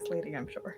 misleading, I'm sure.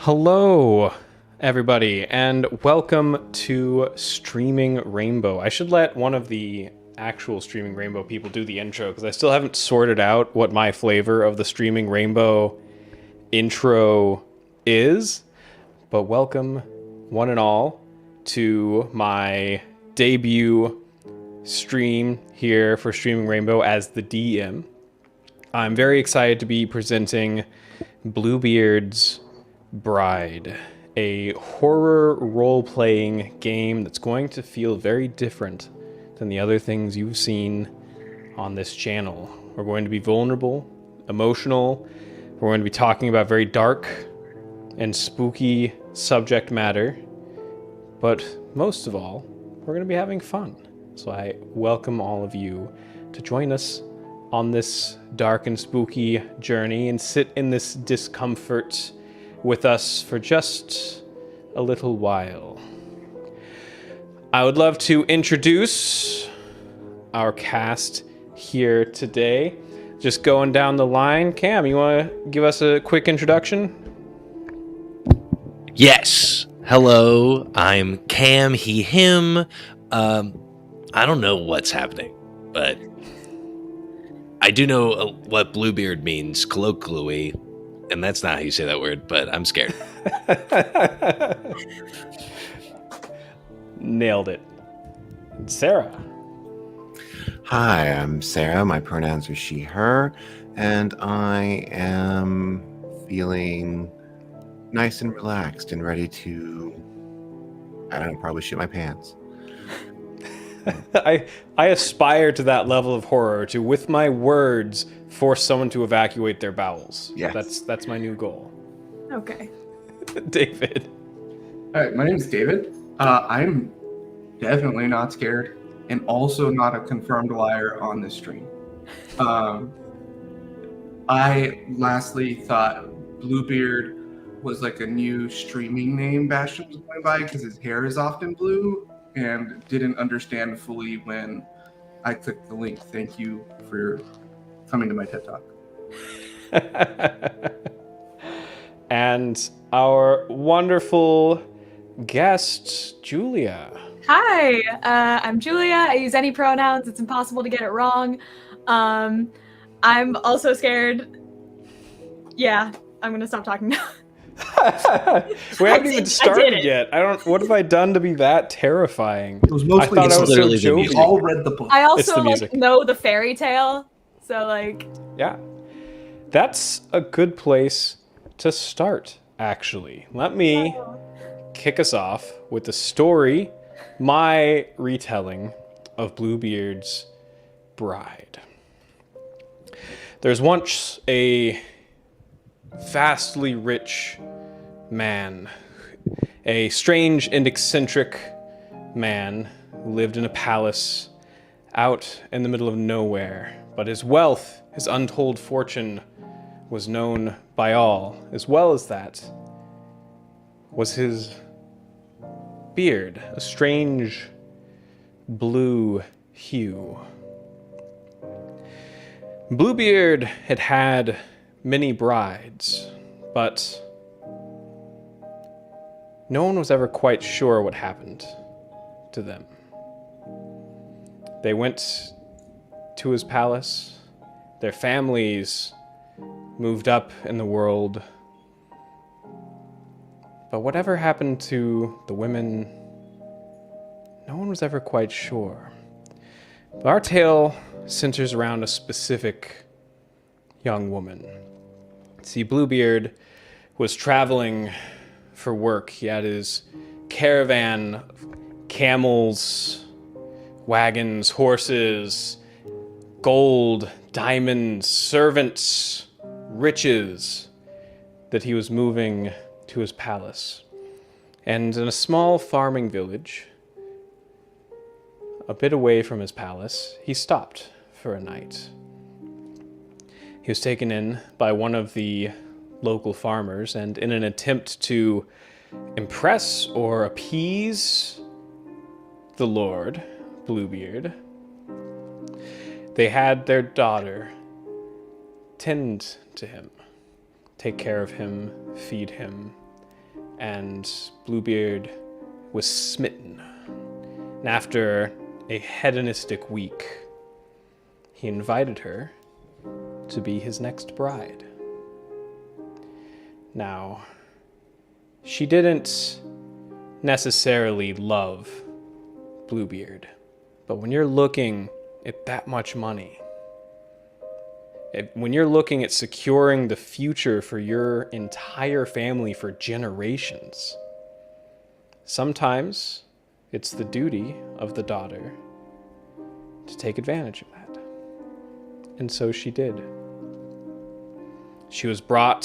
Hello, everybody, and welcome to Streaming Rainbow. I should let one of the actual Streaming Rainbow people do the intro, because I still haven't sorted out what my flavor of the Streaming Rainbow intro is. But welcome, one and all, to my debut stream here for Streaming Rainbow as the DM. I'm very excited to be presenting Bluebeard's Bride, a horror role-playing game that's going to feel very different than the other things you've seen on this channel. We're going to be vulnerable, emotional, we're going to be talking about very dark and spooky subject matter, but most of all, we're going to be having fun. So I welcome all of you to join us on this dark and spooky journey and sit in this discomfort with us for just a little while. I would love to introduce our cast here today. Just going down the line. Cam, you want to give us a quick introduction? Yes. Hello, I'm Cam, he, him. I don't know what's happening, but I do know what Bluebeard means colloquially. And that's not how you say that word, but I'm scared. Nailed it. Sarah. Hi, I'm Sarah. My pronouns are she, her, and I am feeling nice and relaxed and ready to, I don't know, probably shit my pants. I aspire to that level of horror, to, with my words, force someone to evacuate their bowels. Yes. That's my new goal. Okay. David. Hi, my name is David. I'm definitely not scared and also not a confirmed liar on this stream. I lastly thought Bluebeard was like a new streaming name Bastion was going by because his hair is often blue, and didn't understand fully when I clicked the link. Thank you for coming to my TED Talk. And our wonderful guest, Julia. Hi, I'm Julia. I use any pronouns. It's impossible to get it wrong. I'm also scared. Yeah, I'm gonna stop talking now. We haven't even started yet. What have I done to be that terrifying? It was mostly I thought I was so literally the jovial. music. We all read the book. I It's the also music. know the fairy tale, so Yeah, that's a good place to start, actually. Let me kick us off with the story, my retelling of Bluebeard's bride. There's once a vastly rich man, a strange and eccentric man who lived in a palace out in the middle of nowhere. But his wealth, his untold fortune, was known by all. As well as that was his beard, a strange blue hue. Bluebeard had had many brides, but no one was ever quite sure what happened to them. They went to his palace. Their families moved up in the world. But whatever happened to the women, no one was ever quite sure. But our tale centers around a specific young woman. See, Bluebeard was traveling for work. He had his caravan of camels, wagons, horses, gold, diamonds, servants, riches that he was moving to his palace. And in a small farming village, a bit away from his palace, he stopped for a night. He was taken in by one of the local farmers, and in an attempt to impress or appease the Lord, Bluebeard, they had their daughter tend to him, take care of him, feed him, and Bluebeard was smitten. And after a hedonistic week, he invited her to be his next bride. Now, she didn't necessarily love Bluebeard, but when you're looking at that much money, when you're looking at securing the future for your entire family for generations, sometimes it's the duty of the daughter to take advantage of that. And so she did. She was brought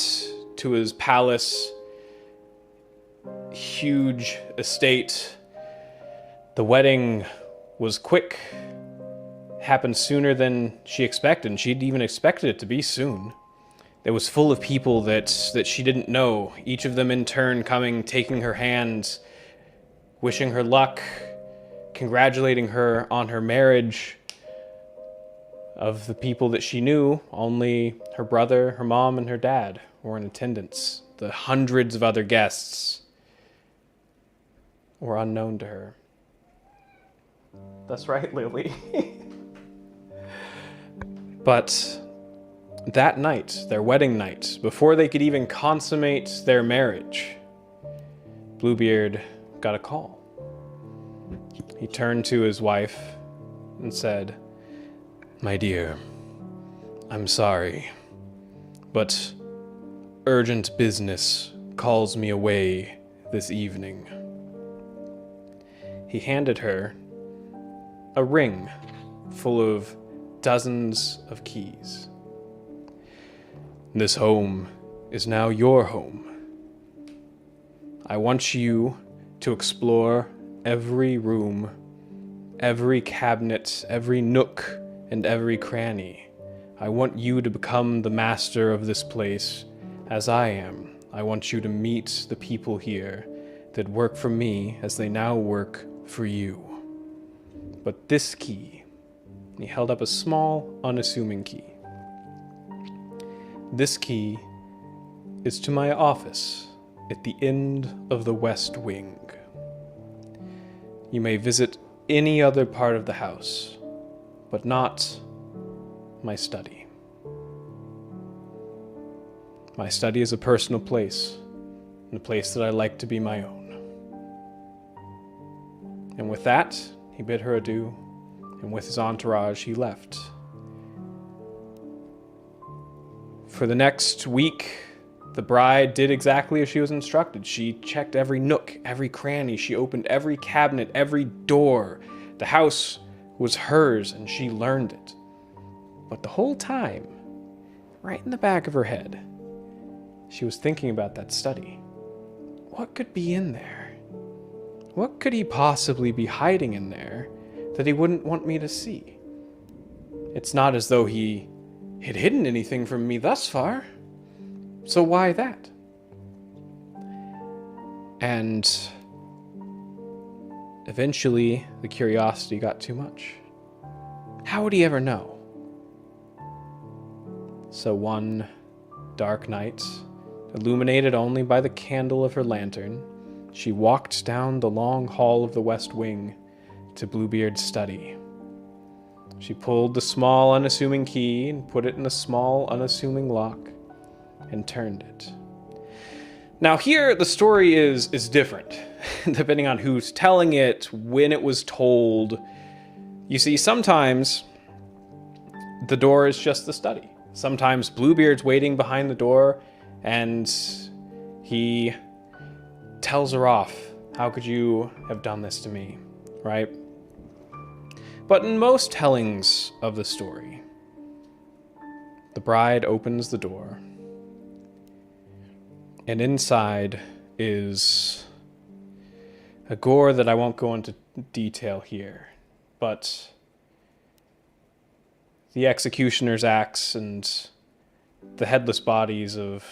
to his palace, huge estate. The wedding was quick, happened sooner than she expected, and she'd even expected it to be soon. It was full of people that she didn't know, each of them in turn coming, taking her hand, wishing her luck, congratulating her on her marriage. Of the people that she knew, only her brother, her mom, and her dad were in attendance. The hundreds of other guests were unknown to her. That's right, Lily. But that night, their wedding night, before they could even consummate their marriage, Bluebeard got a call. He turned to his wife and said, "My dear, I'm sorry, but urgent business calls me away this evening." He handed her a ring full of dozens of keys. "This home is now your home. I want you to explore every room, every cabinet, every nook, and every cranny. I want you to become the master of this place as I am. I want you to meet the people here that work for me as they now work for you. But this key," he held up a small, unassuming key. "This key is to my office at the end of the West Wing. You may visit any other part of the house, but not my study. My study is a personal place, and a place that I like to be my own." And with that, he bid her adieu, and with his entourage, he left. For the next week, The bride did exactly as she was instructed. She checked every nook, every cranny. She opened every cabinet, every door. The house was hers, and she learned it. But the whole time, right in the back of her head, she was thinking about that study. What could be in there? What could he possibly be hiding in there that he wouldn't want me to see? It's not as though he had hidden anything from me thus far. So why that? And eventually, the curiosity got too much. How would he ever know? So one dark night, illuminated only by the candle of her lantern, she walked down the long hall of the West Wing to Bluebeard's study. She pulled the small, unassuming key and put it in the small, unassuming lock and turned it. Now here, the story is different, depending on who's telling it, when it was told. You see, sometimes the door is just the study. Sometimes Bluebeard's waiting behind the door, and he tells her off. How could you have done this to me, right? But in most tellings of the story, the bride opens the door, and inside is a gore that I won't go into detail here, but the executioner's axe and the headless bodies of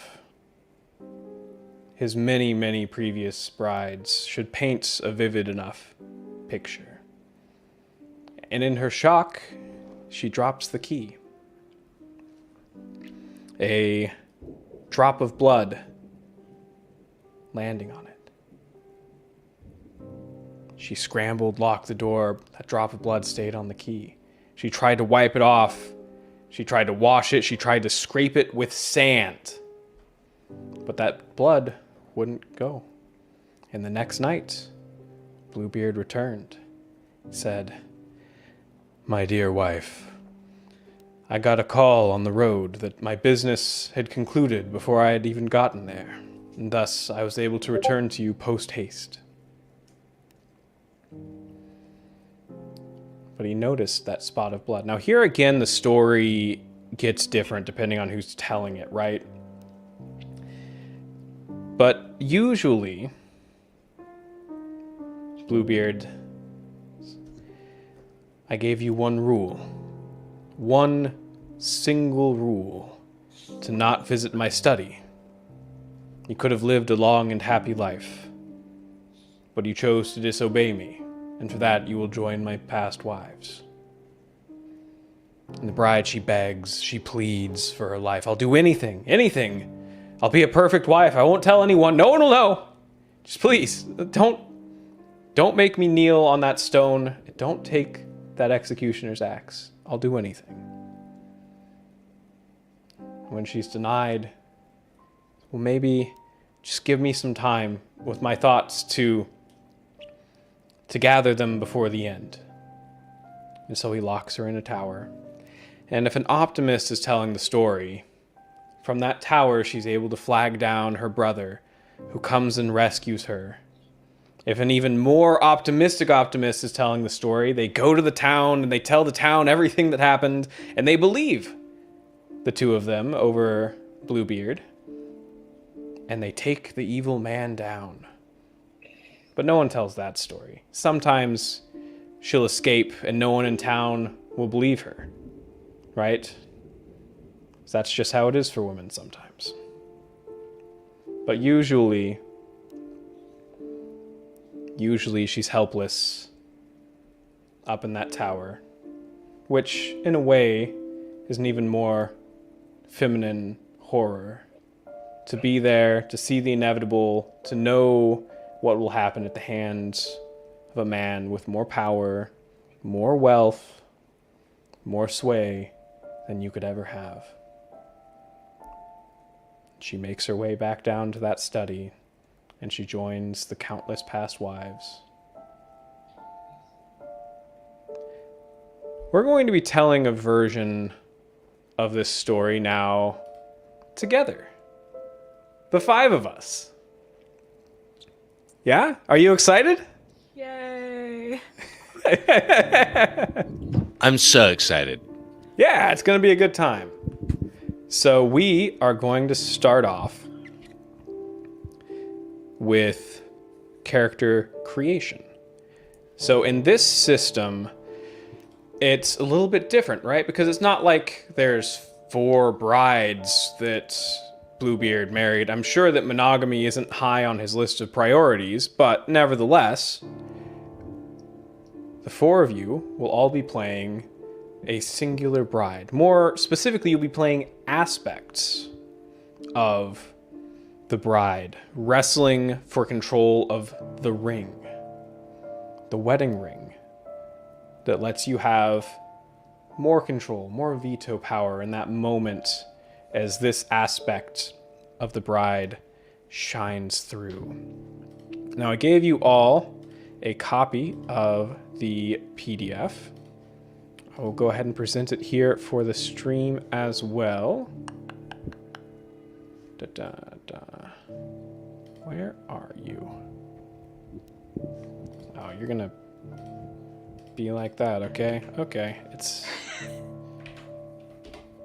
his many, many previous brides should paint a vivid enough picture. And in her shock, she drops the key. A drop of blood landing on it. She scrambled, locked the door. That drop of blood stayed on the key. She tried to wipe it off. She tried to wash it. She tried to scrape it with sand. But that blood wouldn't go. And the next night, Bluebeard returned. He said, "My dear wife, I got a call on the road that my business had concluded before I had even gotten there, and thus I was able to return to you post-haste." But he noticed that spot of blood. Now here again, the story gets different depending on who's telling it, right? But usually, Bluebeard, I gave you one rule. One single rule. To not visit my study. You could have lived a long and happy life. But you chose to disobey me. And for that, you will join my past wives. And the bride, she begs, she pleads for her life. I'll do anything, anything. I'll be a perfect wife. I won't tell anyone. No one will know. Just please, don't make me kneel on that stone. Don't take that executioner's axe. I'll do anything. When she's denied, well, maybe just give me some time with my thoughts to gather them before the end. And so he locks her in a tower. And if an optimist is telling the story, from that tower she's able to flag down her brother, who comes and rescues her. If an even more optimistic optimist is telling the story, they go to the town and they tell the town everything that happened, and they believe the two of them over Bluebeard, and they take the evil man down. But no one tells that story. Sometimes she'll escape and no one in town will believe her, right? So that's just how it is for women sometimes. But usually she's helpless up in that tower, which in a way is an even more feminine horror. To be there, to see the inevitable, to know what will happen at the hands of a man with more power, more wealth, more sway than you could ever have. She makes her way back down to that study, and she joins the countless past wives. We're going to be telling a version of this story now together. the 5 of us. Yeah? Are you excited? Yay. I'm so excited. Yeah, it's going to be a good time. So we are going to start off with character creation. So in this system, it's a little bit different, right? Because it's not like there's 4 brides that Bluebeard married. I'm sure that monogamy isn't high on his list of priorities, but nevertheless, the 4 of you will all be playing a singular bride. More specifically, you'll be playing aspects of the bride, wrestling for control of the ring, the wedding ring, that lets you have more control, more veto power in that moment as this aspect of the bride shines through. Now, I gave you all a copy of the PDF. I will go ahead and present it here for the stream as well. Where are you? Oh, you're gonna be like that, okay? Okay, it's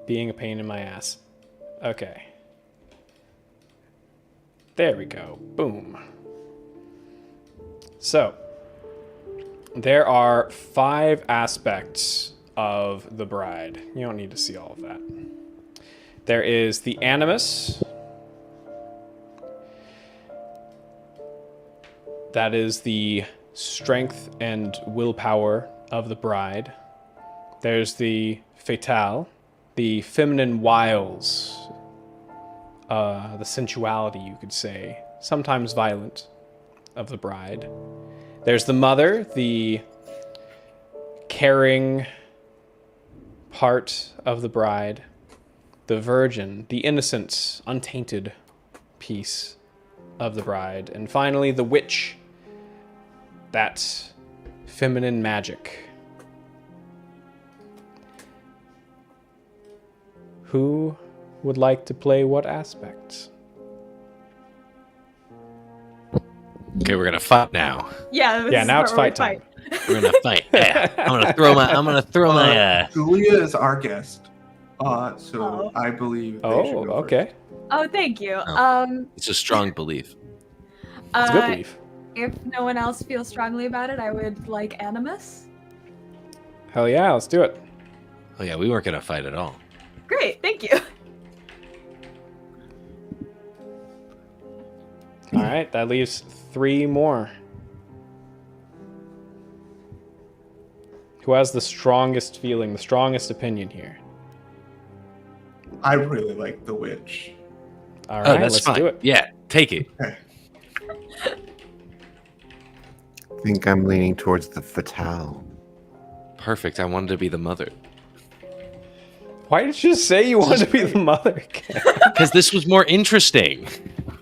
being a pain in my ass. Okay. There we go. Boom. So, there are 5 aspects of the bride. You don't need to see all of that. There is the animus. That is the strength and willpower of the bride. There's the fatale, the feminine wiles, the sensuality, you could say, sometimes violent, of the bride. There's the mother, the caring part of the bride. The virgin, the innocent, untainted piece of the bride. And finally, the witch, that feminine magic. Who would like to play what aspects? Okay, we're gonna fight now. Yeah, this Yeah, is now it's where we fight time. We're gonna fight. Yeah. I'm gonna throw my. Julia is our guest, so Oh. I believe they Oh, should go okay. Oh, thank you. Oh. It's a strong belief. It's a good belief. If no one else feels strongly about it, I would like animus. Hell yeah, let's do it. Oh yeah, we weren't gonna fight at all. Great, thank you. All right, that leaves 3 more. Who has the strongest feeling, the strongest opinion here? first. I really like the witch. All Oh, right, that's let's fine. do it. Yeah, take it. I think I'm leaning towards the fatale. Perfect. I wanted to be the mother. Why did you say you wanted to be the mother? Because this was more interesting.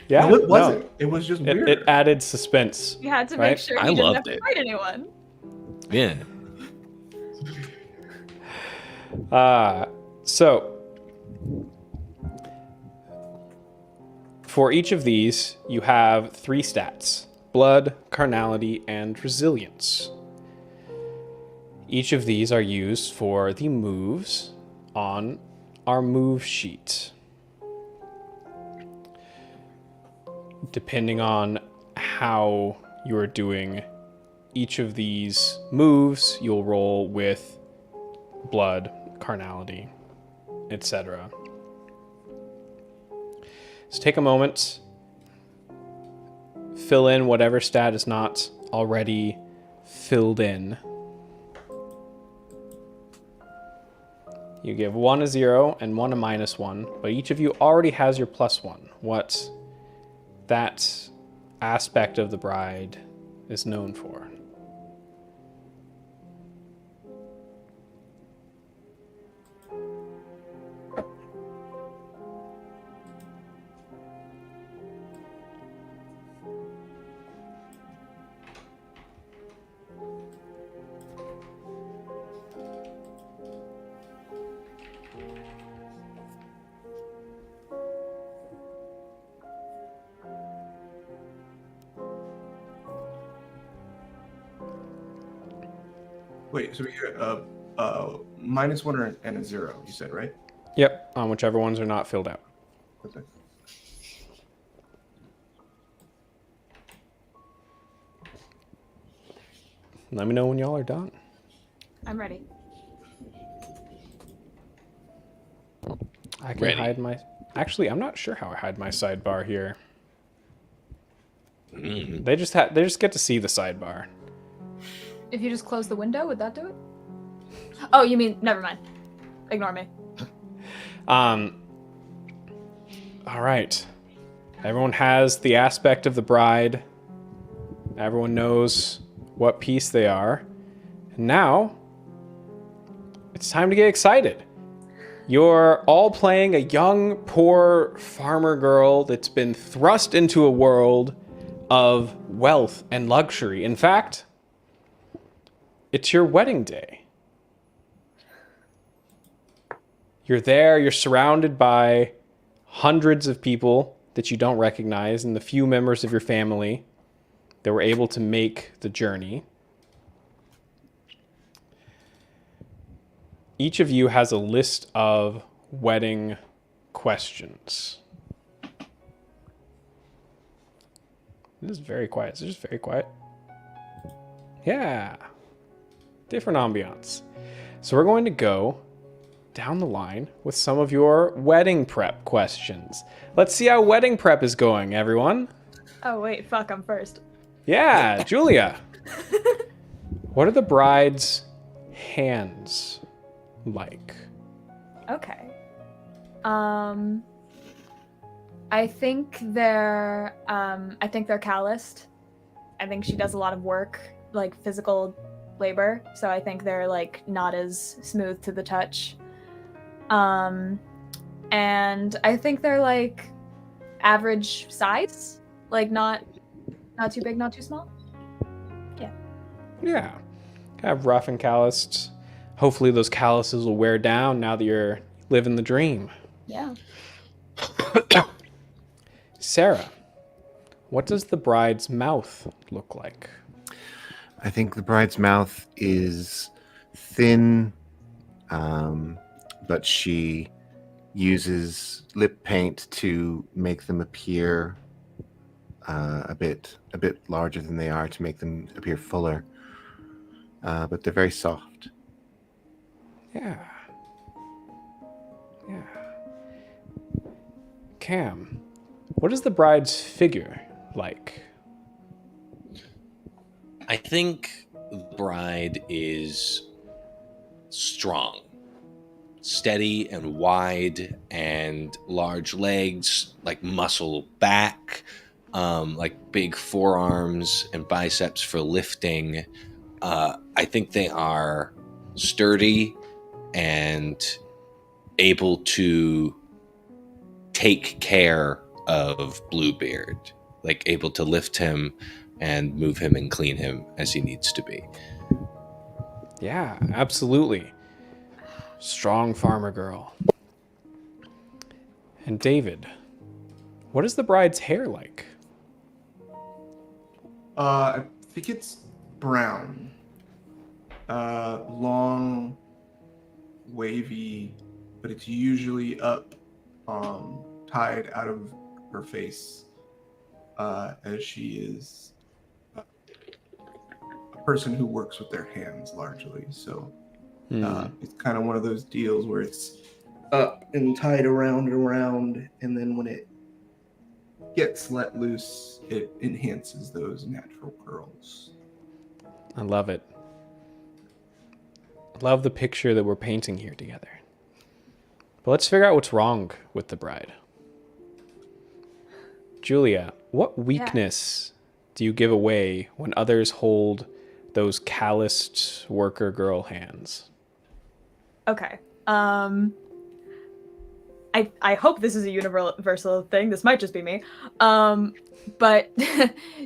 Yeah, No, it wasn't. It was just It, weird. it added suspense. You had to Right? make sure I you didn't loved have to it. fight anyone. Yeah. So, for each of these, you have 3 stats: blood, carnality, and resilience. Each of these are used for the moves on our move sheet. Depending on how you are doing each of these moves, you'll roll with blood, carnality, etc. So take a moment, fill in whatever stat is not already filled in. You give 1 a 0 and 1 a -1, but each of you already has your +1. What that aspect of the bride is known for. Wait, so we get a -1 and a 0, you said, right? Yep, on whichever ones are not filled out. Okay. Let me know when y'all are done. I'm ready. I can Ready. hide my... Actually, I'm not sure how I hide my sidebar here. Mm. They just get to see the sidebar. If you just close the window, would that do it? Oh, you mean, never mind. Ignore me. All right. Everyone has the aspect of the bride. Everyone knows what piece they are. And now, it's time to get excited. You're all playing a young, poor farmer girl that's been thrust into a world of wealth and luxury. In fact, it's your wedding day. You're there, you're surrounded by hundreds of people that you don't recognize and the few members of your family that were able to make the journey. Each of you has a list of wedding questions. This is very quiet. Is it just very quiet? Yeah. Different ambiance. So we're going to go down the line with some of your wedding prep questions. Let's see how wedding prep is going, everyone. Oh, wait, fuck, I'm first. Yeah, Julia. What are the bride's hands like? Okay. I think they're calloused. I think she does a lot of work, like physical labor, so I think they're like not as smooth to the touch. And I think they're like average size, like not too big, not too small. Yeah. Kind of rough and calloused. Hopefully those calluses will wear down now that you're living the dream. Yeah. Sarah, what does the bride's mouth look like? I think the bride's mouth is thin, but she uses lip paint to make them appear a bit larger than they are, to make them appear fuller. But they're very soft. Yeah. Cam, what is the bride's figure like? I think the bride is strong, steady and wide, and large legs, like muscle back, like big forearms and biceps for lifting. I think they are sturdy and able to take care of Bluebeard, like able to lift him and move him and clean him as he needs to be. Yeah, absolutely. Strong farmer girl. And David, what is the bride's hair like? I think it's brown. Long, wavy, but it's usually up, tied out of her face, as she is a person who works with their hands largely. So it's kind of one of those deals where it's up and tied around, and then when it gets let loose, it enhances those natural curls. I love it. I love the picture that we're painting here together. But let's figure out what's wrong with the bride. Julia, what weakness do you give away when others hold those calloused worker girl hands? Okay. I hope this is a universal thing. This might just be me. But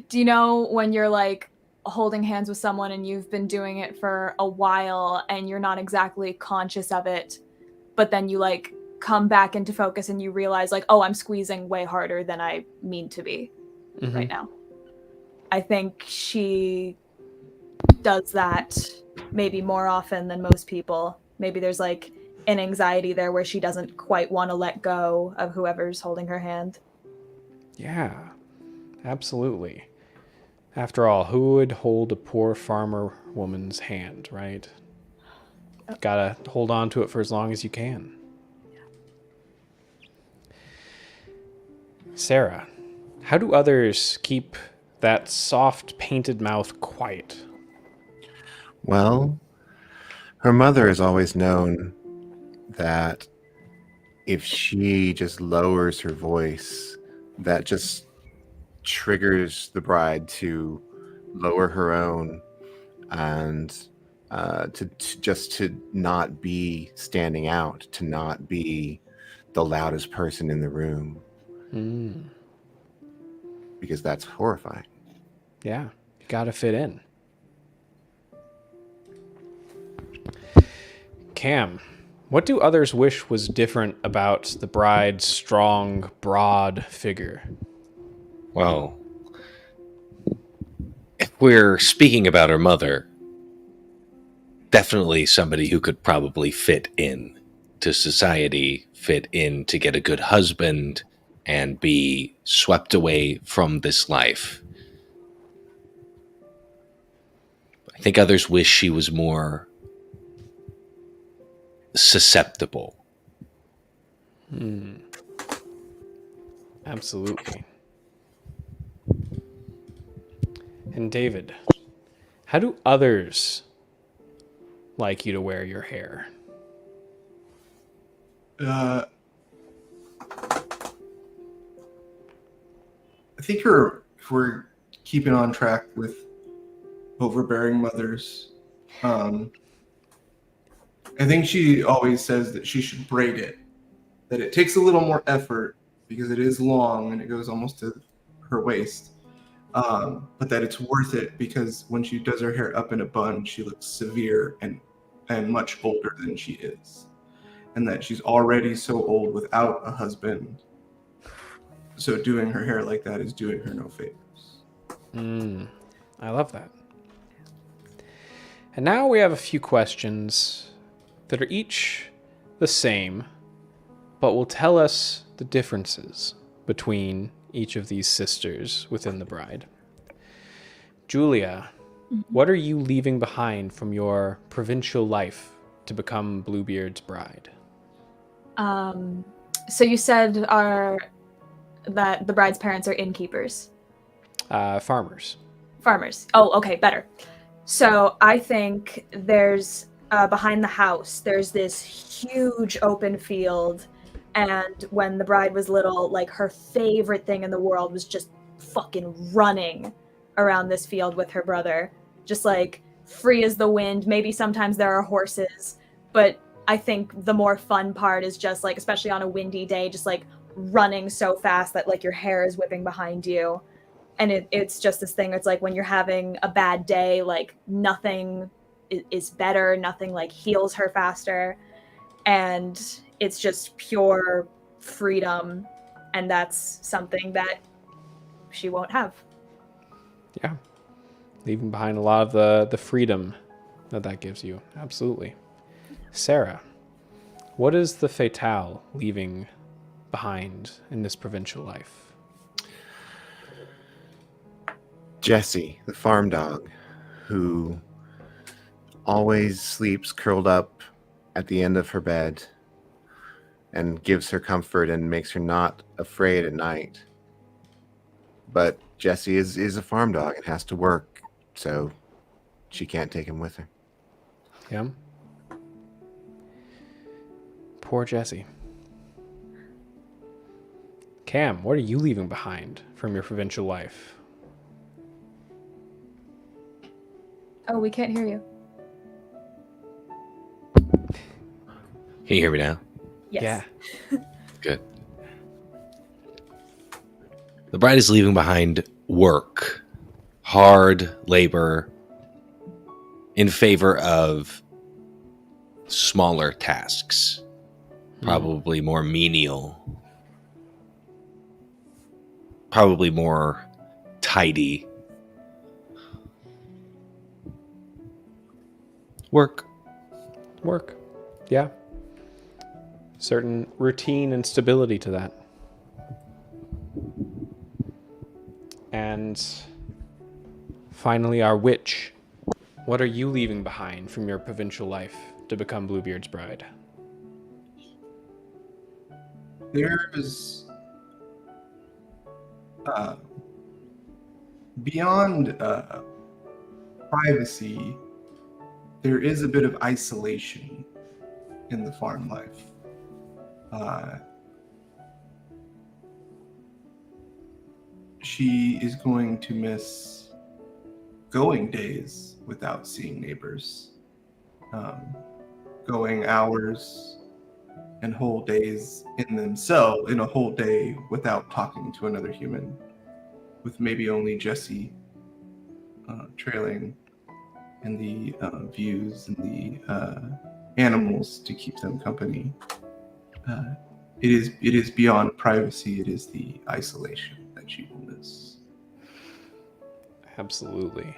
do you know when you're like holding hands with someone and you've been doing it for a while and you're not exactly conscious of it, but then you like come back into focus and you realize like, oh, I'm squeezing way harder than I mean to be right now. I think she does that maybe more often than most people. Maybe there's like an anxiety there where she doesn't quite want to let go of whoever's holding her hand. Yeah, absolutely. After all, who would hold a poor farmer woman's hand, right? Gotta hold on to it for as long as you can. Sarah, how do others keep that soft painted mouth quiet? Well, her mother has always known that if she just lowers her voice, that just triggers the bride to lower her own and to not be standing out, to not be the loudest person in the room, because that's horrifying. Yeah, you gotta fit in. Cam, what do others wish was different about the bride's strong, broad figure? Well, if we're speaking about her mother, definitely somebody who could probably fit in to society, fit in to get a good husband, and be swept away from this life. I think others wish she was more susceptible. Absolutely. And David, how do others like you to wear your hair? I think if we're keeping on track with overbearing mothers, I think she always says that she should braid it, that it takes a little more effort because it is long and it goes almost to her waist, but that it's worth it because when she does her hair up in a bun, she looks severe and much older than she is, and that she's already so old without a husband. So doing her hair like that is doing her no favors. I love that. And now we have a few questions that are each the same, but will tell us the differences between each of these sisters within the bride. Julia, what are you leaving behind from your provincial life to become Bluebeard's bride? So you said that the bride's parents are innkeepers. Farmers. Farmers. Oh, okay, better. So I think there's behind the house, there's this huge open field. And when the bride was little, like her favorite thing in the world was just fucking running around this field with her brother. Just like free as the wind. Maybe sometimes there are horses, but I think the more fun part is just like, especially on a windy day, just like running so fast that like your hair is whipping behind you. And it's just this thing. It's like when you're having a bad day, like nothing is better. Nothing like heals her faster. And it's just pure freedom. And that's something that she won't have. Yeah. Leaving behind a lot of the freedom that gives you. Absolutely. Sarah, what is the fatale leaving behind in this provincial life? Jessie, the farm dog, who always sleeps curled up at the end of her bed and gives her comfort and makes her not afraid at night. But Jessie is a farm dog and has to work, so she can't take him with her. Yeah. Poor Jessie. Cam, what are you leaving behind from your provincial life? Oh, we can't hear you. Can you hear me now? Yes. Yeah. Good. The bride is leaving behind work, hard labor, in favor of smaller tasks, probably more menial, probably more tidy. Work. Work. Yeah. Certain routine and stability to that. And finally, our witch. What are you leaving behind from your provincial life to become Bluebeard's bride? There's beyond privacy, there is a bit of isolation in the farm life. She is going to miss going days without seeing neighbors, going hours and whole days in themselves, in a whole day without talking to another human, with maybe only Jesse trailing and the views and the animals to keep them company. It is beyond privacy. It is the isolation that she will miss. Absolutely.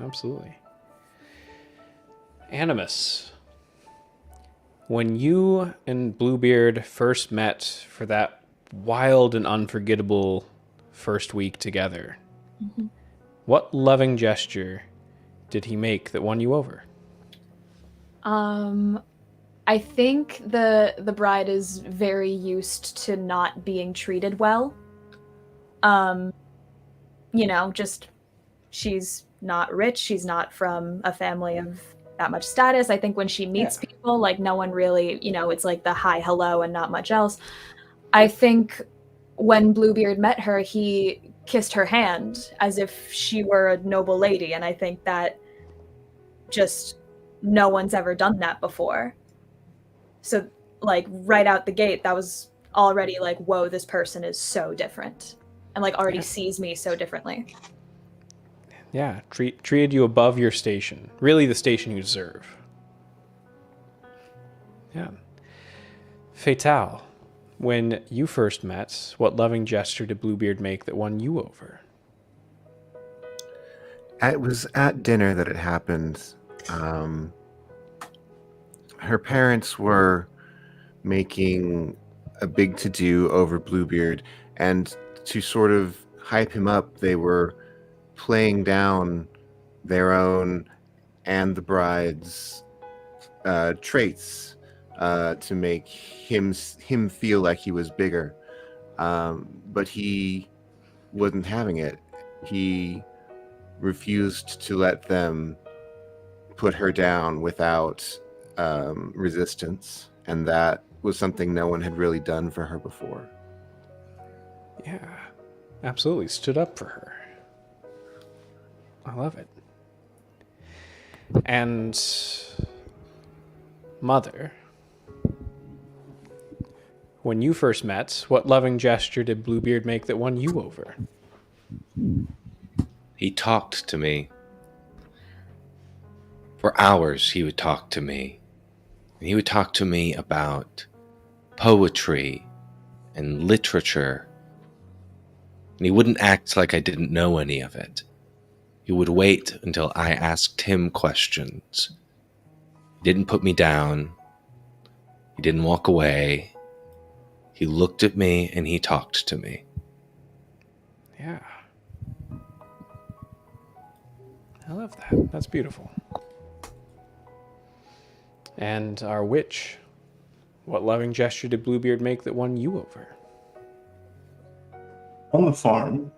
Absolutely. Animus. When you and Bluebeard first met for that wild and unforgettable first week together, what loving gesture did he make that won you over? I think the bride is very used to not being treated well. Just she's not rich, she's not from a family of that much status. I think when she meets people, like no one really, it's like the hi, hello, and not much else. I think when Bluebeard met her, he kissed her hand as if she were a noble lady, and I think that just no one's ever done that before. So, like, right out the gate, that was already like, whoa, this person is so different, and like already sees me so differently. Yeah, treated you above your station. Really the station you deserve. Yeah. Fatale, when you first met, what loving gesture did Bluebeard make that won you over? It was at dinner that it happened. Her parents were making a big to-do over Bluebeard, and to sort of hype him up, they were playing down their own and the bride's traits to make him feel like he was bigger. But he wasn't having it. He refused to let them put her down without resistance, and that was something no one had really done for her before. Yeah, absolutely. Stood up for her. I love it. And Mother, when you first met, what loving gesture did Bluebeard make that won you over? He talked to me. For hours he would talk to me. And he would talk to me about poetry and literature. And he wouldn't act like I didn't know any of it. He would wait until I asked him questions. He didn't put me down. He didn't walk away. He looked at me and he talked to me. Yeah. I love that. That's beautiful. And our witch, what loving gesture did Bluebeard make that won you over? On the farm,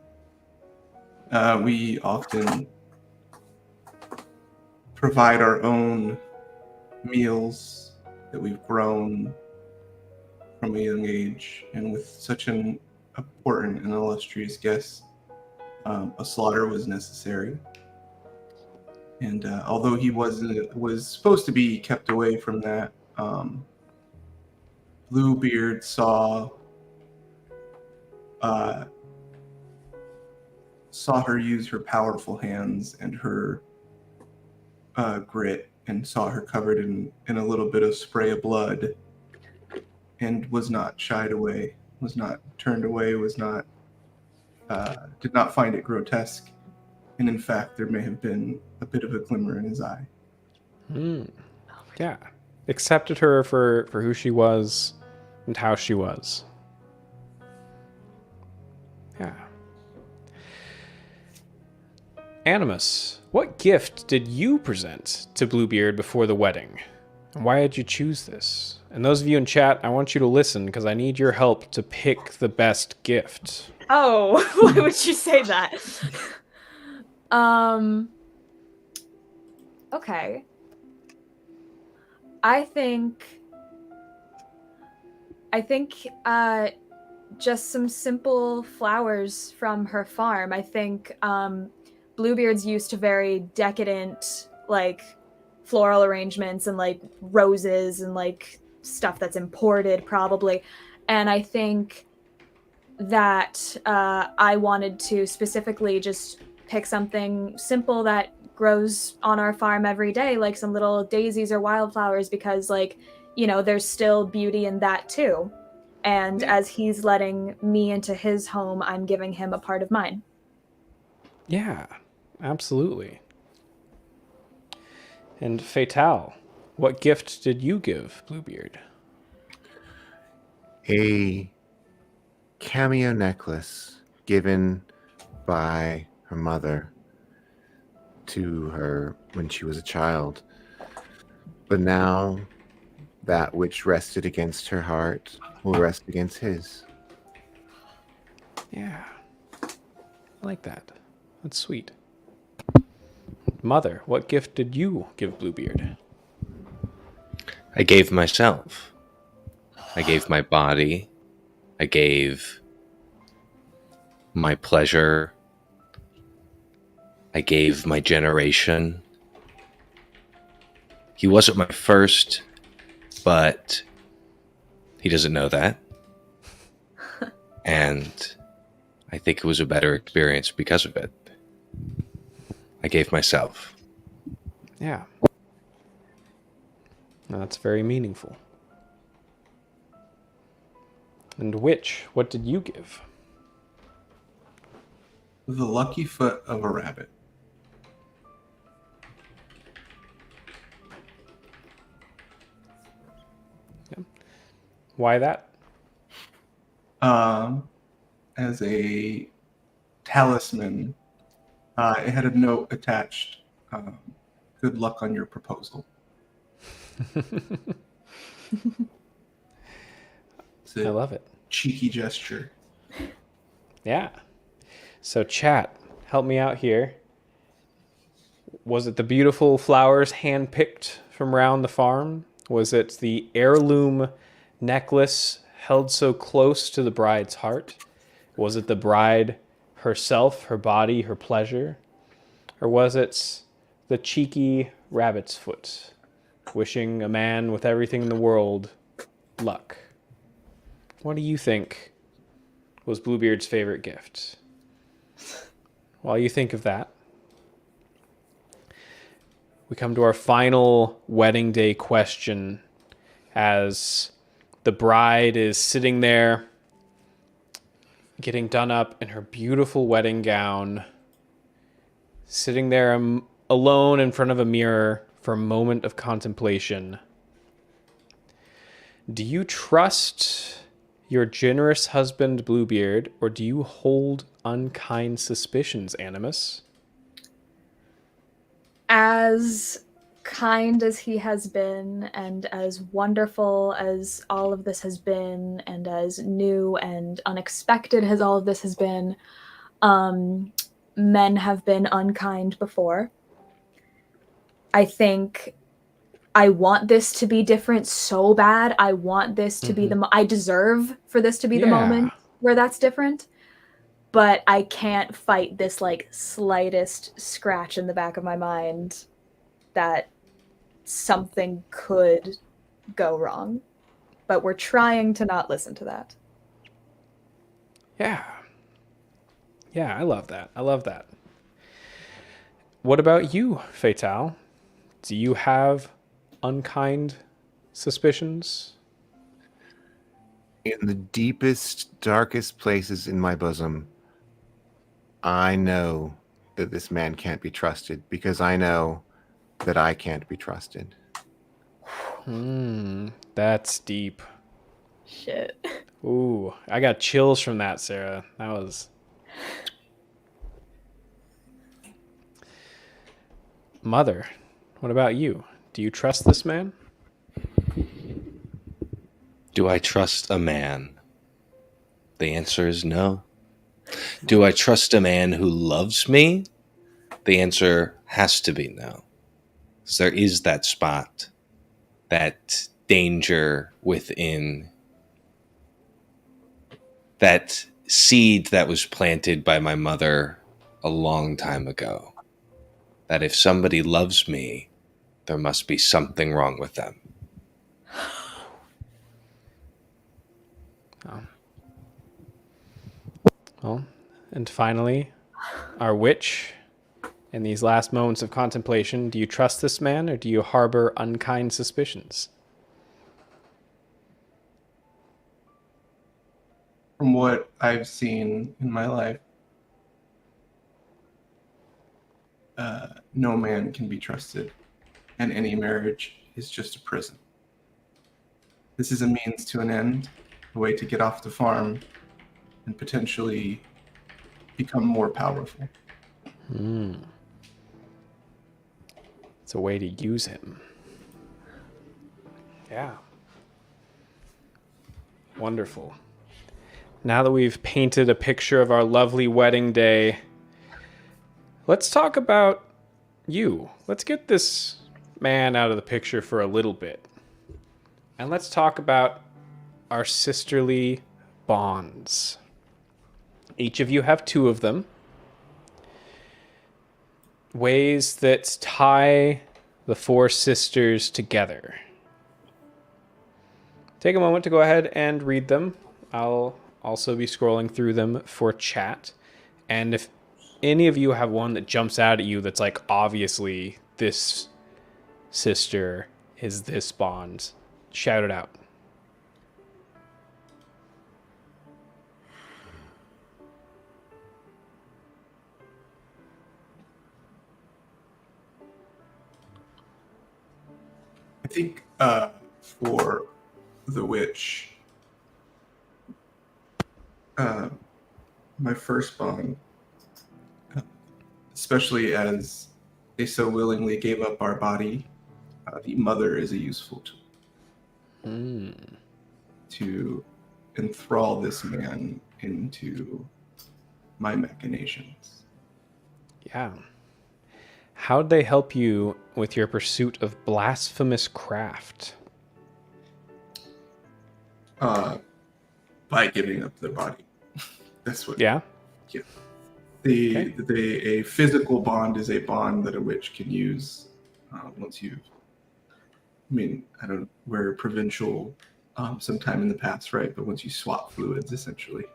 we often provide our own meals that we've grown from a young age, and with such an important and illustrious guest, a slaughter was necessary. And although he was supposed to be kept away from that, Bluebeard saw her use her powerful hands and her grit, and saw her covered in a little bit of spray of blood, and was not shied away, was not turned away, did not find it grotesque. And in fact, there may have been a bit of a glimmer in his eye. Yeah. Accepted her for who she was and how she was. Yeah. Animus, what gift did you present to Bluebeard before the wedding? And why did you choose this? And those of you in chat, I want you to listen because I need your help to pick the best gift. Oh, why would you say that? Okay. I think just some simple flowers from her farm. I think Bluebeard's used to very decadent, like, floral arrangements and, like, roses and, like, stuff that's imported, probably. And I think that I wanted to specifically just pick something simple that grows on our farm every day, like some little daisies or wildflowers, because, like, you know, there's still beauty in that too. And as he's letting me into his home, I'm giving him a part of mine. Yeah, absolutely. And Fatale, what gift did you give Bluebeard? A cameo necklace given by her mother to her when she was a child. But now that which rested against her heart will rest against his. Yeah, I like that. That's sweet. Mother, what gift did you give Bluebeard? I gave myself. I gave my body. I gave my pleasure. I gave my generation. He wasn't my first, but he doesn't know that. And I think it was a better experience because of it. I gave myself. Yeah. That's very meaningful. And Witch, what did you give? The lucky foot of a rabbit. Why that? As a talisman, it had a note attached. Good luck on your proposal. I love it. Cheeky gesture. Yeah. So chat, help me out here. Was it the beautiful flowers hand-picked from around the farm? Was it the heirloom necklace held so close to the bride's heart? Was it the bride herself, her body, her pleasure? Or was it the cheeky rabbit's foot, wishing a man with everything in the world luck? What do you think was Bluebeard's favorite gift? While you think of that, we come to our final wedding day question as the bride is sitting there getting done up in her beautiful wedding gown, sitting there alone in front of a mirror for a moment of contemplation. Do you trust your generous husband, Bluebeard, or do you hold unkind suspicions, Animus? As kind as he has been, and as wonderful as all of this has been, and as new and unexpected as all of this has been, men have been unkind before. I think I want this to be different so bad. I want this to be I deserve for this to be the moment where that's different. But I can't fight this, like, slightest scratch in the back of my mind that something could go wrong. But we're trying to not listen to that. Yeah. Yeah, I love that. I love that. What about you, Fatale? Do you have unkind suspicions? In the deepest, darkest places in my bosom, I know that this man can't be trusted because I know that I can't be trusted. That's deep. Shit. Ooh, I got chills from that, Sarah. That was... Mother, what about you? Do you trust this man? Do I trust a man? The answer is no. Do I trust a man who loves me? The answer has to be no. Because there is that spot, that danger within, that seed that was planted by my mother a long time ago. That if somebody loves me, there must be something wrong with them. Well, and finally, our witch, in these last moments of contemplation, do you trust this man or do you harbor unkind suspicions? From what I've seen in my life, no man can be trusted, and any marriage is just a prison. This is a means to an end, a way to get off the farm and potentially become more powerful. It's a way to use him. Yeah. Wonderful. Now that we've painted a picture of our lovely wedding day, let's talk about you. Let's get this man out of the picture for a little bit. And let's talk about our sisterly bonds. Each of you have 2 of them. Ways that tie the 4 sisters together. Take a moment to go ahead and read them. I'll also be scrolling through them for chat. And if any of you have one that jumps out at you that's like, obviously this sister is this bond, shout it out. I think for the witch, my first bond, especially as they so willingly gave up our body, the mother is a useful tool to enthrall this man into my machinations. Yeah. How'd they help you with your pursuit of blasphemous craft? By giving up their body. That's what. Yeah. Yeah. Okay. A physical bond is a bond that a witch can use once you've. I mean, I don't. We're provincial, sometime in the past, right? But once you swap fluids, essentially,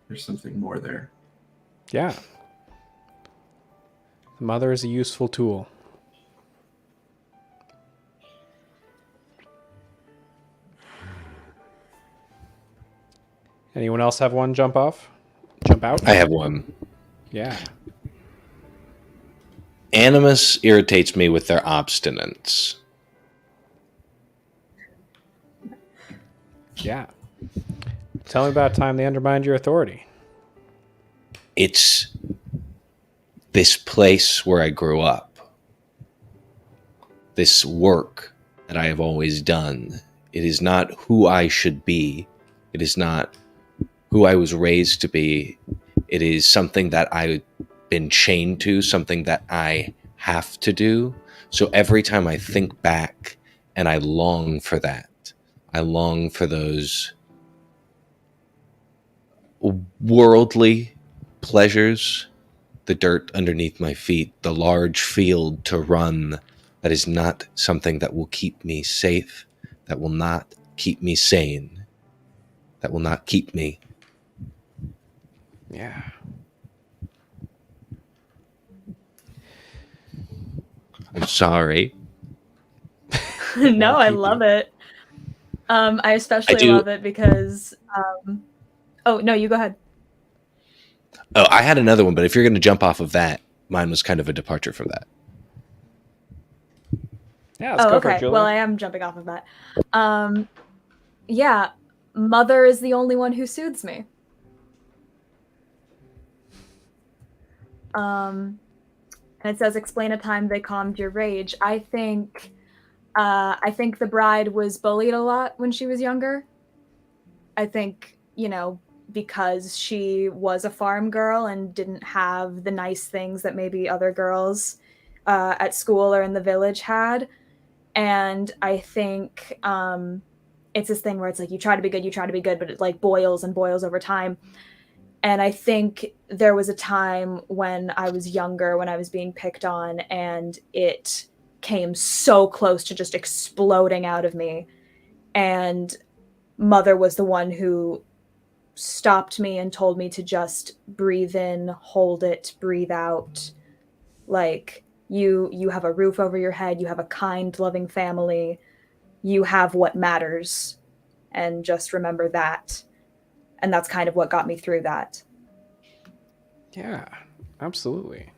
there's something more there. Yeah. The mother is a useful tool. Anyone else have one jump off? Jump out? I have one. Yeah. Animus irritates me with their obstinance. Yeah. Tell me about a time they undermined your authority. It's this place where I grew up. This work that I have always done. It is not who I should be. It is not who I was raised to be. It is something that I've been chained to, something that I have to do. So every time I think back and I long for that, I long for those worldly pleasures, the dirt underneath my feet, the large field to run. That is not something that will keep me safe, that will not keep me sane, that will not keep me. Yeah. I'm sorry. No, I love it. I especially love it because oh no, you go ahead. Oh, I had another one, but if you're going to jump off of that, mine was kind of a departure from that. Yeah, let's Oh, go for it, okay. Julia. Well, I am jumping off of that. Yeah, Mother is the only one who soothes me. And it says, explain a time they calmed your rage. I think the bride was bullied a lot when she was younger. I think, because she was a farm girl and didn't have the nice things that maybe other girls at school or in the village had. And I think it's this thing where it's like you try to be good, but it like boils and boils over time. And I think there was a time when I was younger, when I was being picked on, and it came so close to just exploding out of me. And Mother was the one who stopped me and told me to just breathe in, hold it, breathe out. Like, you have a roof over your head, you have a kind, loving family, you have what matters, and just remember that. And that's kind of what got me through that. Yeah, absolutely.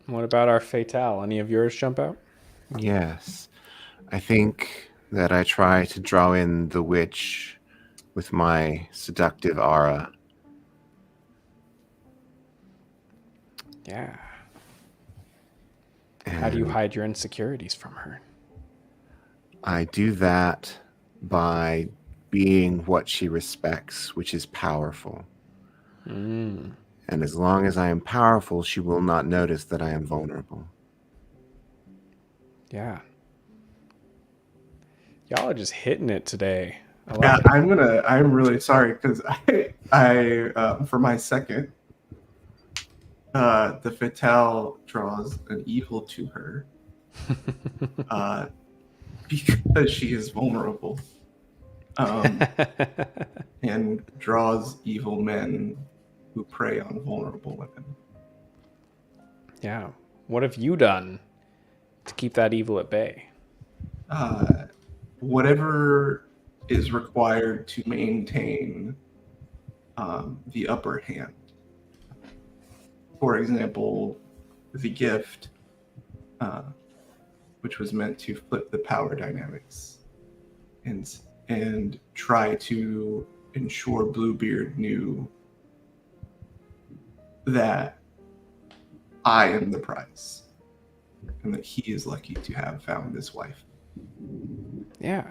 What about our fatale? Any of yours jump out? Yes. I think that I try to draw in the witch with my seductive aura. Yeah. How do you And hide your insecurities from her? I do that by being what she respects, which is powerful. Mm. And as long as I am powerful, she will not notice that I am vulnerable. Yeah. Y'all are just hitting it today. I love Yeah, it. I'm really sorry because I for my second, the Fatale draws an evil to her, because she is vulnerable, and draws evil men who prey on vulnerable women. Yeah. What have you done to keep that evil at bay? Whatever is required to maintain the upper hand. For example, the gift, which was meant to flip the power dynamics and try to ensure Bluebeard knew that I am the prize and that he is lucky to have found this wife. Yeah.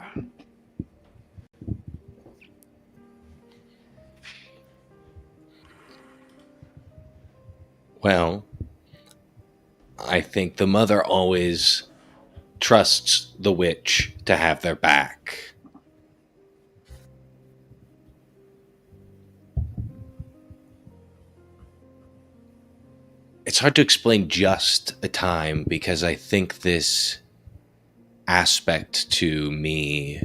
Well, I think the mother always trusts the witch to have their back. It's hard to explain just a time because I think this aspect to me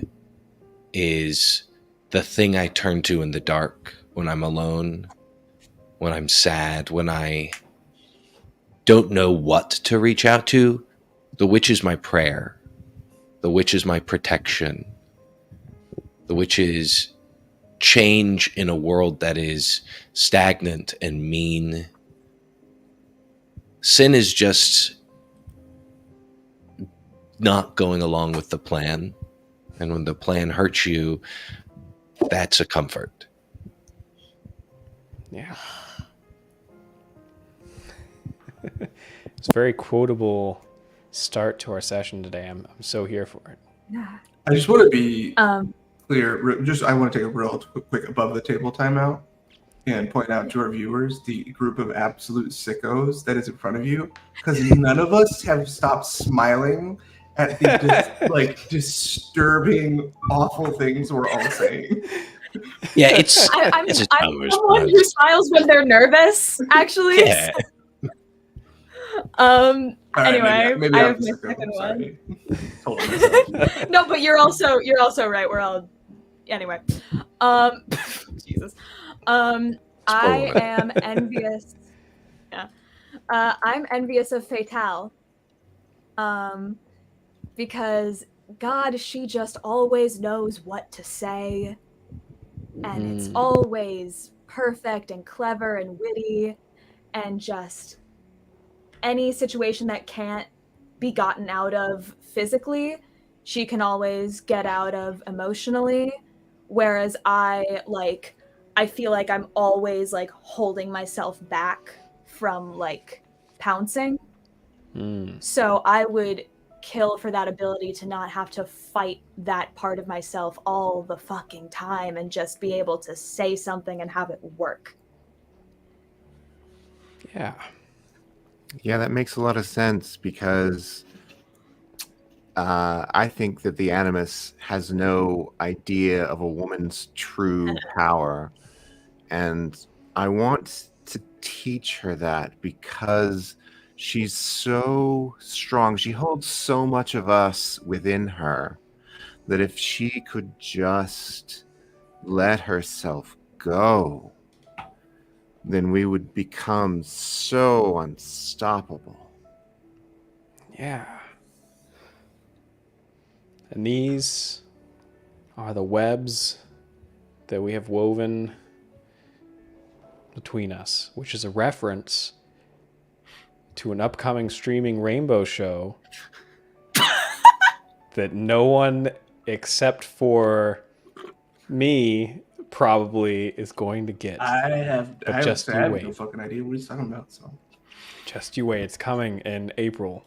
is the thing I turn to in the dark when I'm alone, when I'm sad, when I don't know what to reach out to. The witch is my prayer. The witch is my protection. The witch is change in a world that is stagnant and mean. Sin is just not going along with the plan. And when the plan hurts you, that's a comfort. Yeah. It's a very quotable start to our session today. I'm so here for it. Yeah. I just want to be clear. I want to take a real quick above the table timeout and point out to our viewers the group of absolute sickos that is in front of you, because none of us have stopped smiling at the disturbing, awful things we're all saying. Yeah, it's I'm it's a someone who smiles when they're nervous, actually. Yeah. All right, Anyway, maybe I I'm have my sicko. second one. Sorry. Told myself. No, but you're also right. We're all anyway. Jesus. I am envious. Yeah. I'm envious of Fatale. Because God, she just always knows what to say. And it's always perfect and clever and witty, and just any situation that can't be gotten out of physically, she can always get out of emotionally. Whereas I feel like I'm always like holding myself back from like pouncing. So I would kill for that ability to not have to fight that part of myself all the fucking time and just be able to say something and have it work. Yeah. Yeah, that makes a lot of sense because I think that the Animus has no idea of a woman's true power. And I want to teach her that because she's so strong. She holds so much of us within her that if she could just let herself go, then we would become so unstoppable. Yeah. And these are the webs that we have woven between us, which is a reference to an upcoming streaming rainbow show that no one except for me probably is going to get. I have just you no wait. fucking idea what he's talking about. So Just you wait. It's coming in April.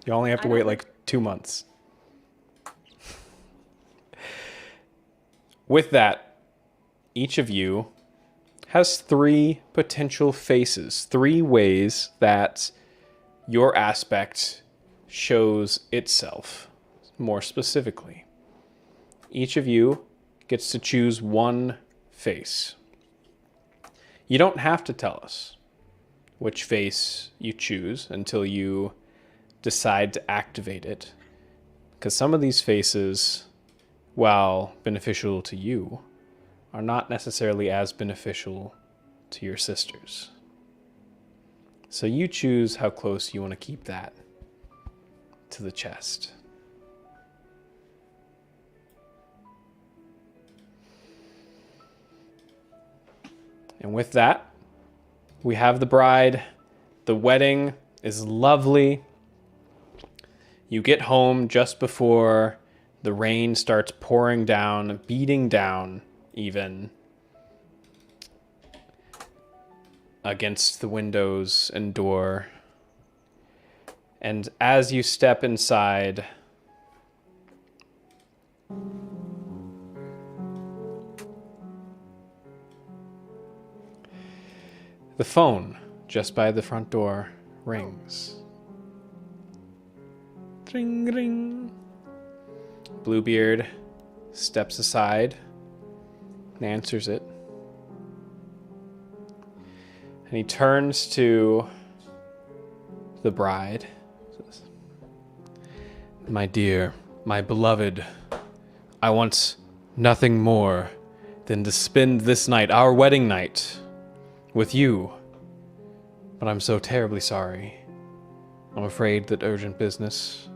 You only have to wait like 2 months. With that, each of you has 3 potential faces, 3 ways that your aspect shows itself more specifically. Each of you gets to choose one face. You don't have to tell us which face you choose until you decide to activate it, because some of these faces, while beneficial to you, are not necessarily as beneficial to your sisters. So you choose how close you want to keep that to the chest. And with that, we have the bride. The wedding is lovely. You get home just before the rain starts pouring down, beating down even against the windows and door. And as you step inside, the phone just by the front door rings. Ring, ring. Bluebeard steps aside and answers it. And he turns to the bride. Says, "My dear, my beloved, I want nothing more than to spend this night, our wedding night, with you. But I'm so terribly sorry. I'm afraid that urgent business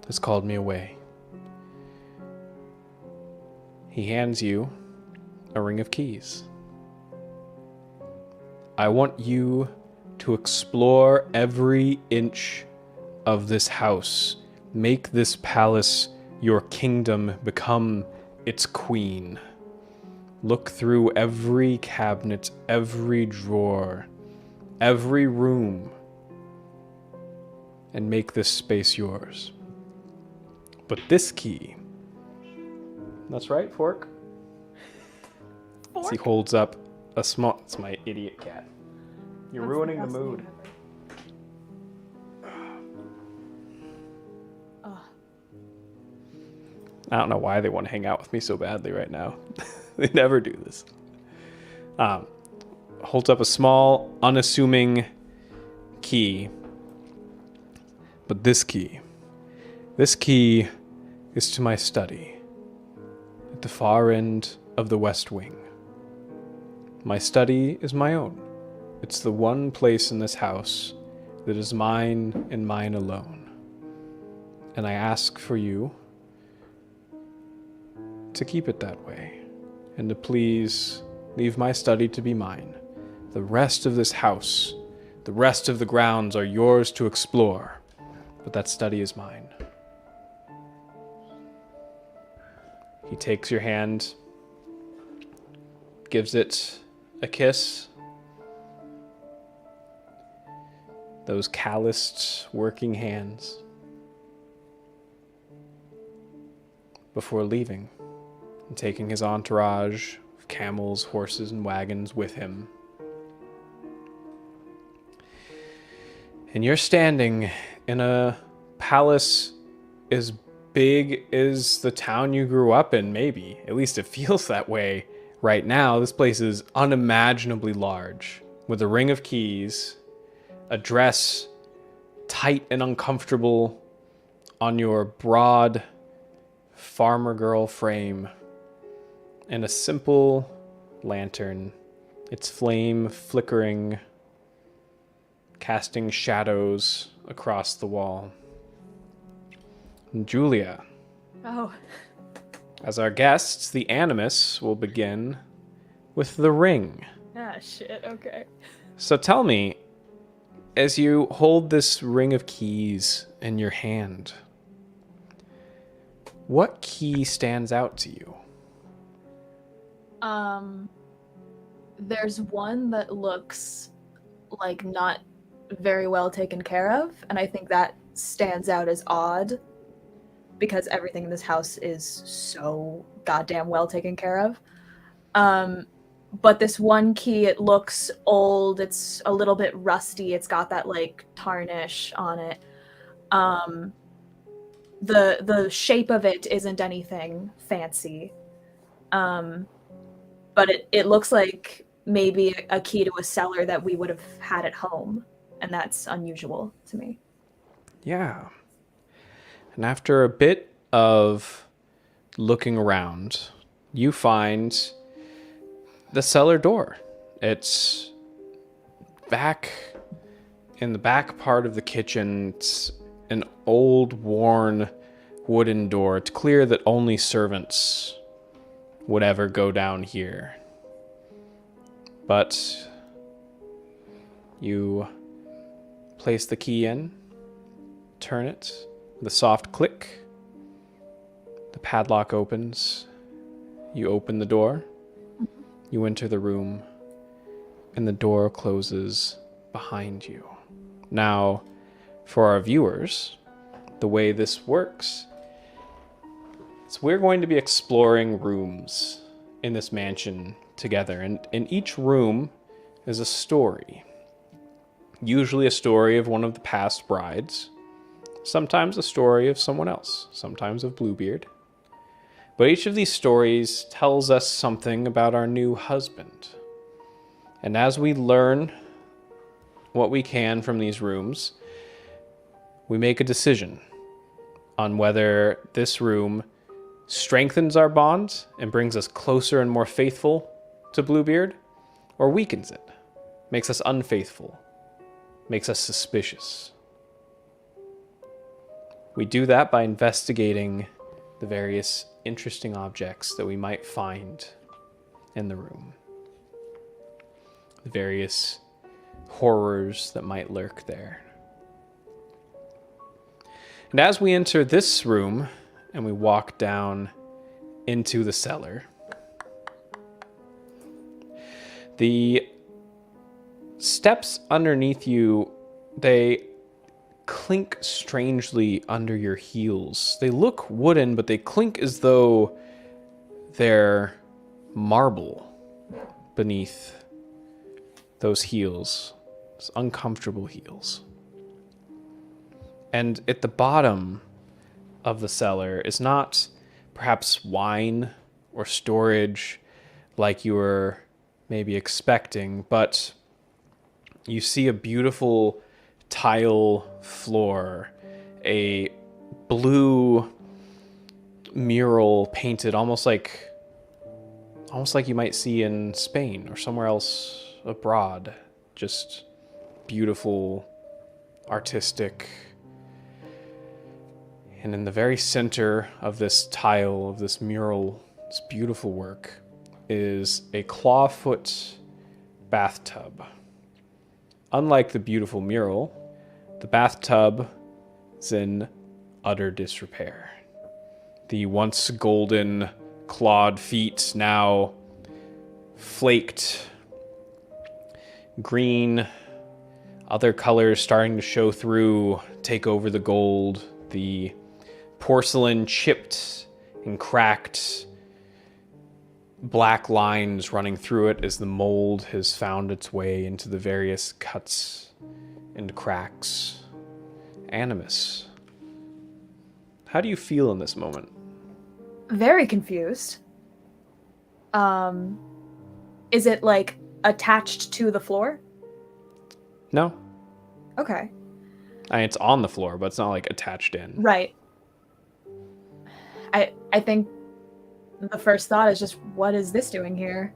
has called me away." He hands you a ring of keys. "I want you to explore every inch of this house. Make this palace your kingdom. Become its queen. Look through every cabinet, every drawer, every room, and make this space yours. But this key..." That's right, Fork. As he holds up a small... It's my idiot cat. You're ruining the mood. I don't know why they want to hang out with me so badly right now. They never do this. Holds up a small, unassuming key. But this key is to my study at the far end of the West Wing. My study is my own. It's the one place in this house that is mine and mine alone. And I ask for you to keep it that way, and to please leave my study to be mine. The rest of this house, the rest of the grounds are yours to explore. but that study is mine. He takes your hand, gives it a kiss. Those calloused, working hands. Before leaving and taking his entourage of camels, horses, and wagons with him. And you're standing in a palace as big as the town you grew up in, maybe. At least it feels that way right now. This place is unimaginably large, with a ring of keys, a dress tight and uncomfortable on your broad farmer girl frame, and a simple lantern, its flame flickering, casting shadows across the wall. And Julia, Oh. as our guests, the Animus will begin with the ring. Ah, shit. Okay. So tell me, as you hold this ring of keys in your hand, what key stands out to you? There's one that looks like not very well taken care of, and I think that stands out as odd because everything in this house is so goddamn well taken care of. But this one key, it looks old, it's a little bit rusty, it's got that like tarnish on it. The shape of it isn't anything fancy. But it looks like maybe a key to a cellar that we would have had at home, and that's unusual to me. Yeah. And after a bit of looking around, you find the cellar door. It's back in the back part of the kitchen. It's an old, worn wooden door. It's clear that only servants would ever go down here. But you place the key in, turn it, with a soft click, the padlock opens, you open the door, you enter the room, and the door closes behind you. Now, for our viewers, the way this works is we're going to be exploring rooms in this mansion together, and in each room is a story. Usually a story of one of the past brides, sometimes a story of someone else, sometimes of Bluebeard. But each of these stories tells us something about our new husband. And as we learn what we can from these rooms, we make a decision on whether this room strengthens our bond and brings us closer and more faithful to Bluebeard, or weakens it, makes us unfaithful, makes us suspicious. We do that by investigating the various interesting objects that we might find in the room, the various horrors that might lurk there. And as we enter this room and we walk down into the cellar, the steps underneath you, they clink strangely under your heels. They look wooden, but they clink as though they're marble beneath those heels, those uncomfortable heels. And at the bottom of the cellar is not perhaps wine or storage like you were maybe expecting, but you see a beautiful tile floor, a blue mural painted almost like you might see in Spain or somewhere else abroad. Just beautiful, artistic. And in the very center of this tile, of this mural, this beautiful work, is a clawfoot bathtub. Unlike the beautiful mural, the bathtub is in utter disrepair. The once golden clawed feet now flaked green, other colors starting to show through, take over the gold, the porcelain chipped and cracked, black lines running through it as the mold has found its way into the various cuts and cracks. Animus, how do you feel in this moment? Very confused. Is it like attached to the floor? No. Okay. I mean, it's on the floor, but it's not like attached in. Right. I think the first thought is just, what is this doing here?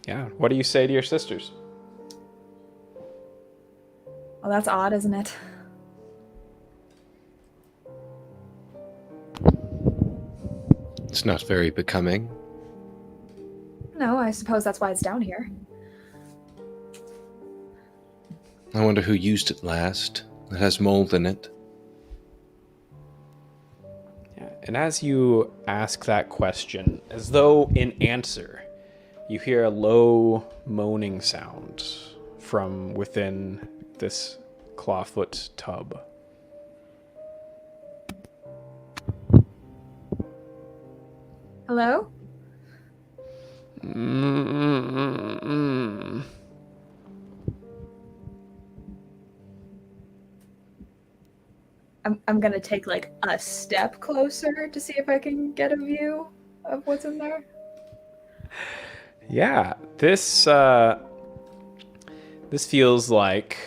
Yeah. What do you say to your sisters? Well, that's odd, isn't it? It's not very becoming. No, I suppose that's why it's down here. I wonder who used it last. It has mold in it. Yeah. And as you ask that question, as though in answer, you hear a low moaning sound from within this clawfoot tub. Hello? Mm-mm-mm-mm. I'm gonna take like a step closer to see if I can get a view of what's in there. Yeah, this feels like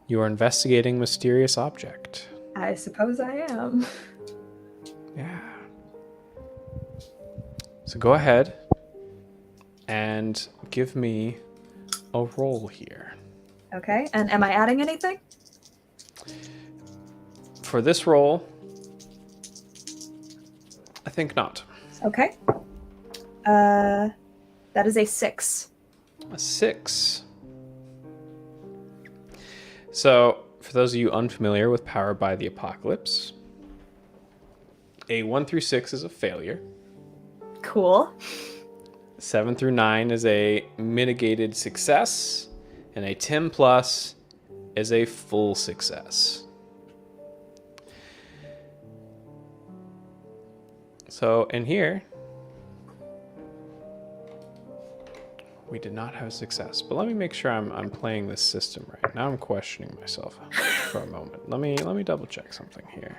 you're investigating mysterious object. I suppose I am. Yeah. So go ahead and give me a roll here. Okay, and am I adding anything? For this roll, I think not. Okay. That is a 6. A 6. So, for those of you unfamiliar with Powered by the Apocalypse, a 1 through 6 is a failure. Cool. 7 through 9 is a mitigated success, and a 10 plus is a full success. So in here, we did not have success, but let me make sure I'm playing this system right. Now I'm questioning myself for a moment. Let me double check something here.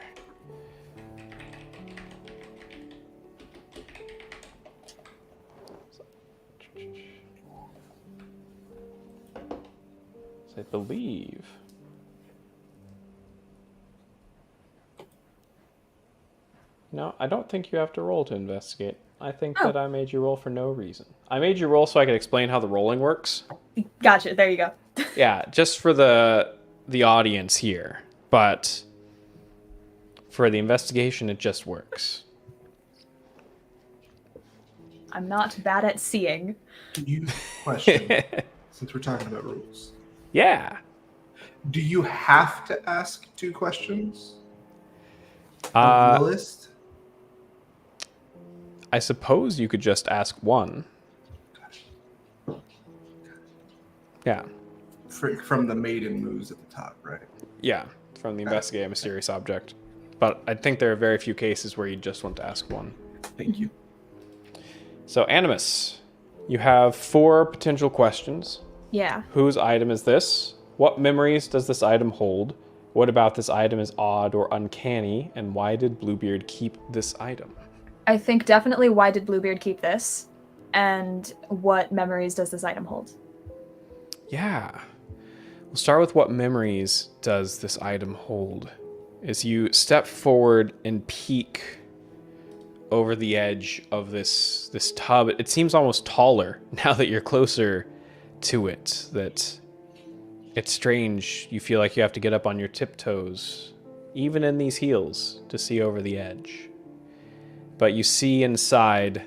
I believe no, I don't think you have to roll to investigate. I think that I made you roll for no reason. I made you roll so I could explain how the rolling works. Gotcha, there you go. Yeah, just for the audience here. But for the investigation, it just works. I'm not bad at seeing. Do you question, since we're talking about rules, Yeah. do you have to ask 2 questions on the list? I suppose you could just ask one. Yeah. From the maiden moves at the top, right? Yeah, from the investigate a mysterious object. But I think there are very few cases where you just want to ask one. Thank you. So, Animus, you have 4 potential questions. Yeah. Whose item is this? What memories does this item hold? What about this item is odd or uncanny? And why did Bluebeard keep this item? I think definitely why did Bluebeard keep this? And what memories does this item hold? Yeah. We'll start with what memories does this item hold. As you step forward and peek over the edge of this tub, it seems almost taller now that you're closer to it. That it's strange. You feel like you have to get up on your tiptoes, even in these heels, to see over the edge. But you see inside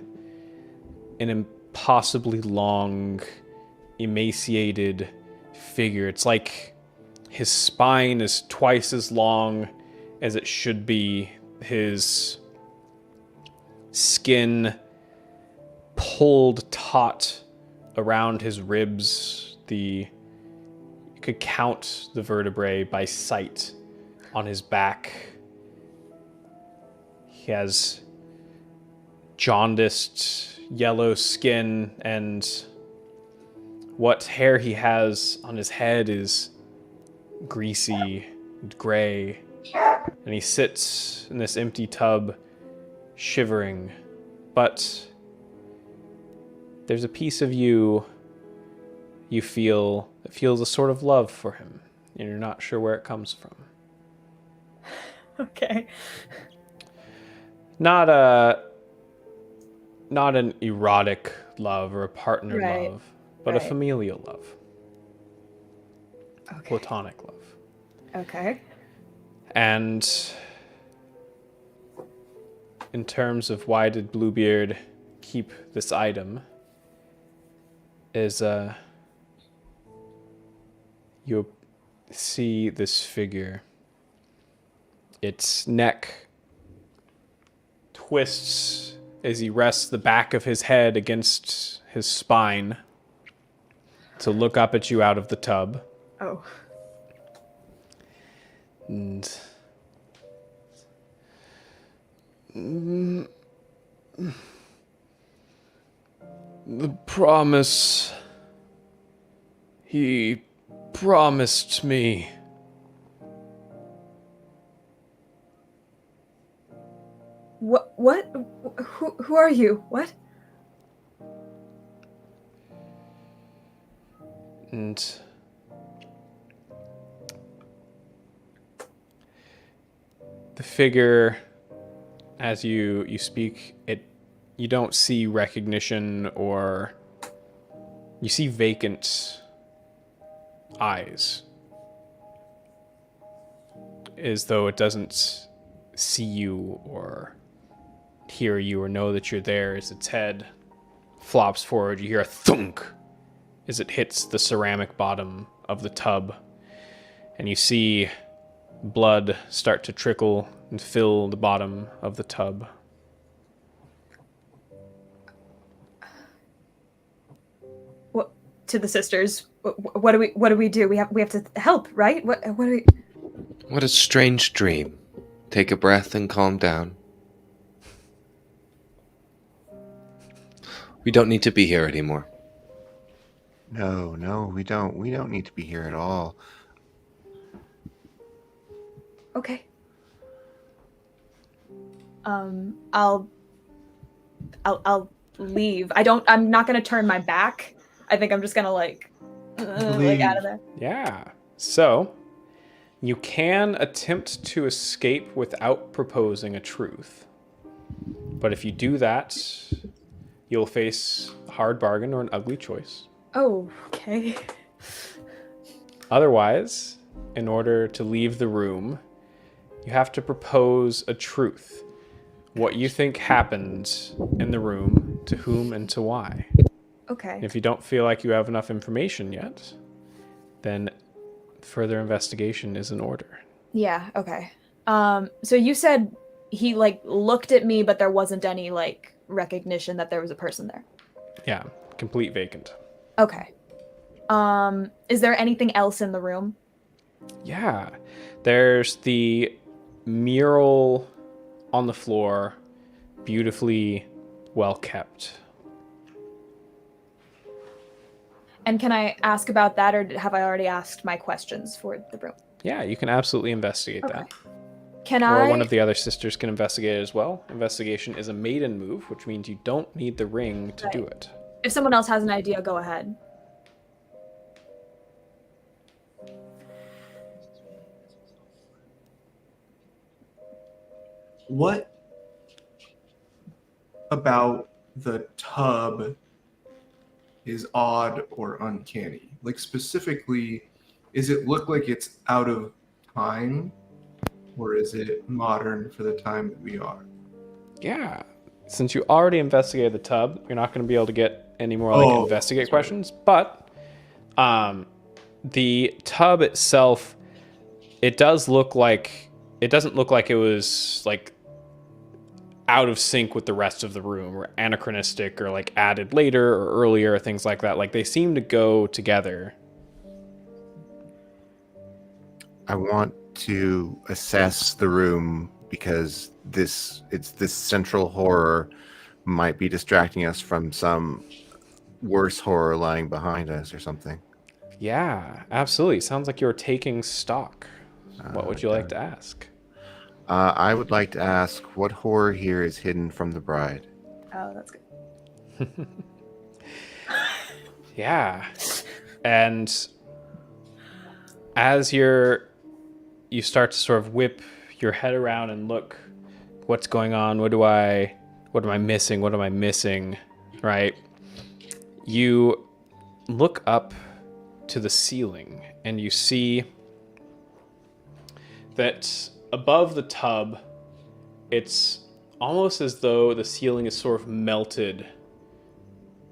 an impossibly long, emaciated figure. It's like His spine is twice as long as it should be. His skin pulled taut around his ribs. You could count the vertebrae by sight on his back. He has jaundiced yellow skin, and what hair he has on his head is greasy and gray. And he sits in this empty tub, shivering. But there's a piece of you feel that feels a sort of love for him, and you're not sure where it comes from. Okay. Not an erotic love or a partner love, but a familial love. Okay. Platonic love. Okay. And in terms of why did Bluebeard keep this item, is you see this figure. Its neck twists as he rests the back of his head against his spine to look up at you out of the tub. Oh. And the promise he promised me. What? Who are you? What? And the figure, as you speak, you don't see recognition, or you see vacant eyes, as though it doesn't see you or hear you or know that you're there. As its head flops forward, you hear a thunk as it hits the ceramic bottom of the tub, and you see blood start to trickle and fill the bottom of the tub. What to the sisters? What do we do? We have to help, right? What do we? What a strange dream. Take a breath and calm down. We don't need to be here anymore. No, we don't. We don't need to be here at all. Okay. I'll leave. I'm not gonna turn my back. I think I'm just gonna like out of there. Yeah. So you can attempt to escape without proposing a truth. But if you do that, you'll face a hard bargain or an ugly choice. Oh, okay. Otherwise, in order to leave the room, you have to propose a truth. What you think happened in the room, to whom and to why. Okay. If you don't feel like you have enough information yet, then further investigation is in order. Yeah, okay. So you said he like looked at me, but there wasn't any like recognition that there was a person there. Yeah, complete vacant. Okay. Is there anything else in the room? Yeah. There's the mural on the floor, beautifully well kept. And can I ask about that, or have I already asked my questions for the room? Yeah, you can absolutely investigate Okay. that. Can Or I? one of the other sisters can investigate it as well. Investigation is a maiden move, which means you don't need the ring to do it. If someone else has an idea, go ahead. What about the tub is odd or uncanny? Like specifically, is it look like it's out of time, or is it modern for the time that we are? Yeah. Since you already investigated the tub, you're not going to be able to get any more investigate questions. But the tub itself it doesn't look like it was like out of sync with the rest of the room, or anachronistic, or like added later or earlier, or things like that. Like they seem to go together. I want to assess the room because this central horror might be distracting us from some worse horror lying behind us or something. Yeah, absolutely. Sounds like you're taking stock. What would you like to ask? I would like to ask what horror here is hidden from the bride. Oh, that's good. Yeah. And as you start to sort of whip your head around and look, what's going on? What am I missing? Right? You look up to the ceiling and you see that above the tub, it's almost as though the ceiling is sort of melted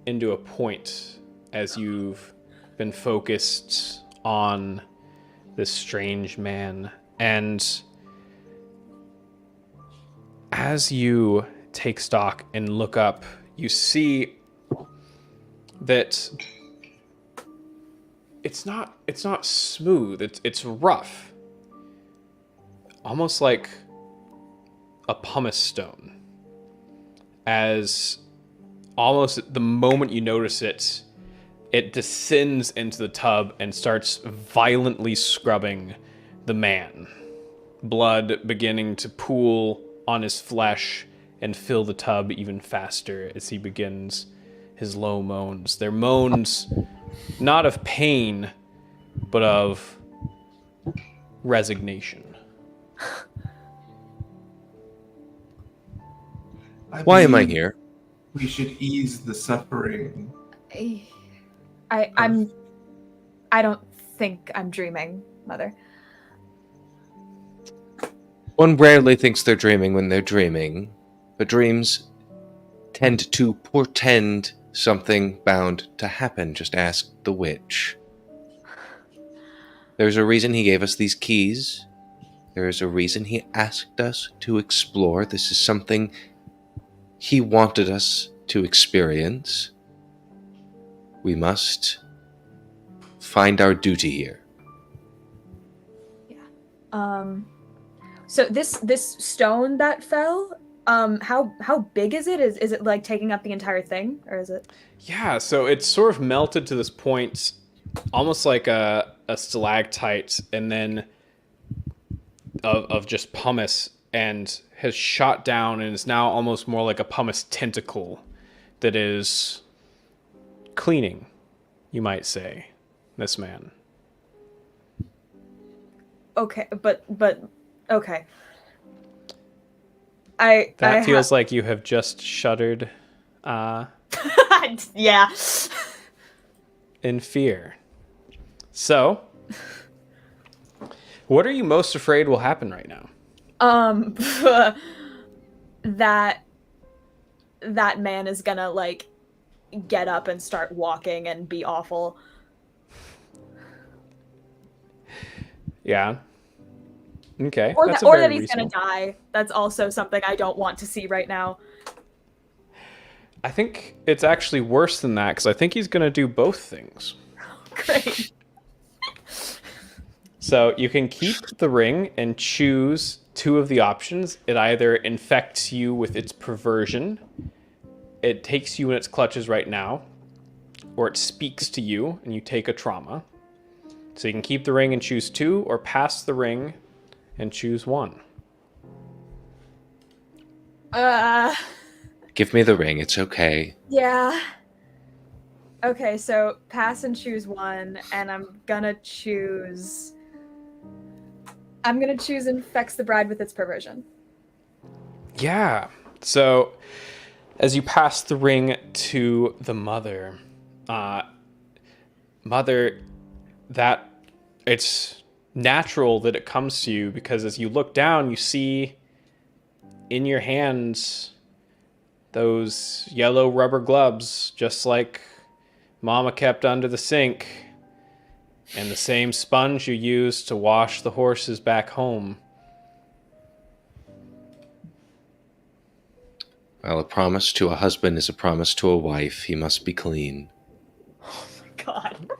into a point as you've been focused on this strange man. And as you take stock and look up, you see that it's not smooth, it's rough. Almost like a pumice stone. As almost at the moment you notice it, it descends into the tub and starts violently scrubbing the man. Blood beginning to pool on his flesh and fill the tub even faster as he begins his low moans. They're moans not of pain, but of resignation. Why am I believe here? We should ease the suffering. I don't think I'm dreaming, Mother. One rarely thinks they're dreaming when they're dreaming, but dreams tend to portend something bound to happen. Just ask the witch. There's a reason he gave us these keys. There is a reason he asked us to explore. This is something he wanted us to experience. We must find our duty here. Yeah. So this stone that fell, how big is it? Is it like taking up the entire thing, or is it? Yeah, so it's sort of melted to this point, almost like a stalactite, and then of just pumice, and has shot down and is now almost more like a pumice tentacle that is cleaning, you might say, this man. Okay, but okay. That feels like you have just shuddered yeah. in fear. So, what are you most afraid will happen right now? That man is gonna like get up and start walking and be awful. Yeah. Okay. Or that's that, a or very that he's reasonable. gonna die. That's also something I don't want to see right now. I think it's actually worse than that, because I think he's going to do both things. Great. So you can keep the ring and choose two of the options. It either infects you with its perversion, it takes you in its clutches right now, or it speaks to you and you take a trauma. So you can keep the ring and choose two, or pass the ring and choose one. Give me the ring, it's okay. Yeah. Okay, so pass and choose one, and I'm gonna choose infects the bride with its perversion. Yeah. So as you pass the ring to the mother, that it's natural that it comes to you, because as you look down, you see in your hands those yellow rubber gloves, just like Mama kept under the sink. And the same sponge you used to wash the horses back home. Well, a promise to a husband is a promise to a wife. He must be clean. God.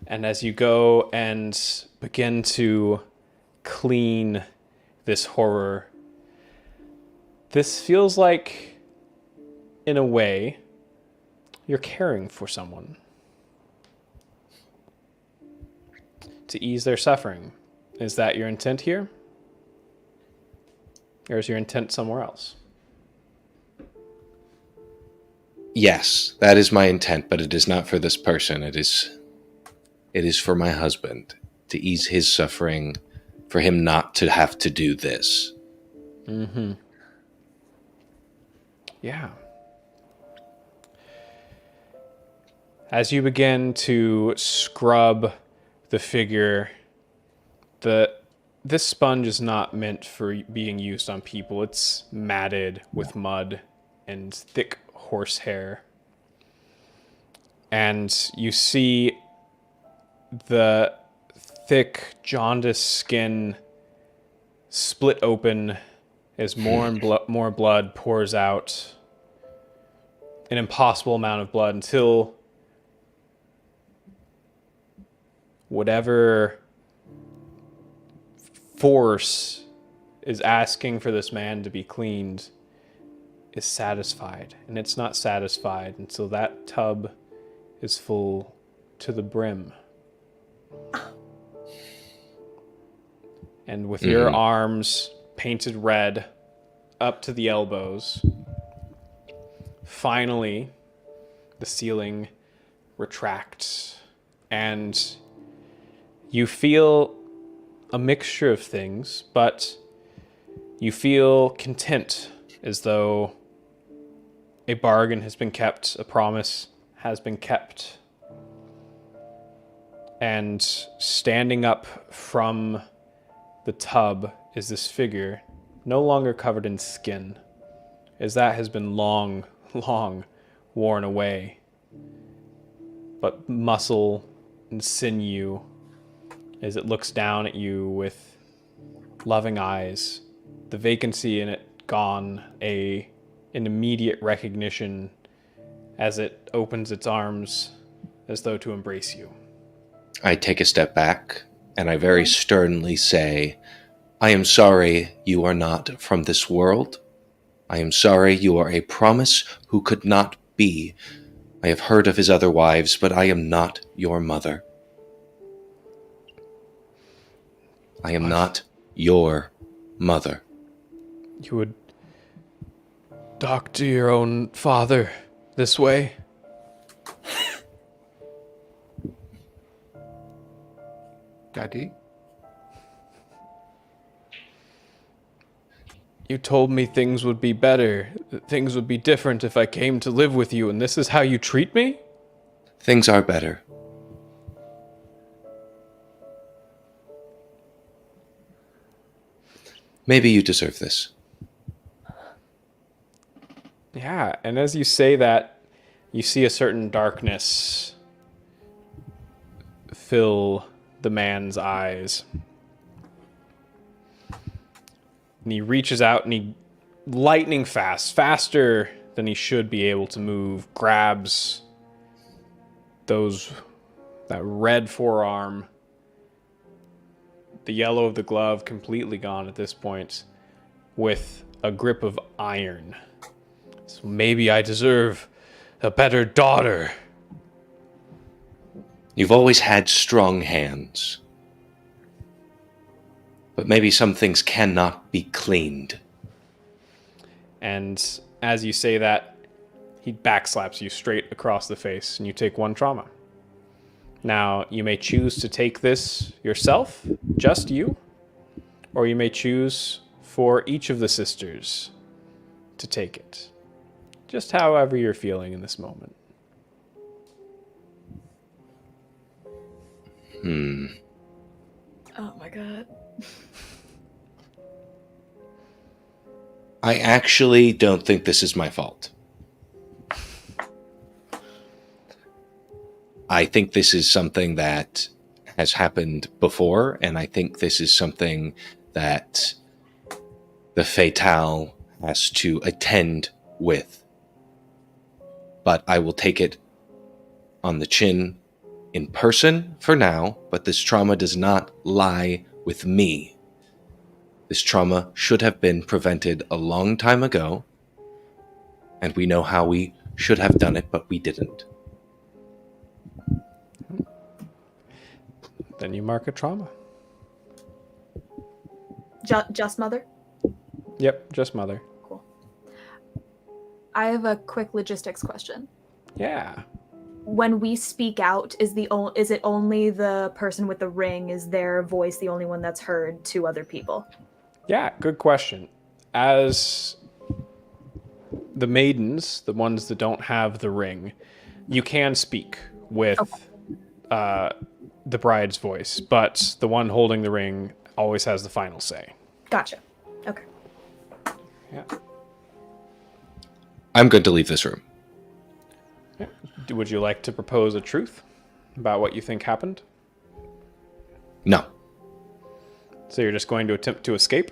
And as you go and begin to clean this horror, this feels like, in a way, you're caring for someone to ease their suffering. Is that your intent here? Or is your intent somewhere else? Yes, that is my intent, but it is not for this person. It is for my husband, to ease his suffering, for him not to have to do this. Mm-hmm. Yeah. As you begin to scrub the figure, this sponge is not meant for being used on people. It's matted with mud and thick horsehair. And you see the thick, jaundiced skin split open as more blood pours out. An impossible amount of blood until whatever force is asking for this man to be cleaned is satisfied. And it's not satisfied until that tub is full to the brim. And with your arms painted red up to the elbows, finally the ceiling retracts and you feel a mixture of things, but you feel content, as though a bargain has been kept, a promise has been kept. And standing up from the tub is this figure, no longer covered in skin, as that has been long, long worn away, but muscle and sinew, as it looks down at you with loving eyes, the vacancy in it gone, an immediate recognition as it opens its arms as though to embrace you. I take a step back, and I very sternly say, I am sorry you are not from this world. I am sorry you are a promise who could not be. I have heard of his other wives, but I am not your mother. I am not your mother. You would talk to your own father this way? Daddy? You told me things would be better, that things would be different if I came to live with you, and this is how you treat me? Things are better. Maybe you deserve this. Yeah, and as you say that, you see a certain darkness fill the man's eyes. And he reaches out and he, lightning fast, faster than he should be able to move, grabs that red forearm, the yellow of the glove completely gone at this point, with a grip of iron. So maybe I deserve a better daughter. You've always had strong hands. But maybe some things cannot be cleaned. And as you say that, he backslaps you straight across the face, and you take 1 trauma. Now, you may choose to take this yourself, just you, or you may choose for each of the sisters to take it. Just however you're feeling in this moment. Oh my god. I actually don't think this is my fault. I think this is something that has happened before, and I think this is something that the Fatale has to attend with. But I will take it on the chin in person for now, but this trauma does not lie with me. This trauma should have been prevented a long time ago, and we know how we should have done it, but we didn't. Then you mark a trauma. Just mother? Yep, just mother. Cool. I have a quick logistics question. Yeah. When we speak out, is it only the person with the ring? Is their voice the only one that's heard to other people? Yeah, good question. As the maidens, the ones that don't have the ring, you can speak with the bride's voice, but the one holding the ring always has the final say. Gotcha. Okay. Yeah. I'm going to leave this room. Yeah. Would you like to propose a truth about what you think happened? No. So you're just going to attempt to escape?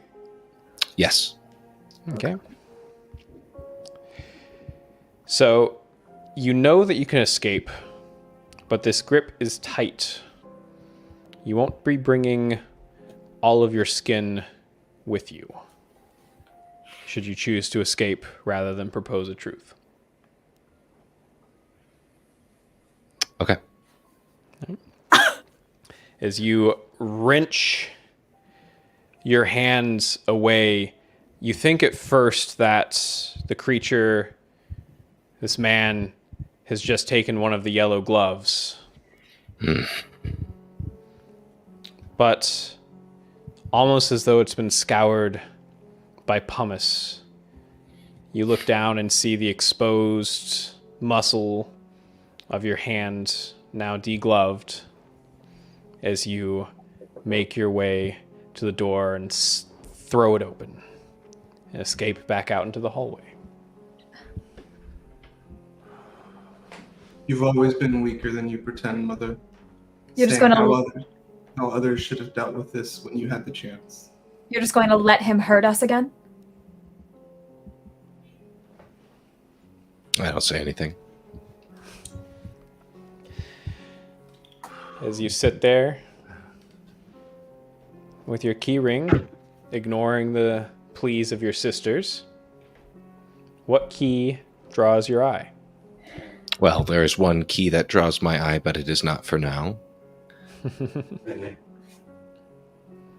Yes. Okay. So you know that you can escape, but this grip is tight. You won't be bringing all of your skin with you, should you choose to escape rather than propose a truth. Okay. As you wrench your hands away, you think at first that the creature, this man, has just taken one of the yellow gloves. But almost as though it's been scoured by pumice, you look down and see the exposed muscle of your hand, now degloved, as you make your way to the door and throw it open and escape back out into the hallway. You've always been weaker than you pretend, Mother. You're just Saying gonna- how others should have dealt with this when you had the chance. You're just going to let him hurt us again? I don't say anything. As you sit there with your key ring, ignoring the pleas of your sisters, what key draws your eye? Well, there is one key that draws my eye, but it is not for now.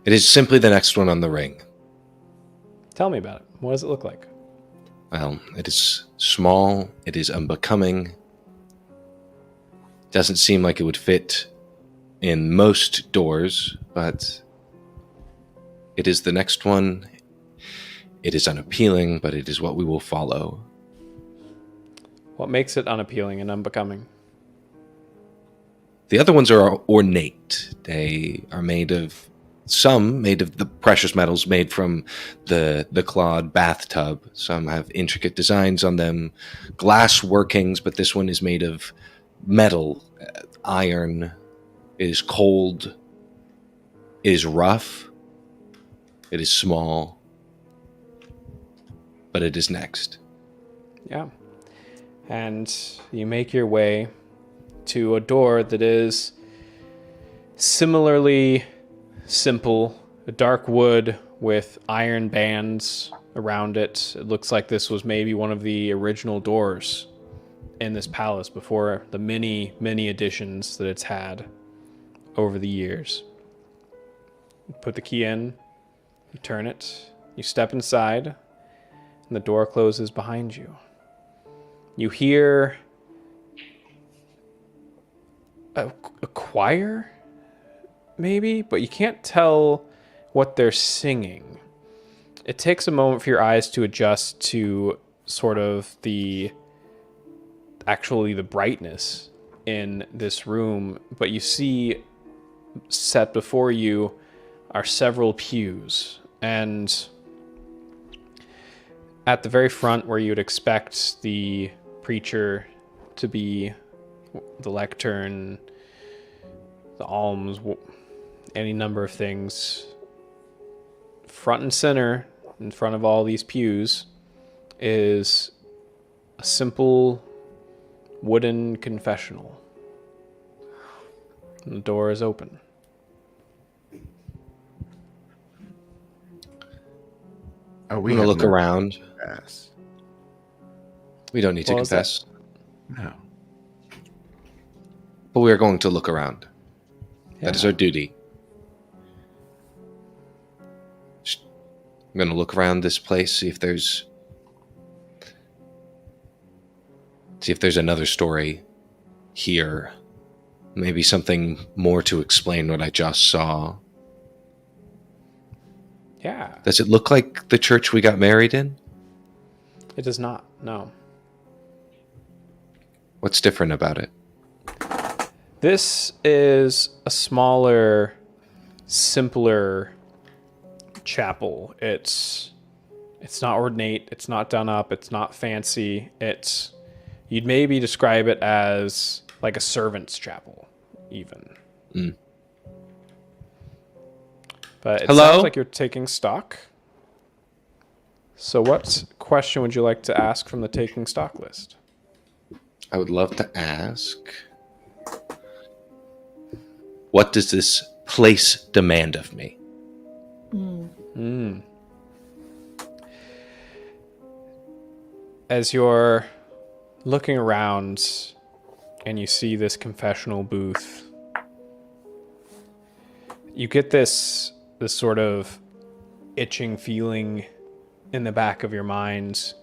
It is simply the next one on the ring. Tell me about it. What does it look like? Well, it is small, it is unbecoming. Doesn't seem like it would fit in most doors, but it is the next one. It is unappealing, but it is what we will follow. What makes it unappealing and unbecoming? The other ones are ornate. They are made of the precious metals made from the clawed bathtub. Some have intricate designs on them, glass workings, but this one is made of metal, iron. It is cold. It is rough. It is small. But it is next. Yeah. And you make your way to a door that is similarly simple, a dark wood with iron bands around it. It looks like this was maybe one of the original doors in this palace before the many, many additions that it's had over the years. You put the key in, you turn it, you step inside, and the door closes behind you. You hear a choir, maybe, but you can't tell what they're singing. It takes a moment for your eyes to adjust to sort of the brightness in this room, but you see set before you are several pews, and at the very front where you'd expect the preacher to be the lectern, the alms, any number of things. Front and center, in front of all these pews, is a simple wooden confessional. And the door is open. Oh, I'm gonna look around. Yes. We don't need to Well, is that- confess, No. but we are going to look around. That is Yeah. our duty. I'm going to look around this place, see if there's another story here. Maybe something more to explain what I just saw. Yeah. Does it look like the church we got married in? It does not, no. What's different about it? This is a smaller, simpler chapel. It's not ornate, it's not done up, it's not fancy. You'd maybe describe it as like a servant's chapel, even. Mm. But it Hello? sounds like you're taking stock. So what question would you like to ask from the taking stock list? I would love to ask, what does this place demand of me? As you're looking around and you see this confessional booth, you get this sort of itching feeling in the back of your mind.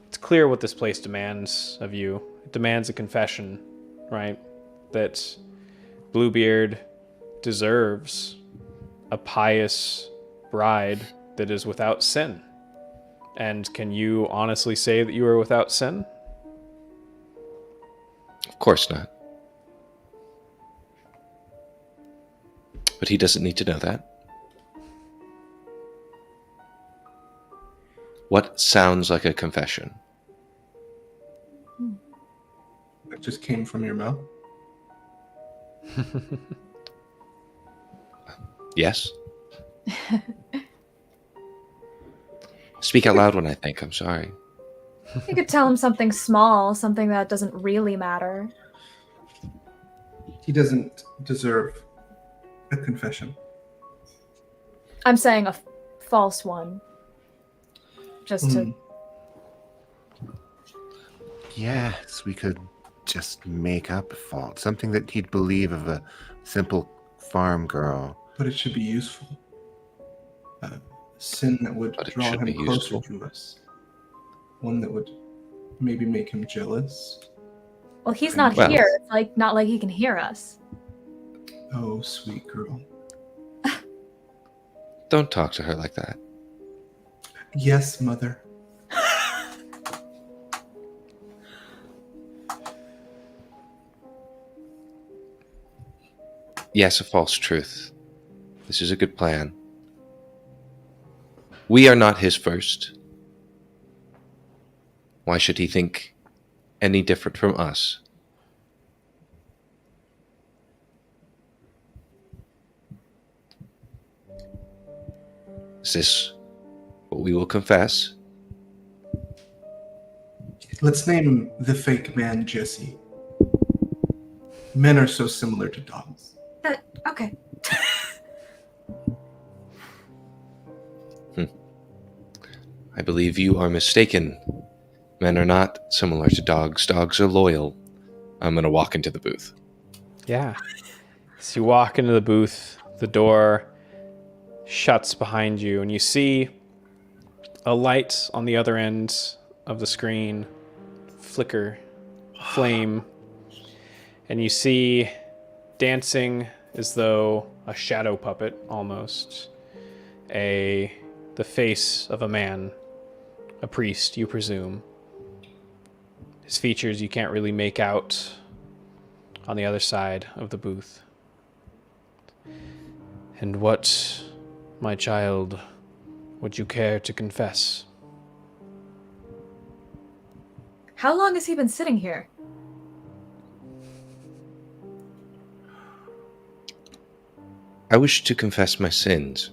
It's clear what this place demands of you. It demands a confession, right? That Bluebeard deserves a pious bride that is without sin. And can you honestly say that you are without sin? Of course not. But he doesn't need to know that. What sounds like a confession? That just came from your mouth. Yes? Speak out loud when I think. I'm sorry. You could tell him something small, something that doesn't really matter. He doesn't deserve a confession. I'm saying a false one. Just to... Yes, we could just make up a fault. Something that he'd believe of a simple farm girl. But it should be useful. A sin that would But it draw should him be closer useful. to us. One that would maybe make him jealous. Well, he's not Well- here. It's like not like he can hear us. Oh, sweet girl. Don't talk to her like that. Yes, mother. Yes, a false truth. This is a good plan. We are not his first. Why should he think any different from us? Is this what we will confess? Let's name the fake man Jesse. Men are so similar to dogs. Okay. I believe you are mistaken. Men are not similar to dogs. Dogs are loyal. I'm going to walk into the booth. Yeah. So you walk into the booth, the door shuts behind you, and you see a light on the other end of the screen flicker, flame, and you see dancing as though a shadow puppet almost, the face of a man, a priest, you presume. His features you can't really make out on the other side of the booth. And what, my child, would you care to confess? How long has he been sitting here? I wish to confess my sins.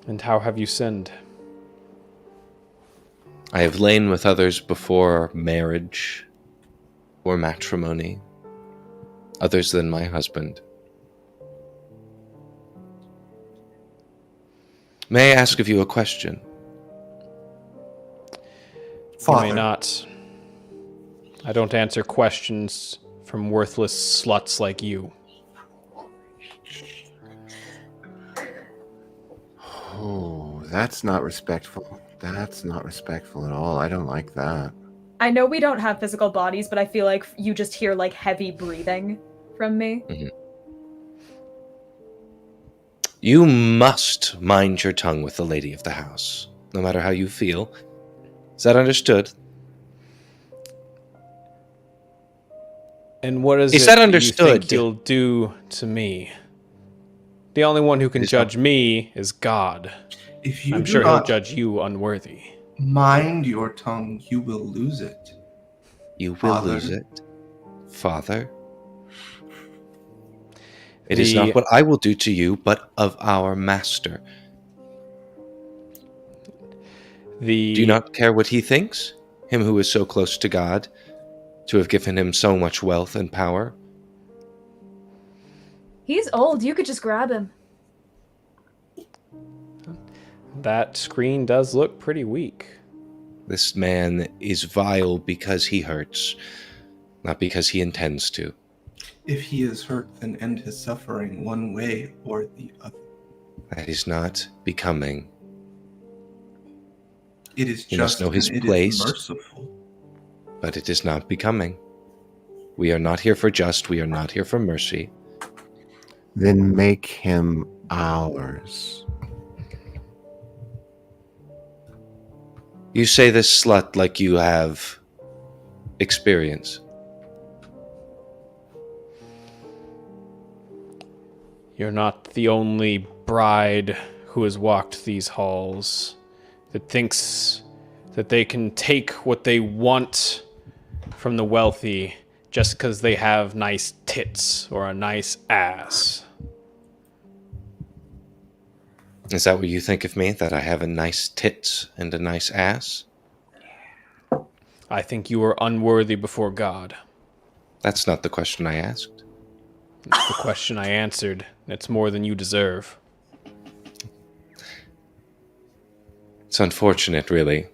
And how have you sinned? I have lain with others before marriage or matrimony, others than my husband. May I ask of you a question? You may Father, not. I don't answer questions from worthless sluts like you. Oh, that's not respectful. That's not respectful at all. I don't like that. I know we don't have physical bodies, but I feel like you just hear like heavy breathing from me. You must mind your tongue with the lady of the house, no matter how you feel. Is that understood? And what is Is it that you understood? think you'll do to me? The only one who can judge me is God. if you I'm do sure he'll not judge you unworthy. mind your tongue, you will lose it. You will Father. lose it, Father. It is not The- what I will do to you, but of our master. Do you not care what he thinks? Him who is so close to God, to have given him so much wealth and power? He's old. You could just grab him. That screen does look pretty weak. This man is vile because he hurts, not because he intends to. If he is hurt, then end his suffering one way or the other. That is not becoming. It is He must just know his and it place. is merciful. But it is not becoming. We are not here for just, we are not here for mercy. Then make him ours. You say this slut like you have experience. You're not the only bride who has walked these halls that thinks that they can take what they want from the wealthy just because they have nice tits or a nice ass. Is that what you think of me? That I have a nice tits and a nice ass? I think you are unworthy before God. That's not the question I asked. It's the question I answered. It's more than you deserve. It's unfortunate, really.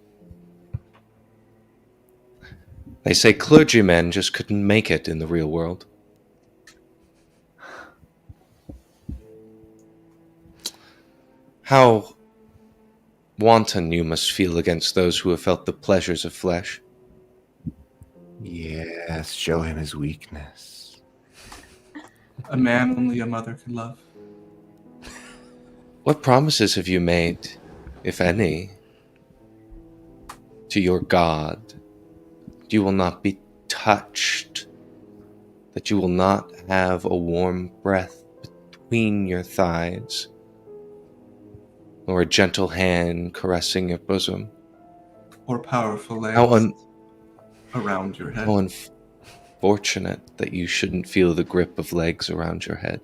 They say clergymen just couldn't make it in the real world. How wanton you must feel against those who have felt the pleasures of flesh. Yes, show him his weakness. A man only a mother can love. What promises have you made, if any, to your God? You will not be touched, that you will not have a warm breath between your thighs, or a gentle hand caressing your bosom. Or powerful legs How around your head. How unfortunate that you shouldn't feel the grip of legs around your head.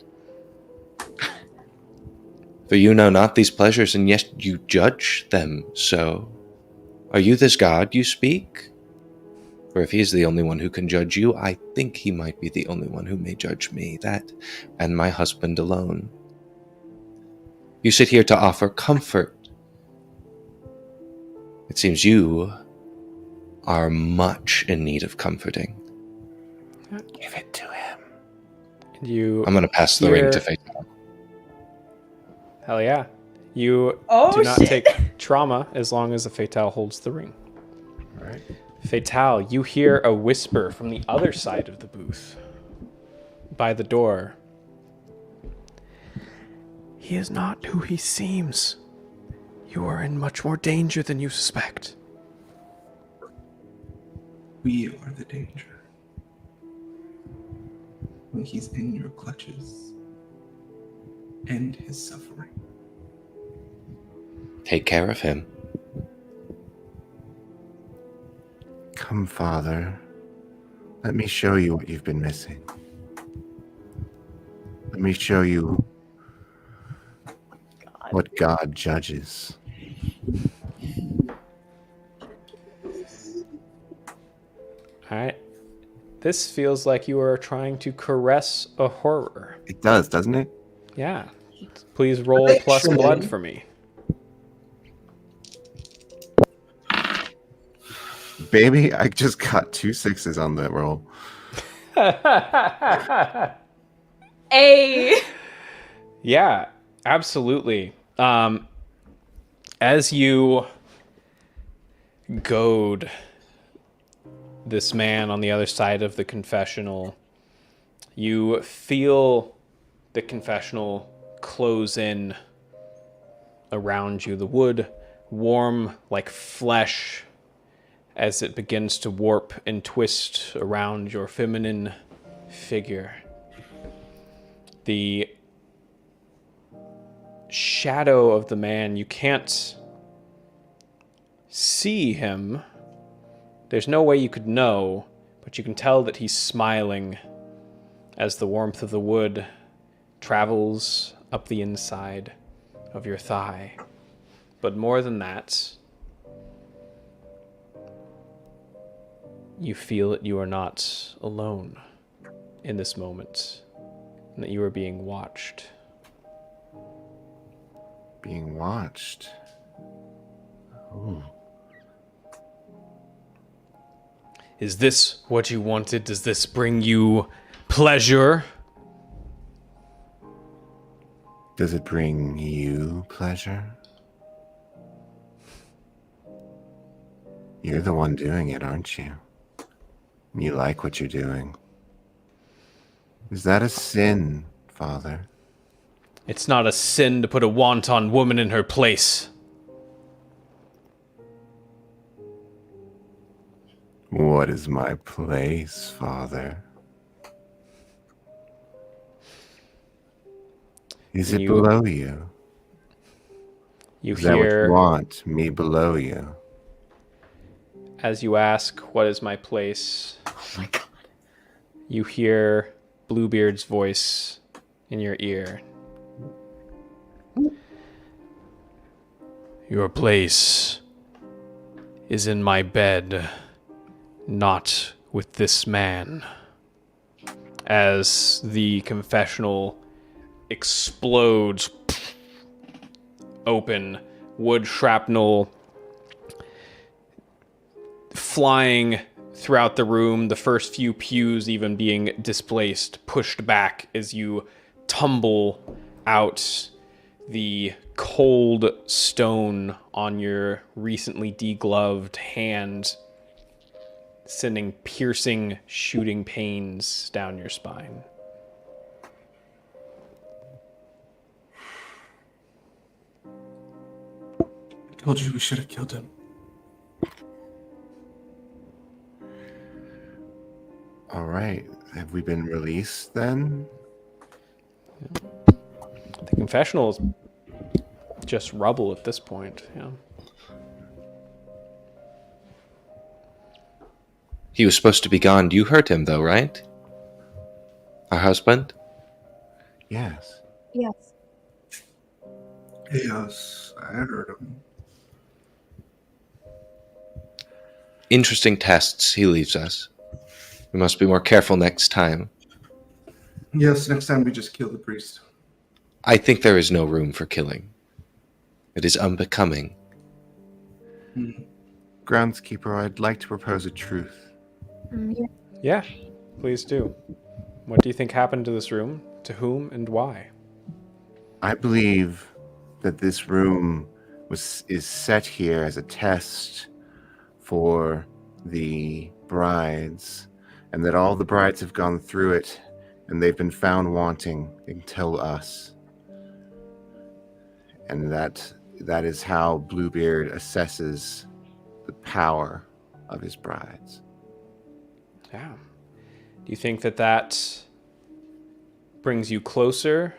For you know not these pleasures, and yet you judge them so. Are you this God you speak? For if he is the only one who can judge you, I think he might be the only one who may judge me, that and my husband alone. You sit here to offer comfort. It seems you are much in need of comforting. Give it to him. You I'm going to pass the ring to Fatal. Hell yeah. You Oh, do not shit. take trauma as long as the Fatal holds the ring. All right. Fatal, you hear a whisper from the other side of the booth. By the door. He is not who he seems. You are in much more danger than you suspect. We are the danger. When he's in your clutches. End his suffering. Take care of him. Come, Father. Let me show you what you've been missing. me show you God. what God judges. All right. This feels like you are trying to caress a horror. It does, doesn't it? Yeah. Please roll they plus trimming? blood for me. Baby, I just got 2 6s on that roll. A. Yeah, absolutely. As you goad this man on the other side of the confessional, you feel the confessional close in around you. The wood warm like flesh as it begins to warp and twist around your feminine figure. The shadow of the man, you can't see him. There's no way you could know, but you can tell that he's smiling as the warmth of the wood travels up the inside of your thigh. But more than that, you feel that you are not alone in this moment, and that you are being watched. Being watched. Oh. Is this what you wanted? Does this bring you pleasure? Does it bring you pleasure? You're the one doing it, aren't you? You like what you're doing. Is that a sin, Father? It's not a sin to put a wanton woman in her place. What is my place, Father? Is it below you? You Is that what hear, you want? Me below you? as you ask, what is my place? Oh my God. You hear Bluebeard's voice in your ear. Your place is in my bed, not with this man. As the confessional explodes open, wood shrapnel flying throughout the room, the first few pews even being displaced, pushed back as you tumble out, the cold stone on your recently degloved hand sending piercing, shooting pains down your spine. I told you we should have killed him. All right. Have we been released then? The confessional is just rubble at this point. Yeah. He was supposed to be gone. You hurt him, though, right? Our husband? Yes. Yes. Yes, I heard him. Interesting tests he leaves us. We must be more careful next time. Yes, next time we just kill the priest. I think there is no room for killing. It is unbecoming. Groundskeeper, I'd like to propose a truth. Yeah. Yeah, please do. What do you think happened to this room? To whom and why? I believe that this room is set here as a test for the brides, and that all the brides have gone through it, and they've been found wanting until us. And that is how Bluebeard assesses the power of his brides. Yeah. Do you think that that brings you closer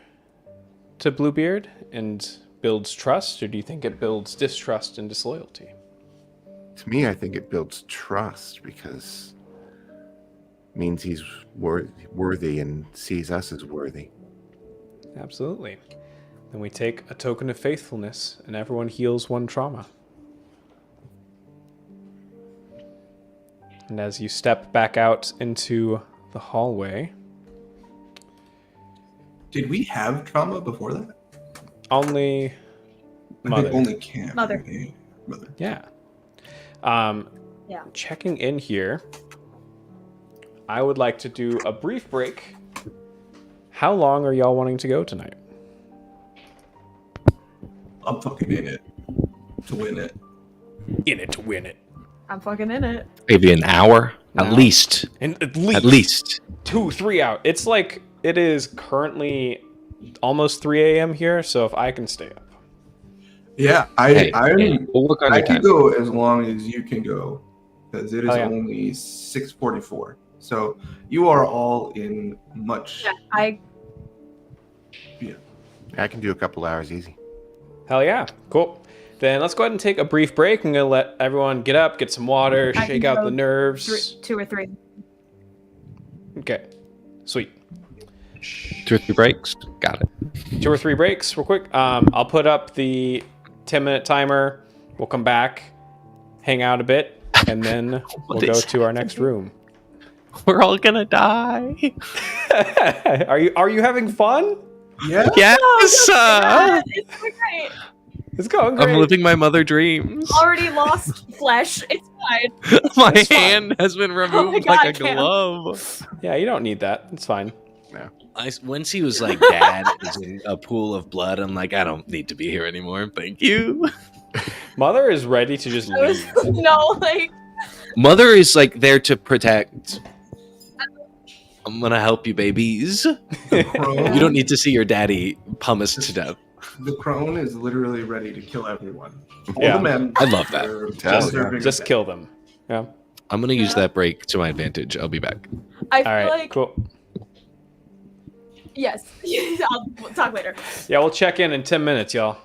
to Bluebeard and builds trust, or do you think it builds distrust and disloyalty? To me, I think it builds trust because it means he's worthy and sees us as worthy. Absolutely. Then we take a token of faithfulness, and everyone heals 1 trauma. And as you step back out into the hallway... Did we have trauma before that? Only... I Mother. think only Cam. Mother. Okay. Mother. Yeah. Yeah. Checking in here, I would like to do a brief break. How long are y'all wanting to go tonight? I'm fucking in it to win it. In it to win it. I'm fucking in it. Maybe an hour? An At hour? least. And at least. At least. 2-3 out. It's like, it is currently almost 3 a.m. here, so if I can stay up. Yeah, Hey, we'll work on I your can time. go as long as you can go, because it is Oh, yeah. only 6:44. So you are all in much. Yeah, I can do a couple hours easy. Hell yeah. Cool. Then let's go ahead and take a brief break. I'm going to let everyone get up, get some water, I shake can out go the nerves. 2 or 3. Okay. Sweet. 2 or 3 breaks. Got it. 2 or 3 breaks real quick. I'll put up the 10-minute timer. We'll come back, hang out a bit, and then we'll go to our next room. We're all gonna die. Are you having fun? Yeah. Yes. It's so great. It's going great. I'm living my mother dreams. Already lost flesh. It's fine. My It's fine. hand has been removed God, like a Cam. glove. Yeah, you don't need that. It's fine. Once he was like, Dad is in a pool of blood, I'm like, I don't need to be here anymore. Thank you. Mother is ready to just I was leave. no like. Mother is like there to protect. I'm gonna help you, babies. The crone, You don't need to see your daddy pumice to death. The crone is literally ready to kill everyone. All Yeah. the men. I love that. are Just- deserving of Just death. kill them. Yeah. I'm gonna use that break to my advantage. I'll be back. I All feel right. like Cool. yes. We'll talk later. Yeah, we'll check in 10 minutes, y'all.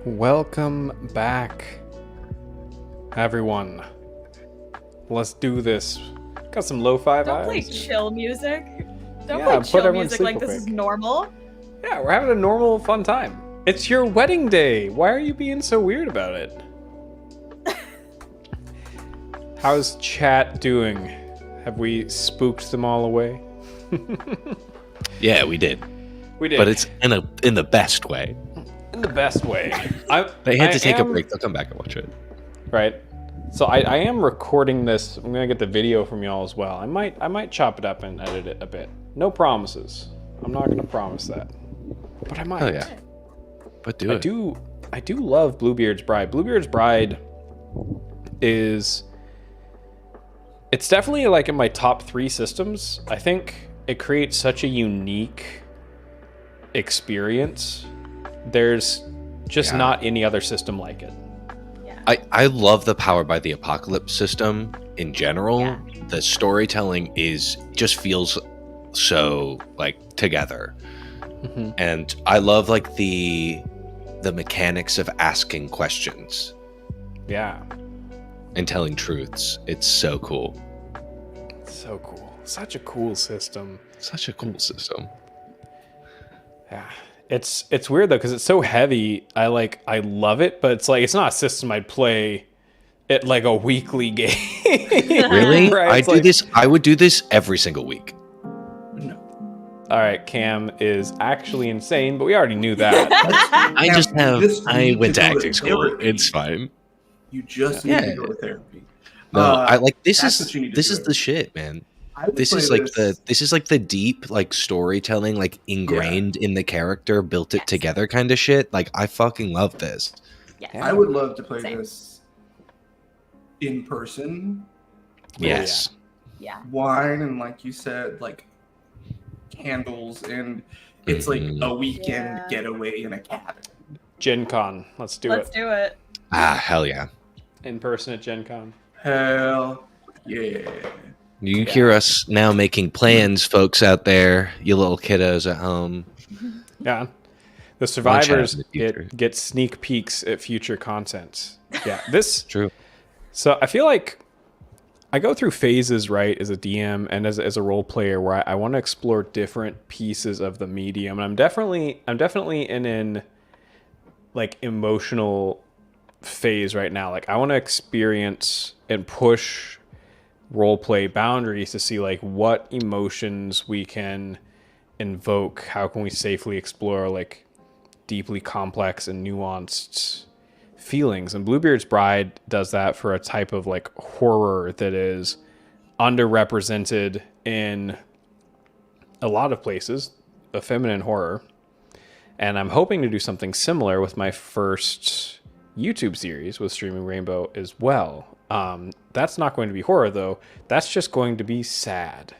Welcome back, everyone. Let's do this. Got some lo-fi vibes. Don't play chill music. Don't Yeah, play put chill everyone music to like sleep this is real quick. normal. Yeah, we're having a normal, fun time. It's your wedding day. Why are you being so weird about it? How's chat doing? Have we spooked them all away? Yeah, we did. We did. But it's in the best way. in the best way. They had I to take a am- break. They'll come back and watch it. Right. So I am recording this. I'm gonna get the video from y'all as well. I might chop it up and edit it a bit. No promises. I'm not gonna promise that. But I might. Oh yeah. But do I it. do love Bluebeard's Bride. Bluebeard's Bride is it's definitely like in my top 3 systems. I think it creates such a unique experience. There's just Yeah. not any other system like it. I love the Power by the Apocalypse system in general. Yeah. The storytelling just feels so like together. Mm-hmm. And I love like the mechanics of asking questions Yeah. and telling truths. It's so cool. So cool. Such a cool system. Such a cool system. Yeah. It's weird though, because it's so heavy. I love it, but it's like it's not a system I'd play at like a weekly game. Really? Right, it's like- I would do this every single week. All right, Cam is actually insane, but we already knew that. I went to go acting school. therapy. It's fine. You just need Yeah. to go to therapy. No, I like this that's is what you need to this do. is the shit, man. I would This play is like the deep like storytelling, like ingrained in the character, built it Yes. together kind of shit. Like I fucking love this. Yes. Yeah. I would love to play Same. this in person. Yes. Yeah. Wine and like you said, like candles, and it's like Mhm. a weekend Yeah. getaway in a cabin. Gen Con. Let's do Let's it. do it. Ah, hell yeah. In person at Gen Con. Hell yeah. You hear us now making plans, folks out there, you little kiddos at home. Yeah. The Launch survivors out in the future. get sneak peeks at future content. Yeah. This True. So I feel like I go through phases, right, as a DM and as a role player, where I want to explore different pieces of the medium. And I'm definitely in an like emotional phase right now. Like I want to experience and push role play boundaries to see like what emotions we can invoke. How can we safely explore like deeply complex and nuanced feelings? And Bluebeard's Bride does that for a type of like horror that is underrepresented in a lot of places, a feminine horror. And I'm hoping to do something similar with my first YouTube series with Streaming Rainbow as well. That's not going to be horror though. That's just going to be sad.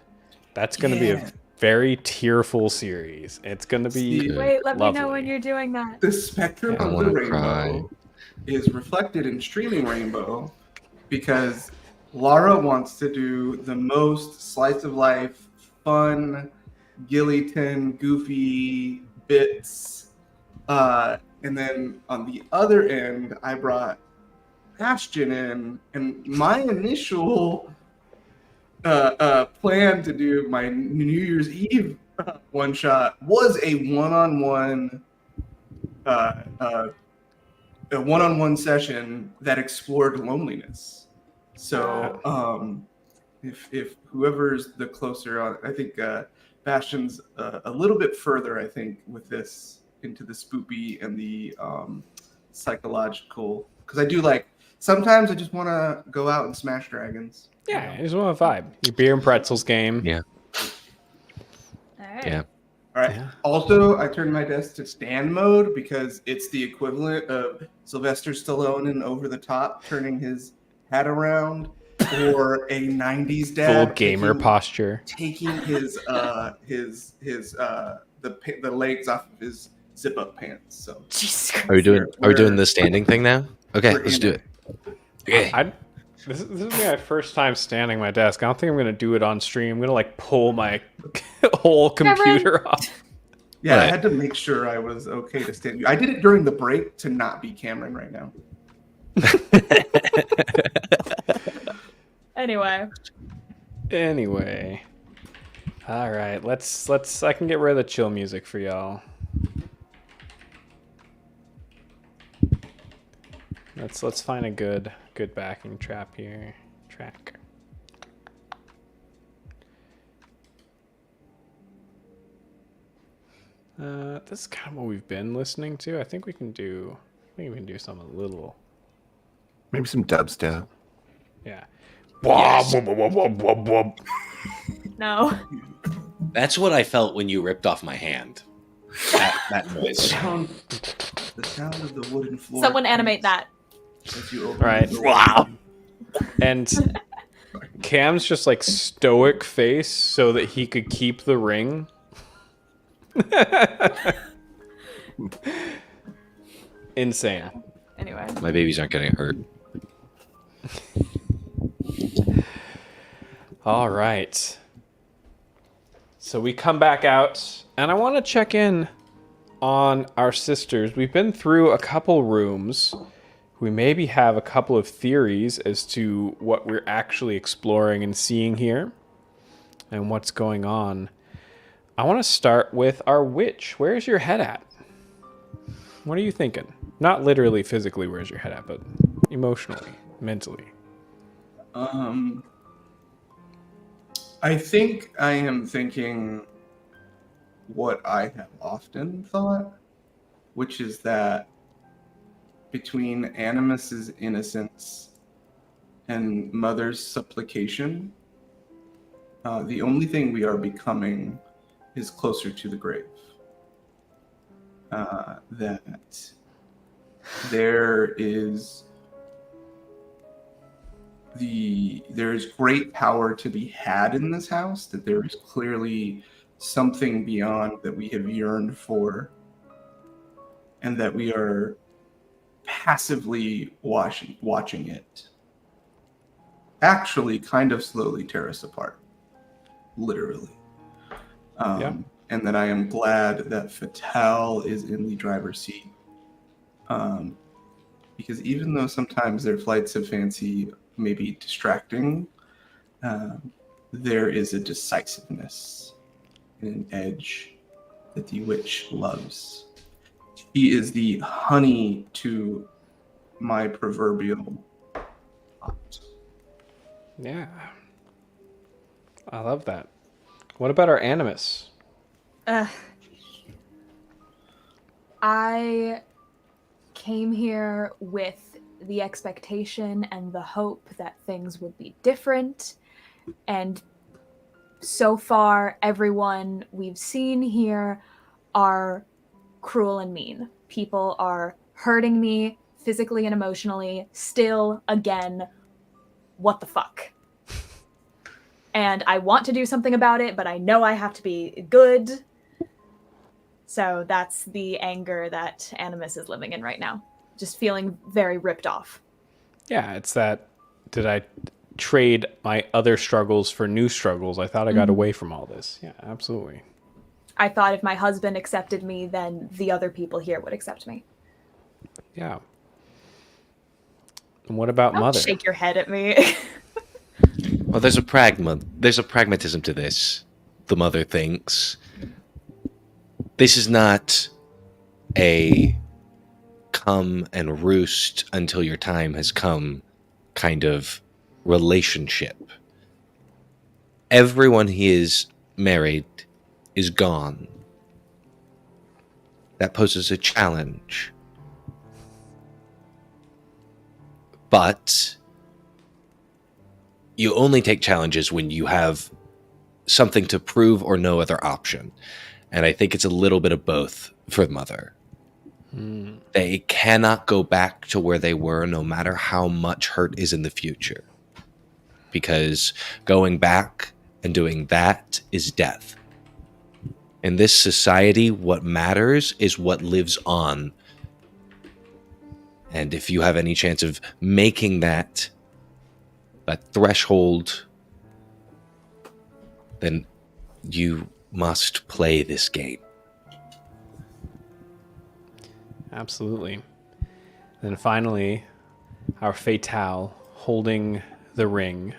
That's going to be a Yeah. very tearful series. It's going to be See, Wait, let me know lovely. when you're doing that. The spectrum I of the wanna rainbow cry. is reflected in Streaming Rainbow because Lara wants to do the most slice of life, fun, Gillyton, goofy bits. And then on the other end, I brought Bastion in, and my initial plan to do my New Year's Eve one shot was a one-on-one session that explored loneliness. So if whoever's the closer on, I think Bastion's a little bit further, I think, with this into the spoopy and the psychological, because I do like sometimes I just want to go out and smash dragons. Yeah, I just want to vibe. Your beer and pretzels game. Yeah. All right. Yeah. All right. Yeah. Also, I turned my desk to stand mode because it's the equivalent of Sylvester Stallone in Over the Top turning his hat around, or a '90s dad Full gamer posture. taking his the legs off of his zip up pants. So Jesus Christ. Are we doing We're- the standing thing now? Okay, we're let's in do it. it. Okay. This is my first time standing at my desk. I don't think I'm going to do it on stream. I'm going to like pull my whole computer off. Yeah, I Right. had to make sure I was okay to stand. I did it during the break to not be Cameron right now. Anyway. All right, let's I can get rid of the chill music for y'all. Let's find a good backing track. This is kind of what we've been listening to. I think we can do something a little. Maybe some dubstep. Yeah. Yes. No. That's what I felt when you ripped off my hand. That noise. The sound of the wooden floor. Someone animate that. As you open Right. the door. Wow. And Cam's just like stoic face so that he could keep the ring. Insane. Anyway. My babies aren't getting hurt. All right. So we come back out, and I want to check in on our sisters. We've been through a couple rooms. We maybe have a couple of theories as to what we're actually exploring and seeing here and what's going on. I want to start with our witch. Where's your head at? What are you thinking? Not literally physically where's your head at, but emotionally, mentally. I think I am thinking what I have often thought, which is that between Animus's innocence and Mother's supplication, the only thing we are becoming is closer to the grave. That there is great power to be had in this house, that there is clearly something beyond that we have yearned for, and that we are passively watching it actually kind of slowly tear us apart, literally. And that I am glad that Fatale is in the driver's seat, because even though sometimes their flights of fancy may be distracting, there is a decisiveness and an edge that the witch loves. He is the honey to my proverbial pot. Yeah. I love that. What about our Animus? I came here with the expectation and the hope that things would be different. And so far, everyone we've seen here are cruel and mean. People are hurting me physically and emotionally. Still, again, what the fuck? And I want to do something about it, but I know I have to be good. So that's the anger that Animus is living in right now. Just feeling very ripped off. Yeah, it's that, did I trade my other struggles for new struggles? I thought I got away from all this. Yeah, absolutely. I thought if my husband accepted me, then the other people here would accept me. Yeah. And what about Don't Mother? shake your head at me. Well, there's a pragmatism to this. The Mother thinks this is not a come and roost until your time has come kind of relationship. Everyone he is married is gone. That poses a challenge. But you only take challenges when you have something to prove or no other option. And I think it's a little bit of both for Mother. They cannot go back to where they were no matter how much hurt is in the future. Because going back and doing that is death. In this society, what matters is what lives on. And if you have any chance of making that threshold, then you must play this game. absolutely. Then finally, our Fatale holding the ring.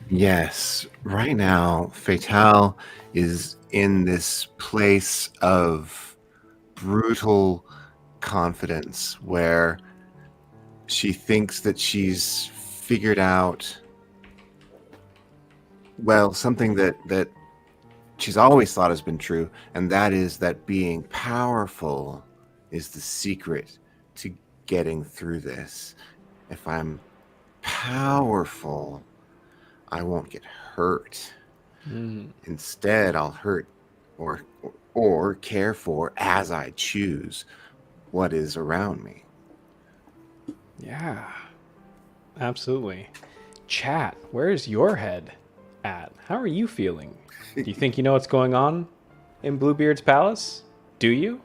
Yes, right now, Fatale is in this place of brutal confidence where she thinks that she's figured out, well, something that she's always thought has been true, and that is that being powerful is the secret to getting through this. If I'm powerful, I won't get hurt. Instead, I'll hurt or care for as I choose what is around me. Yeah, absolutely. Chat, where is your head at? How are you feeling? Do you think you know what's going on in Bluebeard's palace? Do you?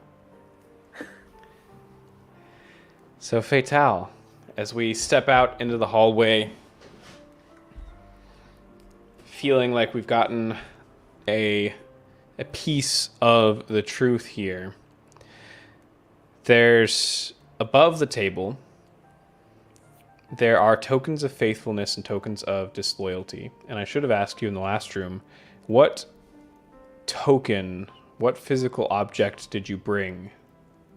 So, Fatale, as we step out into the hallway, feeling like we've gotten a piece of the truth here, there's above the table, there are tokens of faithfulness and tokens of disloyalty. And I should have asked you in the last room, what token, what physical object did you bring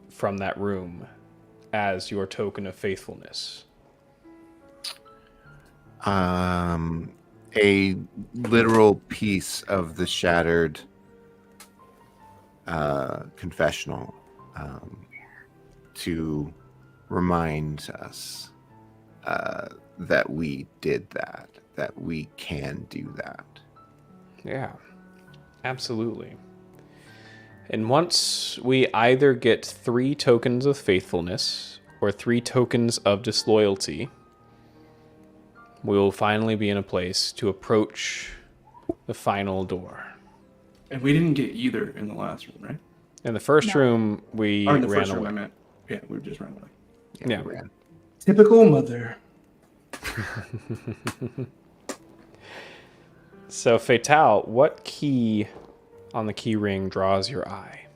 from that room as your token of faithfulness? A literal piece of the shattered confessional to remind us that we did that we can do that. Yeah, absolutely. And once we either get 3 tokens of faithfulness or 3 tokens of disloyalty, we will finally be in a place to approach the final door. And we didn't get either in the last room, right? In the first room, we Or in the ran first room, away. I meant. Yeah, we just ran away. Yeah. We ran. Typical mother. So, Fatale, what key on the key ring draws your eye?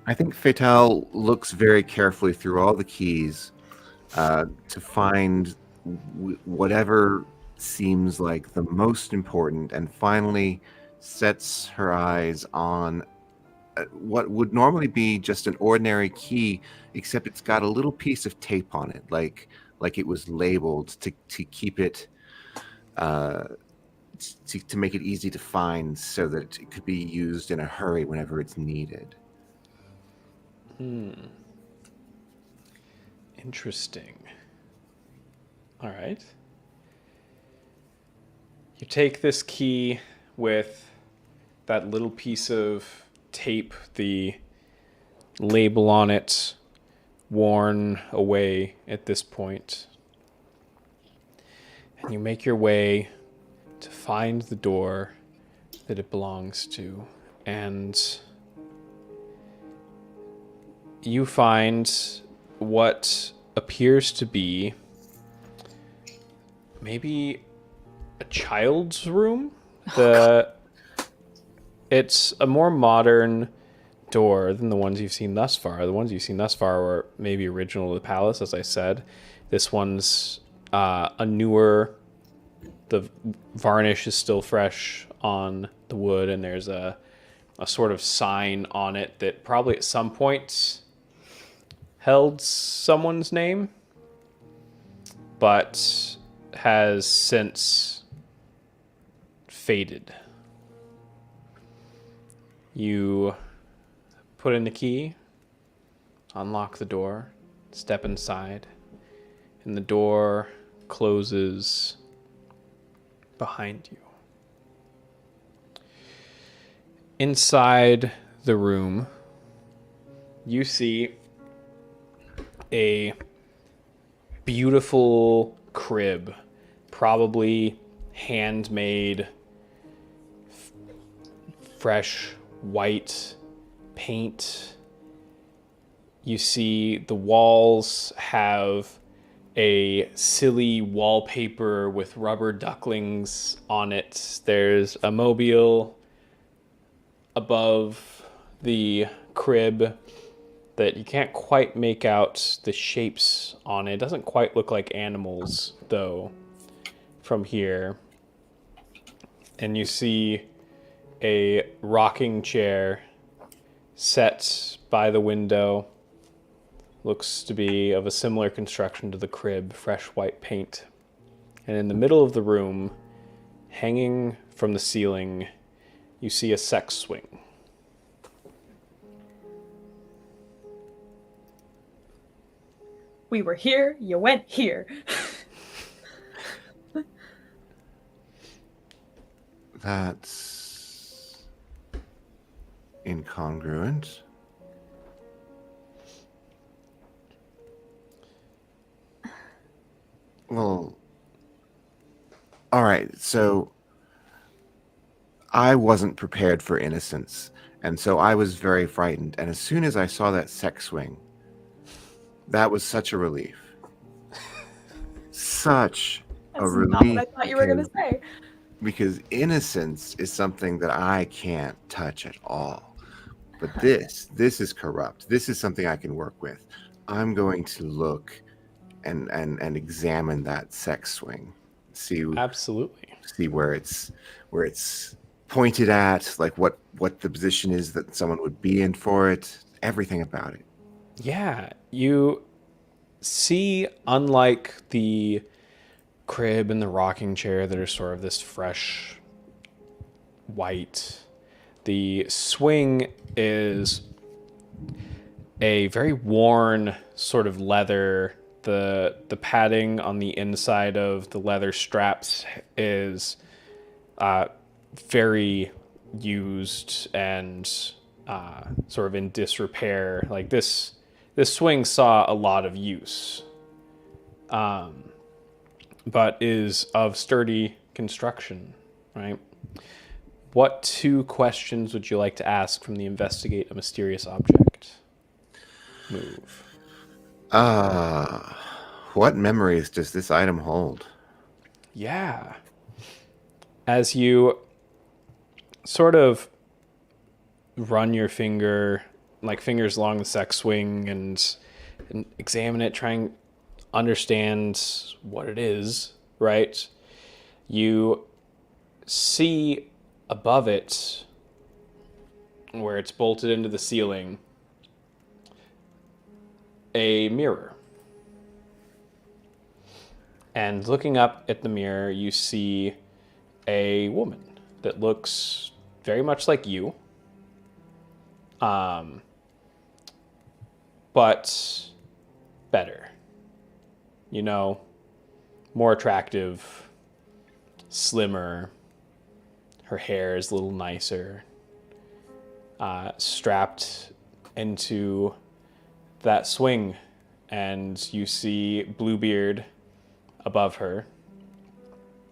I think Fatale looks very carefully through all the keys to find whatever seems like the most important, and finally sets her eyes on what would normally be just an ordinary key, except it's got a little piece of tape on it, like it was labeled to keep it to make it easy to find, so that it could be used in a hurry whenever it's needed. Interesting. All right. You take this key with that little piece of tape, the label on it worn away at this point, and you make your way to find the door that it belongs to, and you find what appears to be maybe a child's room. It's a more modern door than the ones you've seen thus far. The ones you've seen thus far were maybe original to the palace, as I said. This one's a newer. The varnish is still fresh on the wood, and there's a sort of sign on it that probably at some point held someone's name, but has since faded. You put in the key, unlock the door, step inside, and the door closes behind you. Inside the room, you see a beautiful crib, probably handmade, fresh white paint. You see the walls have a silly wallpaper with rubber ducklings on it. There's a mobile above the crib that you can't quite make out the shapes on it. It doesn't quite look like animals, though, from here. And you see a rocking chair set by the window. Looks to be of a similar construction to the crib, fresh white paint. And in the middle of the room, hanging from the ceiling, you see a sex swing. We were here, you went here. That's incongruent. Well, all right, so I wasn't prepared for innocence, and so I was very frightened. And as soon as I saw that sex swing, that was such a relief. Such a That's relief. not what I thought you were going to say. Because innocence is something that I can't touch at all. But this is corrupt. This is something I can work with. I'm going to look and examine that sex swing. Absolutely. See where it's pointed at, like what the position is that someone would be in for it, everything about it. Yeah, you see, unlike the crib and the rocking chair that are sort of this fresh white, the swing is a very worn sort of leather. The padding on the inside of the leather straps is very used and sort of in disrepair. Like this swing saw a lot of use, but is of sturdy construction, right? What 2 questions would you like to ask from the investigate a mysterious object move? What memories does this item hold? Yeah. As you sort of run your fingers along the sex swing and examine it, try and understand what it is, right? You see above it, where it's bolted into the ceiling, a mirror. And looking up at the mirror, you see a woman that looks very much like you. But better. You know, more attractive, slimmer. Her hair is a little nicer. Strapped into that swing, and you see Bluebeard above her,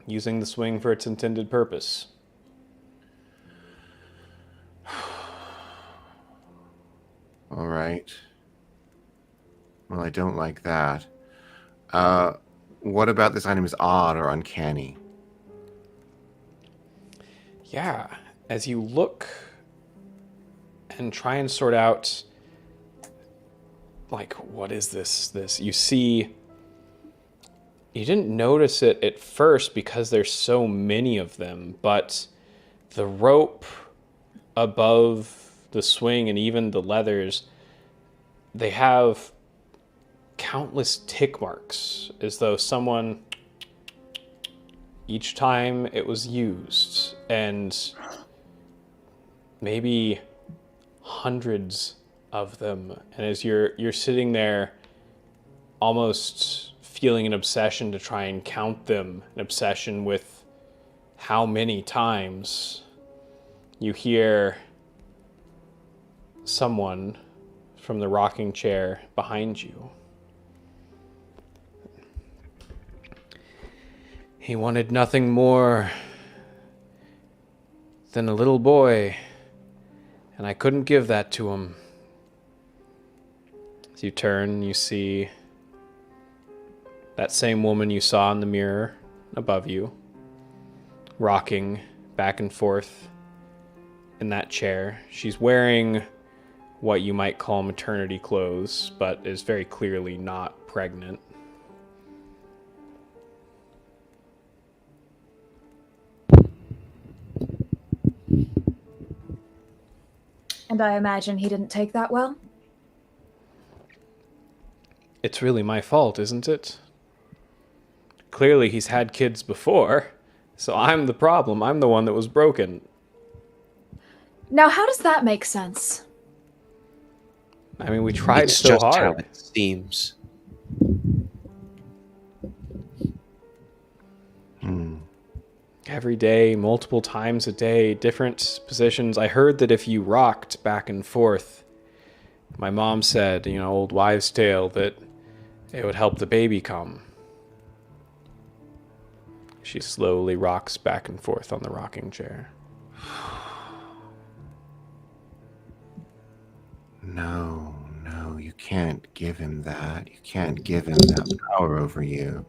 using the swing for its intended purpose. All right. Well, I don't like that. What about this item is odd or uncanny? Yeah, as you look and try and sort out, like, what is this? You see, you didn't notice it at first because there's so many of them, but the rope above the swing and even the leathers, they have countless tick marks, as though someone, each time it was used, and maybe hundreds of them. And as you're sitting there, almost feeling an obsession to try and count them, an obsession with how many times, you hear someone from the rocking chair behind you. He wanted nothing more than a little boy, and I couldn't give that to him. As you turn, you see that same woman you saw in the mirror above you, rocking back and forth in that chair. She's wearing what you might call maternity clothes, but is very clearly not pregnant. And I imagine he didn't take that well? It's really my fault, isn't it? Clearly he's had kids before, so I'm the problem. I'm the one that was broken. Now, how does that make sense? I mean, we tried It's so just how hard. it seems. Every day, multiple times a day, different positions. I heard that if you rocked back and forth, my mom said, old wives' tale, that it would help the baby come. She slowly rocks back and forth on the rocking chair. No, you can't give him that. You can't give him that power over you.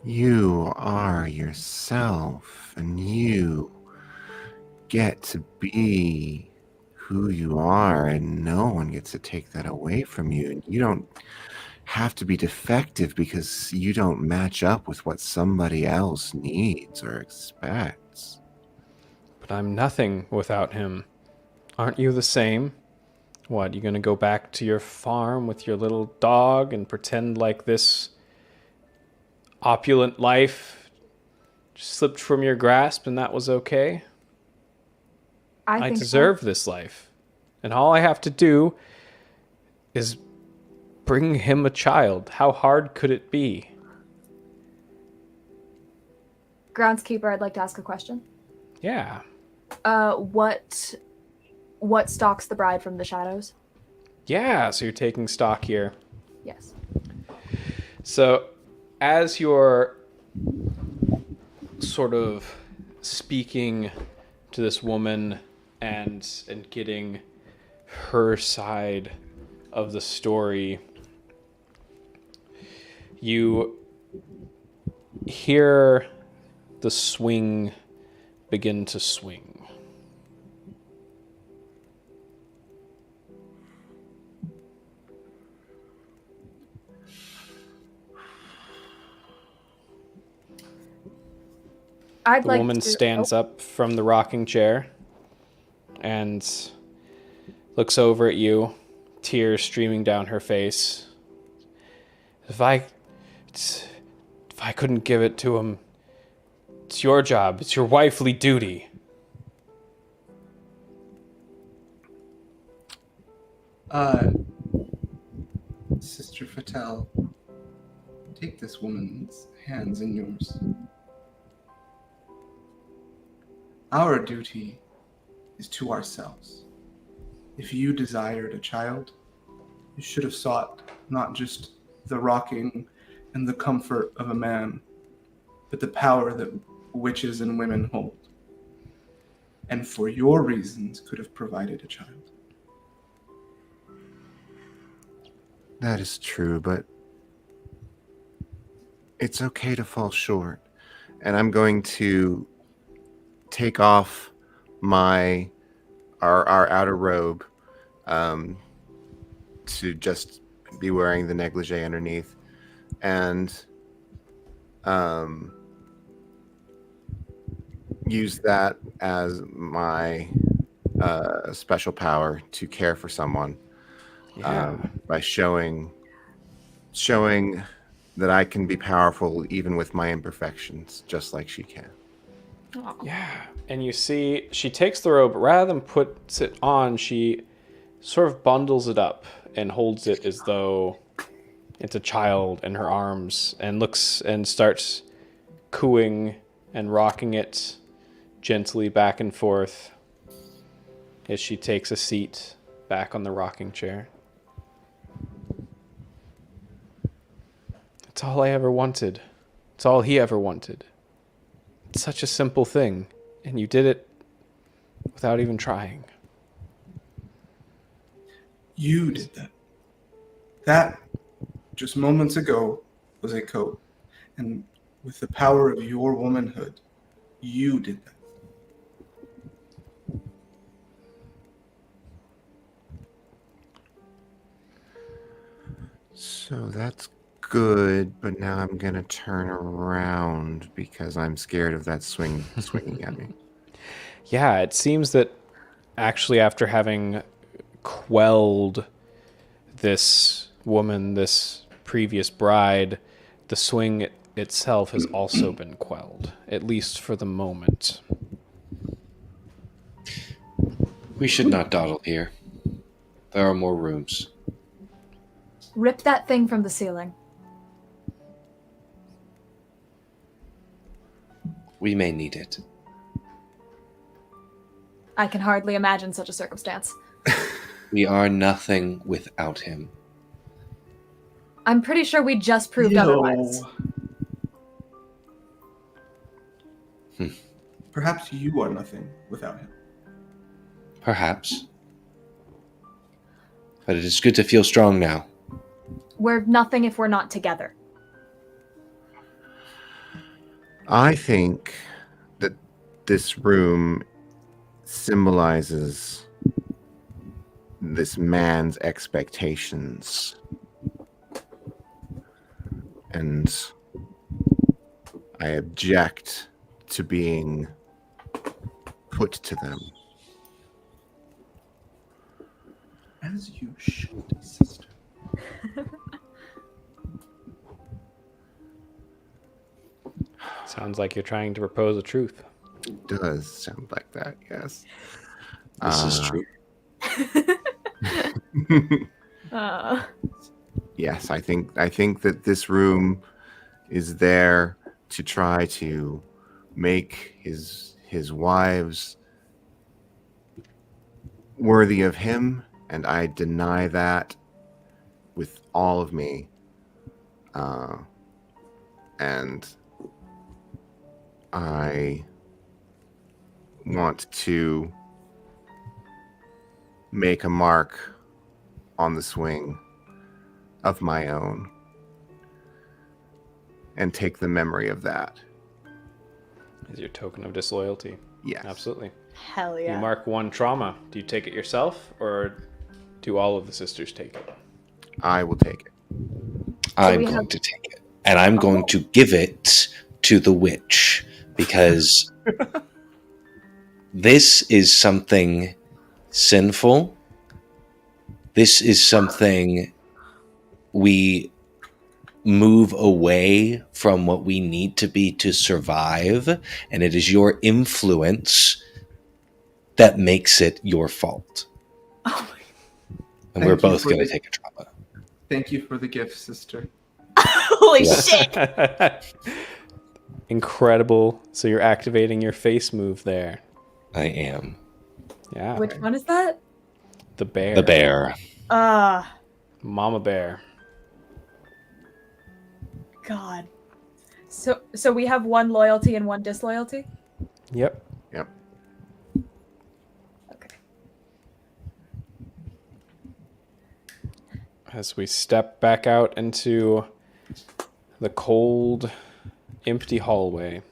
You are yourself, and you get to be who you are, and no one gets to take that away from you. And you don't have to be defective because you don't match up with what somebody else needs or expects. But I'm nothing without him. Aren't you the same? What, you gonna go back to your farm with your little dog and pretend like this opulent life just slipped from your grasp and that was okay? I think deserve this life. And all I have to do is bring him a child. How hard could it be? Groundskeeper, I'd like to ask a question. Yeah. What stalks the bride from the shadows? Yeah, so you're taking stock here. Yes. So, as you're sort of speaking to this woman and getting her side of the story, you hear the swing begin to swing. The woman stands up from the rocking chair and looks over at you, tears streaming down her face. If I couldn't give it to him, it's your job. It's your wifely duty. Sister Fatale, take this woman's hands in yours. Our duty is to ourselves. If you desired a child, you should have sought not just the rocking and the comfort of a man, but the power that witches and women hold. And for your reasons could have provided a child. That is true, but it's okay to fall short. And I'm going to take off our outer robe to just be wearing the negligee underneath, and use that as my special power to care for someone. By showing that I can be powerful even with my imperfections, just like she can. Yeah, and you see, she takes the robe, rather than puts it on, she sort of bundles it up and holds it as though it's a child in her arms, and looks and starts cooing and rocking it gently back and forth as she takes a seat back on the rocking chair. It's all I ever wanted. It's all he ever wanted. It's such a simple thing, and you did it without even trying. You did that. That, just moments ago, was a code. And with the power of your womanhood, you did that. So that's good, but now I'm gonna turn around because I'm scared of that swinging at me. Yeah, it seems that actually after having quelled this woman, this previous bride, the swing itself has also been quelled, at least for the moment. We should not dawdle here. There are more rooms. Rip that thing from the ceiling. We may need it. I can hardly imagine such a circumstance. We are nothing without him. I'm pretty sure we just proved otherwise. Perhaps you are nothing without him. Perhaps. But it is good to feel strong now. We're nothing if we're not together. I think that this room symbolizes this man's expectations. And I object to being put to them. As you should, sister. Sounds like you're trying to propose a truth. It does sound like that, yes. This is true. Yes, I think that this room is there to try to make his wives worthy of him, and I deny that with all of me. And I want to make a mark on the swing of my own and take the memory of that. As your token of disloyalty. Yes. Absolutely. Hell yeah. You mark one trauma. Do you take it yourself, or do all of the sisters take it? I will take it. I'm going to take it. And I'm going to give it to the witch, because this is something sinful. This is something we move away from what we need to be to survive, and it is your influence that makes it your fault. Oh and we're both going to take a trauma. Thank you for the gift, sister. Holy shit! Incredible. So you're activating your face move there. I am. Yeah. Which one is that? The bear. The bear. Mama bear. God. So we have one loyalty and one disloyalty? Yep. Yep. Okay. As we step back out into the cold, empty hallway.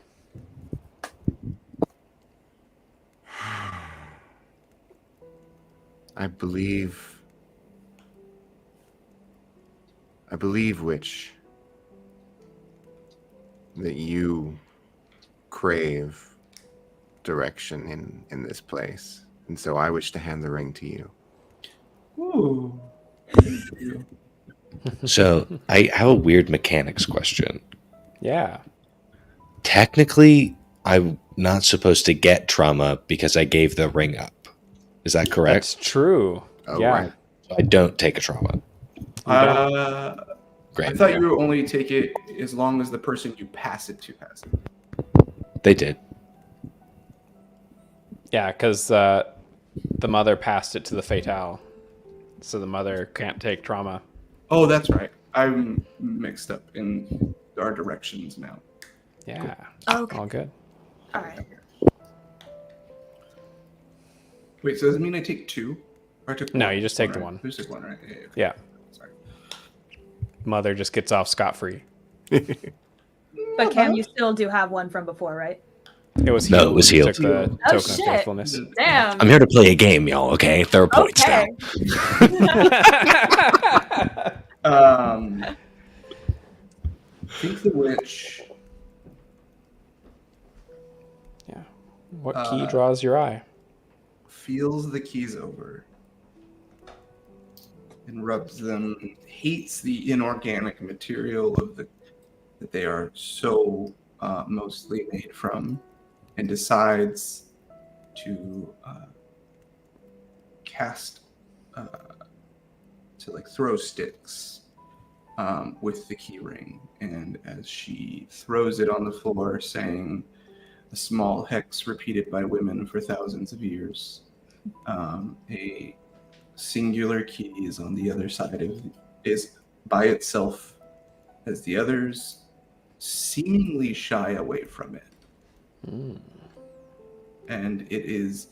I believe, witch, that you crave direction in this place. And so I wish to hand the ring to you. Ooh. Thank you. So I have a weird mechanics question. Yeah. Technically, I'm not supposed to get trauma because I gave the ring up. Is that correct? That's true. Oh, yeah. right. So I don't take a trauma. Great. I thought you would only take it as long as the person you pass it to has it. They did. Yeah, because the mother passed it to the fatale. So the mother can't take trauma. Oh, that's right. I'm mixed up in our directions now. Yeah. Okay. All good. All right. Wait, so does it mean I take two? Or I took No, one? you just take the Right. one. You just took one, right? Yeah. Yeah. Sorry. Mother just gets off scot-free. But Cam, you still do have one from before, right? It was No, healed. it was when you healed. Took the Oh, token of shit. faithfulness. Damn. I'm here to play a game, y'all, okay? There are points Okay. now. Think the witch. Yeah. What key draws your eye? Feels the keys over and rubs them. Hates the inorganic material of that they are so mostly made from, and decides to cast to like throw sticks with the key ring. And as she throws it on the floor, saying a small hex repeated by women for thousands of years, a singular key is on the other side is by itself, as the others seemingly shy away from it. And it is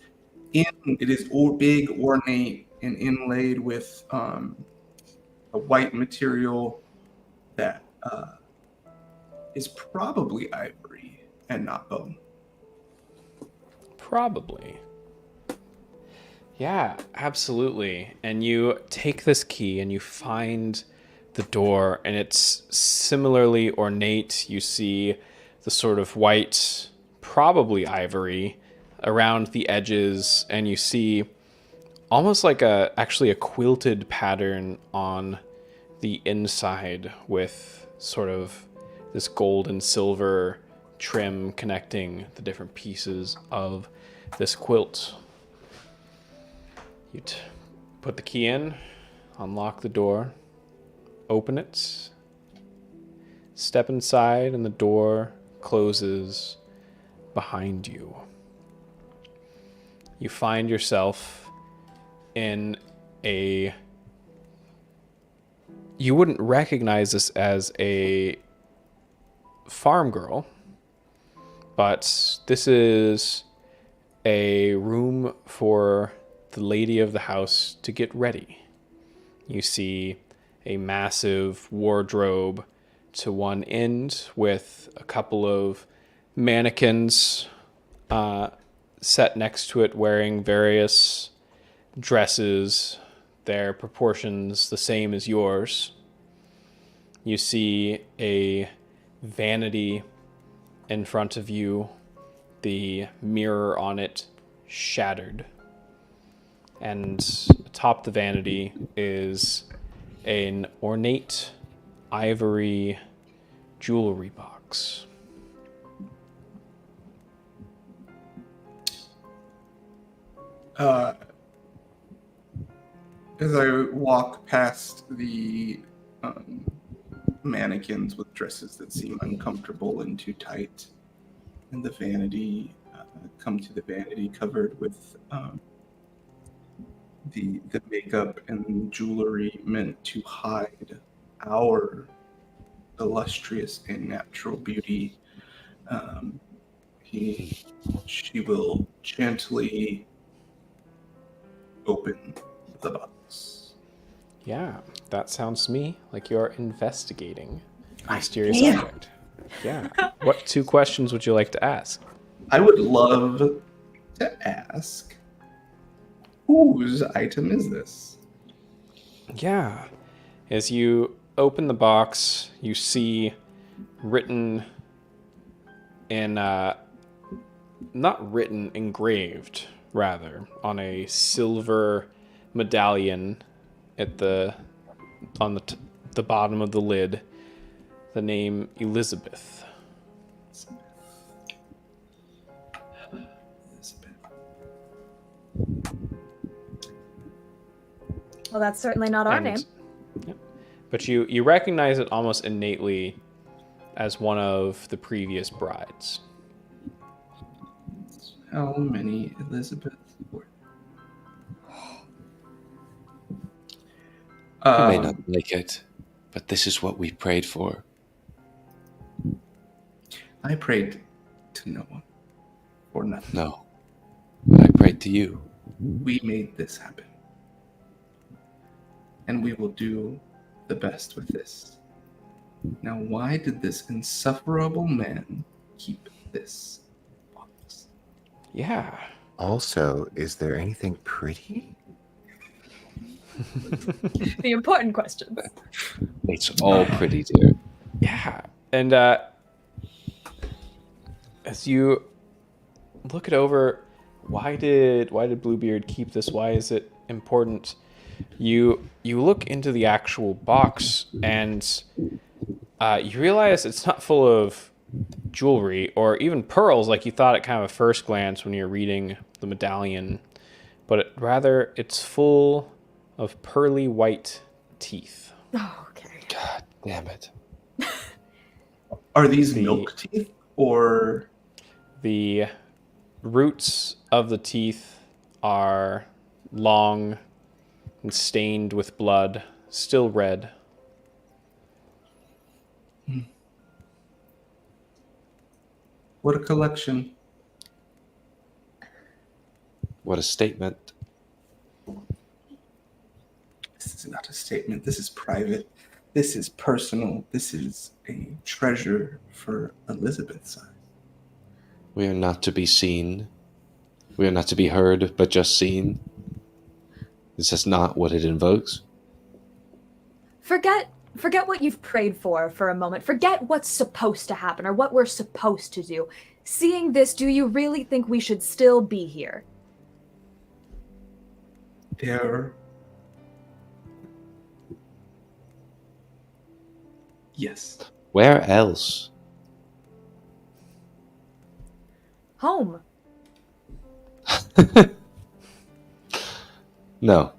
big, ornate, and inlaid with a white material that is probably ivory and not bone. Probably. Yeah, absolutely. And you take this key and you find the door, and it's similarly ornate. You see the sort of white, probably ivory, around the edges, and you see almost like actually a quilted pattern on the inside with sort of this gold and silver trim connecting the different pieces of this quilt. You put the key in, unlock the door, open it, step inside, and the door closes behind you. You find yourself in you wouldn't recognize this as a farm girl, but this is a room for the lady of the house to get ready. You see a massive wardrobe to one end with a couple of mannequins set next to it wearing various dresses, their proportions the same as yours. You see a vanity in front of you, the mirror on it shattered. And atop the vanity is an ornate ivory jewelry box. As I walk past the mannequins with dresses that seem uncomfortable and too tight, and the vanity, come to the vanity covered with the makeup and jewelry meant to hide our illustrious and natural beauty. She will gently open the box. Yeah, that sounds to me like you're investigating a mysterious am. object. Yeah. What 2 questions would you like to ask? I would love to ask, whose item is this? Yeah. As you open the box, you see written in, not written, engraved, rather, on a silver medallion at the bottom of the lid, the name Elizabeth. Well, that's certainly not our name. Yeah. But you recognize it almost innately as one of the previous brides. How many Elizabeth were? You may not like it, but this is what we prayed for. I prayed to no one, or nothing. No, but I prayed to you. We made this happen. And we will do the best with this. Now, why did this insufferable man keep this box? Yeah. Also, is there anything pretty? The important questions. It's all pretty, dear. Yeah, and as you look it over, why did Bluebeard keep this? Why is it important? You look into the actual box, and you realize it's not full of jewelry or even pearls like you thought at kind of a first glance when you're reading the medallion, but rather it's full of pearly white teeth. Oh, okay. God damn it. Are these milk teeth or? The roots of the teeth are long and stained with blood, still red. What a collection. What a statement. This is not a statement. This is private. This is personal. This is a treasure for Elizabeth's eyes. We are not to be seen. We are not to be heard, but just seen. This is not what it invokes. Forget what you've prayed for a moment. Forget what's supposed to happen or what we're supposed to do. Seeing this, do you really think we should still be here? There. Yes. Where else? Home. No.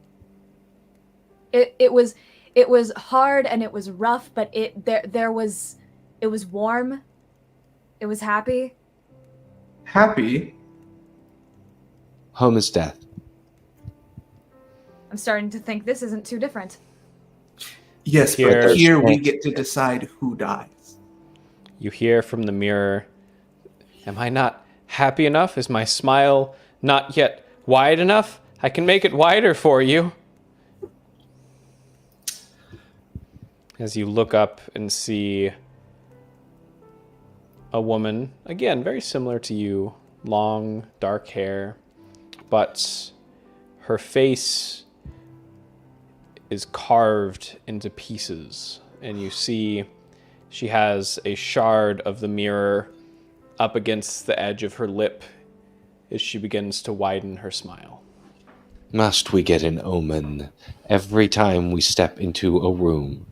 It was hard and it was rough, but it was warm. It was happy. Happy? Home is death. I'm starting to think this isn't too different. Yes, Here- but here we get to decide who dies. You hear from the mirror, "Am I not happy enough? Is my smile not yet wide enough? I can make it wider for you." As you look up and see a woman, again, very similar to you, long, dark hair, but her face is carved into pieces, and you see she has a shard of the mirror up against the edge of her lip as she begins to widen her smile. Must we get an omen every time we step into a room?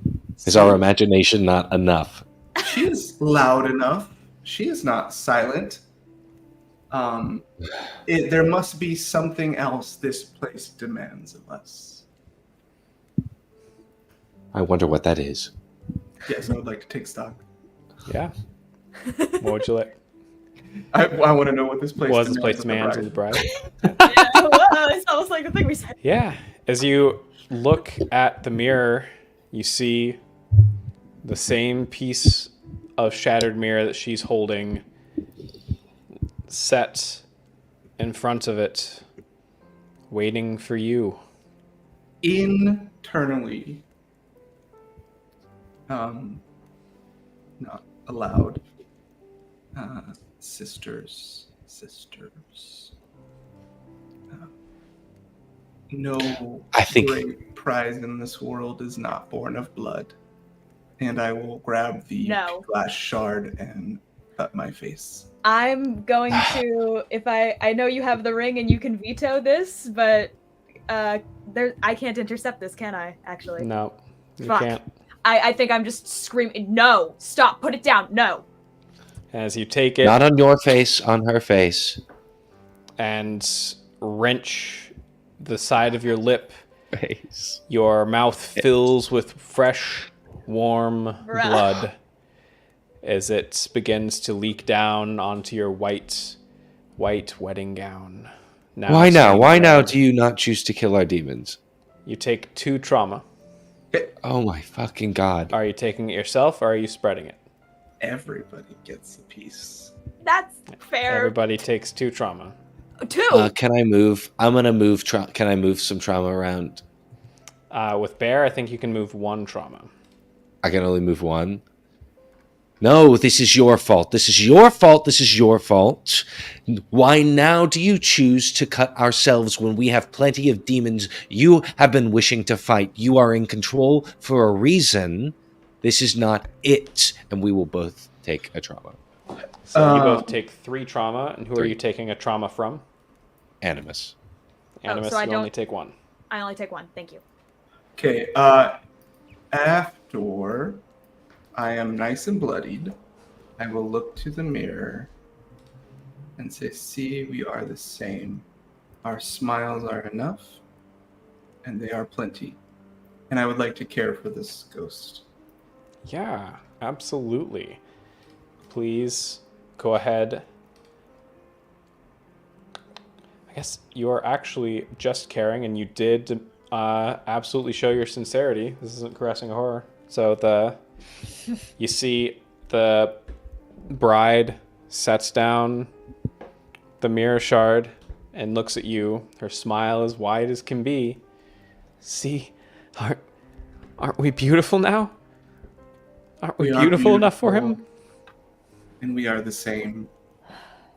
Is our imagination not enough? She is loud enough. She is not silent. There must be something else this place demands of us. I wonder what that is. Yes, I would like to take stock. Yeah. What would you like? I want to know what this place What demands. this place of the demands of the bride. bride? Yeah, whoa, it's almost like the thing we said. Yeah. As you look at the mirror, you see the same piece of shattered mirror that she's holding set in front of it, waiting for you. Internally, not allowed. Sisters. No I think- great prize in this world is not born of blood. And I will grab the No. glass shard and cut my face. I'm going to, if I know you have the ring and you can veto this, but I can't intercept this, can I, actually? No, you Fuck. can't. I think I'm just screaming, no, stop, put it down, no. As you take it Not on your face, on her face. and wrench the side of your lip, Face. your mouth fills with fresh, warm Bruh. blood as it begins to leak down onto your white wedding gown. Why now? stained Why now red. do you not choose to kill our demons? You take 2 trauma. Oh my fucking god. Are you taking it yourself, or are you spreading it? Everybody gets a piece. That's fair. Everybody takes 2 trauma. 2. Can I move? I'm gonna move. Can I move some trauma around? With Bear, I think you can move 1 trauma. I can only move one. No, this is your fault. This is your fault. This is your fault. Why now do you choose to cut ourselves when we have plenty of demons you have been wishing to fight? You are in control for a reason. This is not it. And we will both take a trauma. So you both take 3 trauma, and who are 3. you taking a trauma from? Animus. Animus, so I you only don't- take 1. I only take 1. Thank you. Okay. After I am nice and bloodied, I will look to the mirror and say, "See, we are the same. Our smiles are enough, and they are plenty. And I would like to care for this ghost." Yeah, absolutely. Please go ahead. I guess you are actually just caring, and you did absolutely show your sincerity. This isn't caressing a horror. So you see the bride sets down the mirror shard and looks at you. Her smile as wide as can be. See, aren't we beautiful now? Aren't we We are beautiful enough for him? beautiful, and we are the same.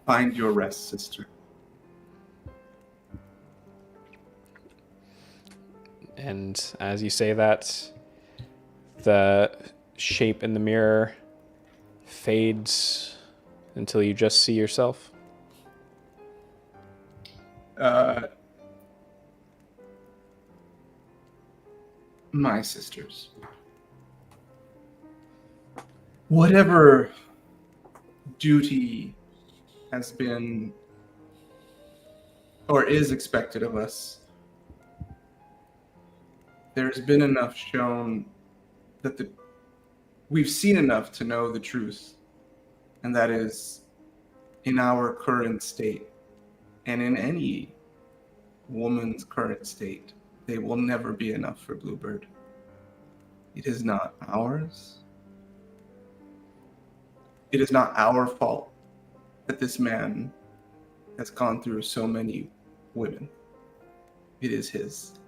Find your rest, sister. And as you say that, the shape in the mirror fades until you just see yourself. My sisters. Whatever duty has been or is expected of us, there's been enough shown that we've seen enough to know the truth, and that is in our current state and in any woman's current state, they will never be enough for Bluebeard. It is not ours. It is not our fault that this man has gone through so many women. It is his.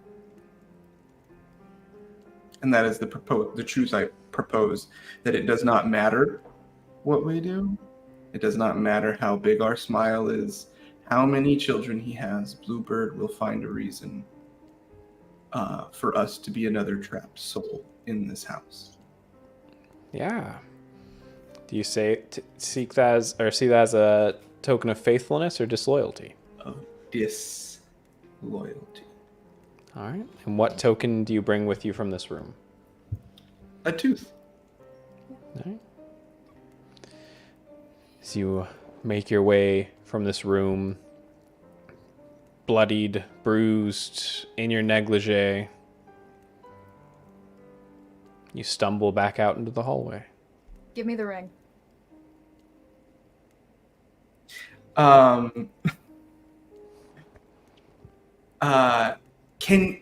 And that is the truth I propose, that it does not matter what we do. It does not matter how big our smile is, how many children he has. Bluebeard will find a reason for us to be another trapped soul in this house. Yeah. Do you see that as a token of faithfulness or disloyalty? Of disloyalty. All right. And what token do you bring with you from this room? A tooth. All right. As you make your way from this room, bloodied, bruised, in your negligee, you stumble back out into the hallway. Give me the ring.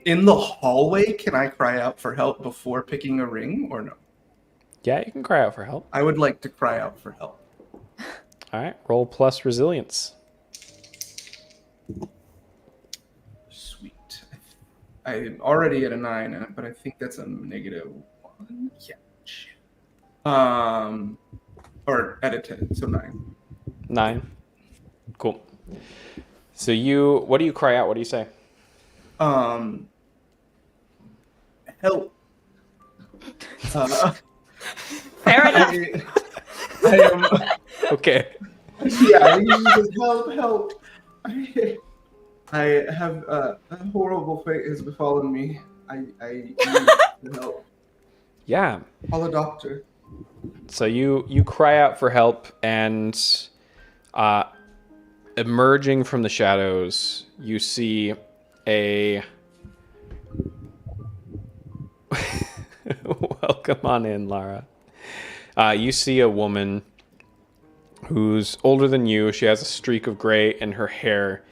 In the hallway, can I cry out for help before picking a ring or no? Yeah, you can cry out for help. I would like to cry out for help. All right, roll plus resilience. Sweet. I'm already at a 9, but I think that's a -1. Yeah. Shit. Or at a 10, so 9. 9. Cool. So what do you cry out? What do you say? Help. Fair enough. I am. Okay. Yeah, just help. I have a horrible fate has befallen me. I need help. Yeah. Call a doctor. So you cry out for help, and emerging from the shadows, you see a welcome on in, Lara. You see a woman who's older than you. She has a streak of gray in her hair,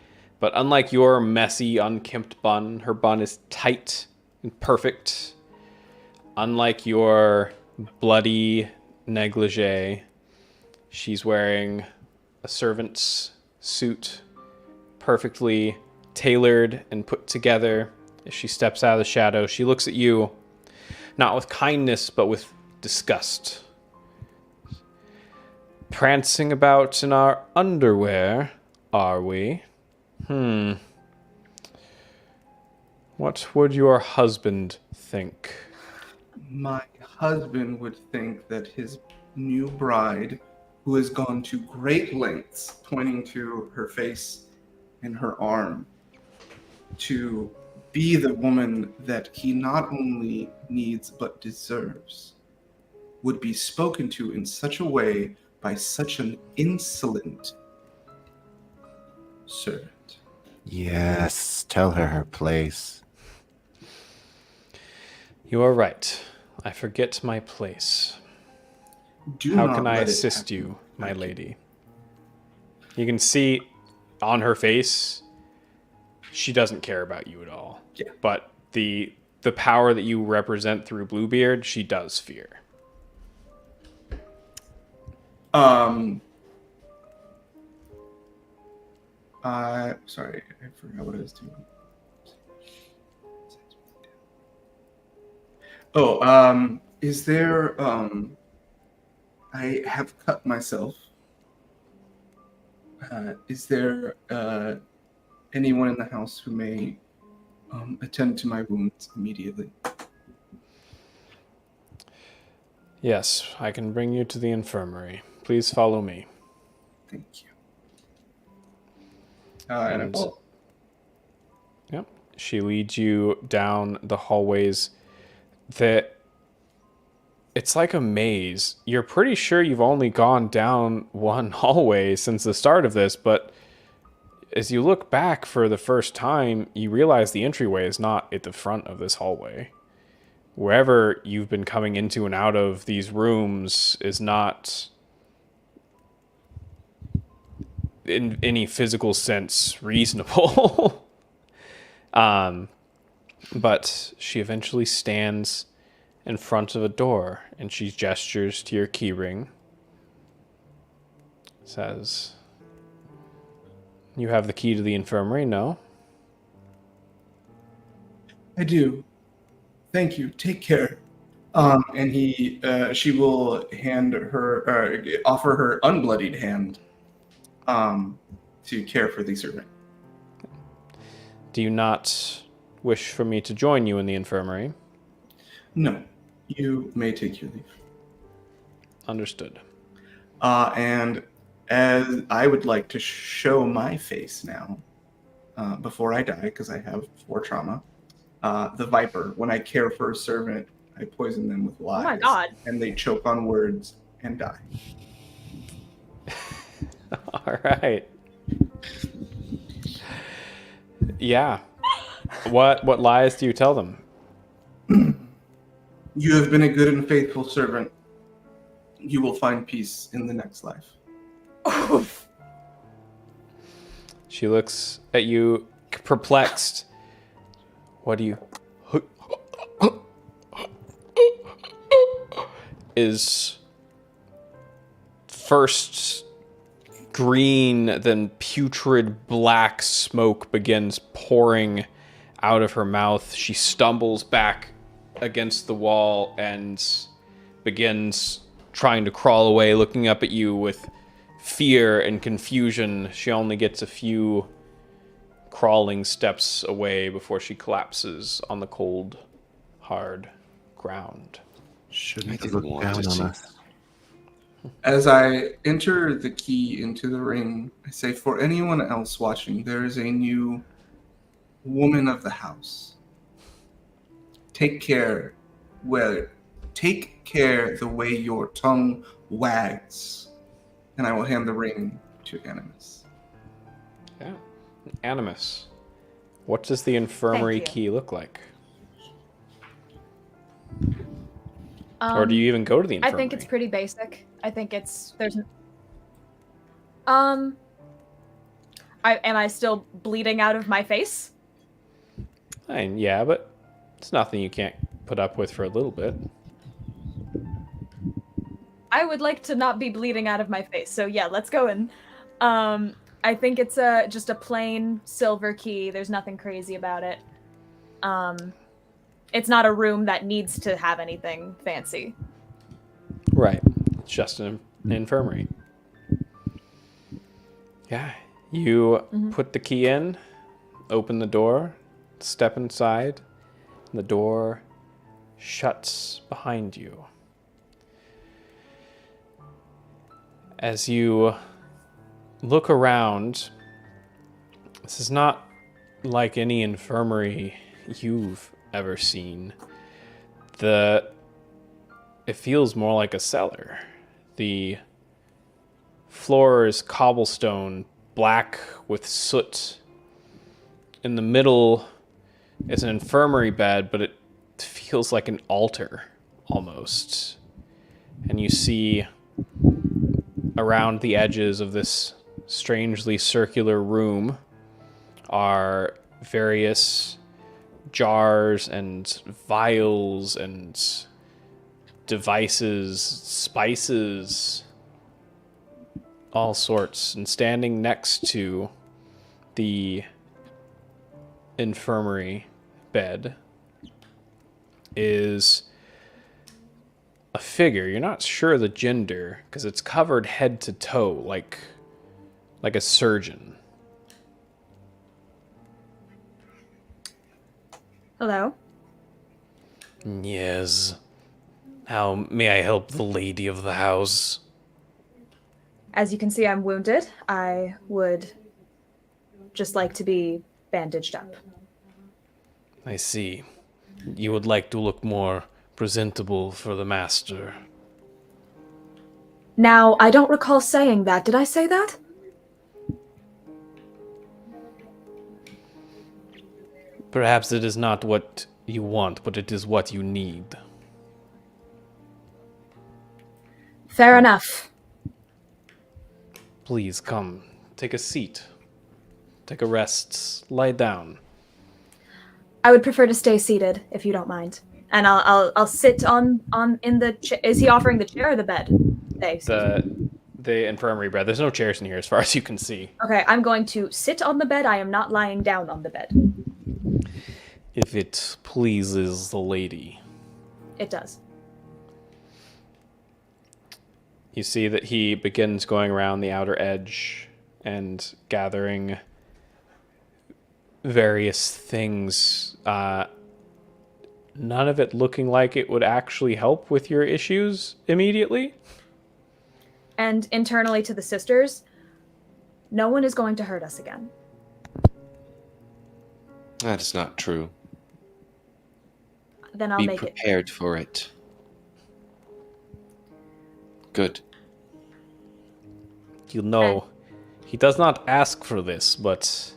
but unlike your messy, unkempt bun, her bun is tight and perfect. Unlike your bloody negligee, she's wearing a servant's suit, perfectly tailored and put together. As she steps out of the shadow, she looks at you, not with kindness, but with disgust. prancing about in our underwear, are we? What would your husband think? My husband would think that his new bride, who has gone to great lengths, pointing to her face and her arm, to be the woman that he not only needs but deserves, would be spoken to in such a way by such an insolent servant. Yes, tell her her place. You are right. I forget my place. Do How not can I let it assist happen. you, my lady? You can see on her face, she doesn't care about you at all. Yeah. But the power that you represent through Bluebeard, she does fear. Sorry, I forgot what I was doing. Is there, I have cut myself. Is there, anyone in the house who may, attend to my wounds immediately? Yes, I can bring you to the infirmary. Please follow me. Thank you. And I And- will. Yep. She leads you down the hallways. It's like a maze. You're pretty sure you've only gone down one hallway since the start of this, but as you look back for the first time, you realize the entryway is not at the front of this hallway. Wherever you've been coming into and out of these rooms is not, in any physical sense, reasonable. But she eventually stands in front of a door and she gestures to your keyring. Says, "You have the key to the infirmary, no?" I do. Thank you. Take care. And she will hand her, offer her unbloodied hand, to care for the servant. Do you not wish for me to join you in the infirmary? No, you may take your leave. Understood. And as I would like to show my face now, before I die, because I have 4 trauma, the Viper. When I care for a servant, I poison them with lies. Oh my god. And they choke on words and die. All right. Yeah. What lies do you tell them? You have been a good and faithful servant. You will find peace in the next life. She looks at you, perplexed. What do you... Is first green, then putrid black smoke begins pouring out of her mouth. She stumbles back against the wall and begins trying to crawl away, looking up at you with fear and confusion. She only gets a few crawling steps away before she collapses on the cold, hard ground. Shouldn't I have didn't looked want down to on see. us. As I enter the key into the ring, I say, for anyone else watching, there is a new woman of the house. Take care the way your tongue wags. And I will hand the ring to Animus. Yeah. Animus. What does the infirmary Thank you. key look like? Or do you even go to the infirmary? I think it's pretty basic. I think am I still bleeding out of my face? Yeah, but it's nothing you can't put up with for a little bit. I would like to not be bleeding out of my face. So yeah, let's go in. I think it's just a plain silver key. There's nothing crazy about it. It's not a room that needs to have anything fancy. Right. It's just an infirmary. Yeah, you Mhm. put the key in, open the door, step inside, and the door shuts behind you. As you look around, this is not like any infirmary you've ever seen. It feels more like a cellar. The floor is cobblestone, black with soot. In the middle is an infirmary bed, but it feels like an altar almost. And you see around the edges of this strangely circular room are various jars and vials and devices, spices, all sorts. And standing next to the infirmary bed is a figure. You're not sure the gender because it's covered head to toe like a surgeon. Hello? Yes. How may I help the lady of the house? As you can see, I'm wounded. I would just like to be bandaged up. I see. You would like to look more presentable for the master. Now, I don't recall saying that. Did I say that? Perhaps it is not what you want, but it is what you need. Fair enough. Please come, take a seat. Take a rest, lie down. I would prefer to stay seated, if you don't mind. And I'll sit on in the chair. Is he offering the chair or the bed? The infirmary bed. There's no chairs in here as far as you can see. Okay, I'm going to sit on the bed. I am not lying down on the bed. If it pleases the lady. It does. You see that he begins going around the outer edge and gathering various things. None of it looking like it would actually help with your issues immediately. And internally to the sisters, no one is going to hurt us again. That is not true. Then I'll Be make it. prepared for it. Good. You know, he does not ask for this, but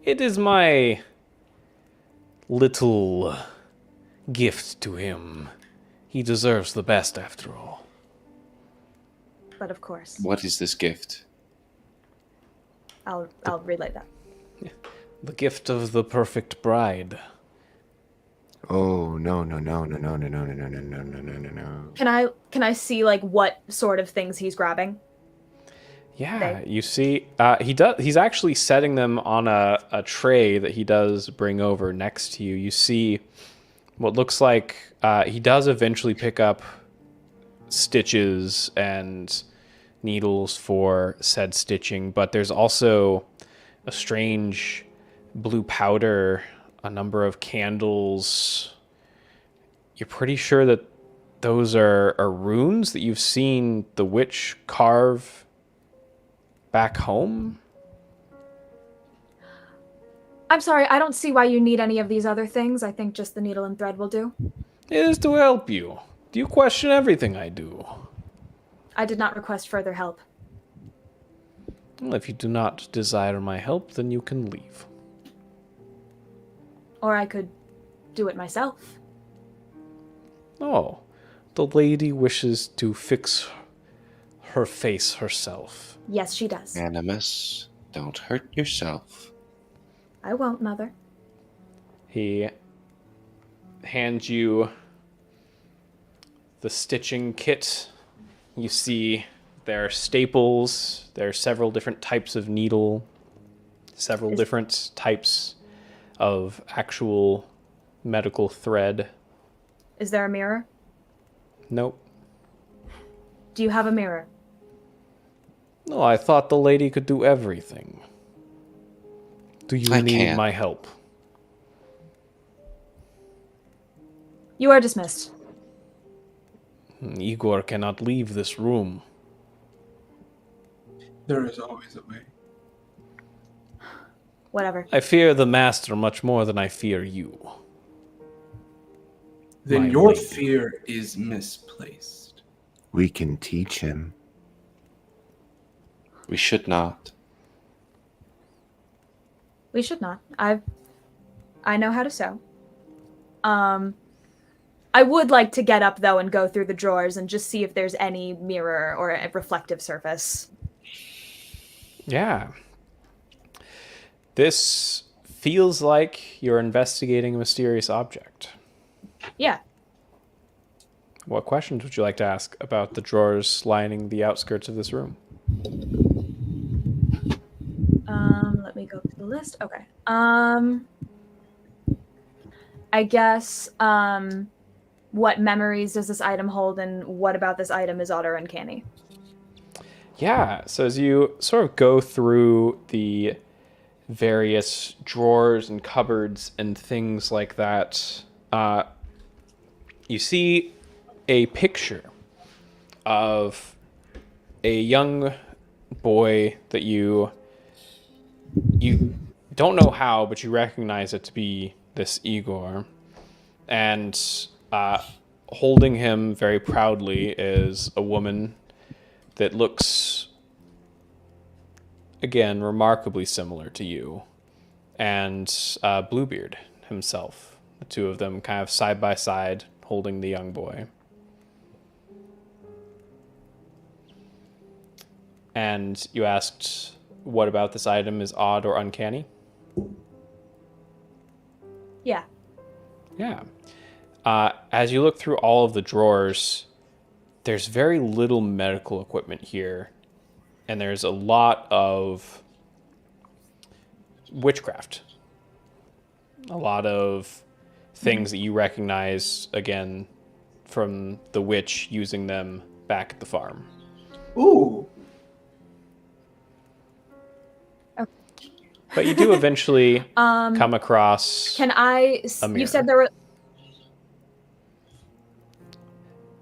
it is my little gift to him. He deserves the best after all. But of course, What is this gift? I'll relay that. The gift of the perfect bride. Oh, no, no, no, no, no, no, no, no, no, no, no, no, no, no, no. Can I see like what sort of things he's grabbing? Yeah, you see, he's actually setting them on a tray that he does bring over next to you. You see what looks like he does eventually pick up stitches and needles for said stitching, but there's also a strange blue powder, a number of candles. You're pretty sure that those are runes that you've seen the witch carve back home? I'm sorry, I don't see why you need any of these other things. I think just the needle and thread will do. It is to help you. Do you question everything I do? I did not request further help. Well, if you do not desire my help, then you can leave. Or I could do it myself. Oh, the lady wishes to fix her face herself. Yes, she does. Animus, don't hurt yourself. I won't, Mother. He hands you the stitching kit. You see there are staples, there are several different types of needle, several different types of actual medical thread. Is there a mirror? Nope. Do you have a mirror? No, I thought the lady could do everything. Do you I need can't. my help? You are dismissed. Igor cannot leave this room. There is always a way. Whatever. I fear the master much more than I fear you. Then My your lady. fear is misplaced. We can teach him. We should not. We should not. I know how to sew. I would like to get up though and go through the drawers and just see if there's any mirror or a reflective surface. Yeah. This feels like you're investigating a mysterious object. Yeah. What questions would you like to ask about the drawers lining the outskirts of this room? Let me go to the list. Okay. I guess, what memories does this item hold, and what about this item is odd or uncanny? Yeah, so as you sort of go through the various drawers and cupboards and things like that, you see a picture of a young boy that you don't know how, but you recognize it to be this Igor. And holding him very proudly is a woman that looks, again, remarkably similar to you, and Bluebeard himself. The two of them kind of side by side, holding the young boy. And you asked, what about this item is odd or uncanny? Yeah. Yeah. As you look through all of the drawers, there's very little medical equipment here, and there's a lot of witchcraft. A lot of things that you recognize, again, from the witch using them back at the farm. Ooh. But you do eventually come across Can I? a mirror. You said there were.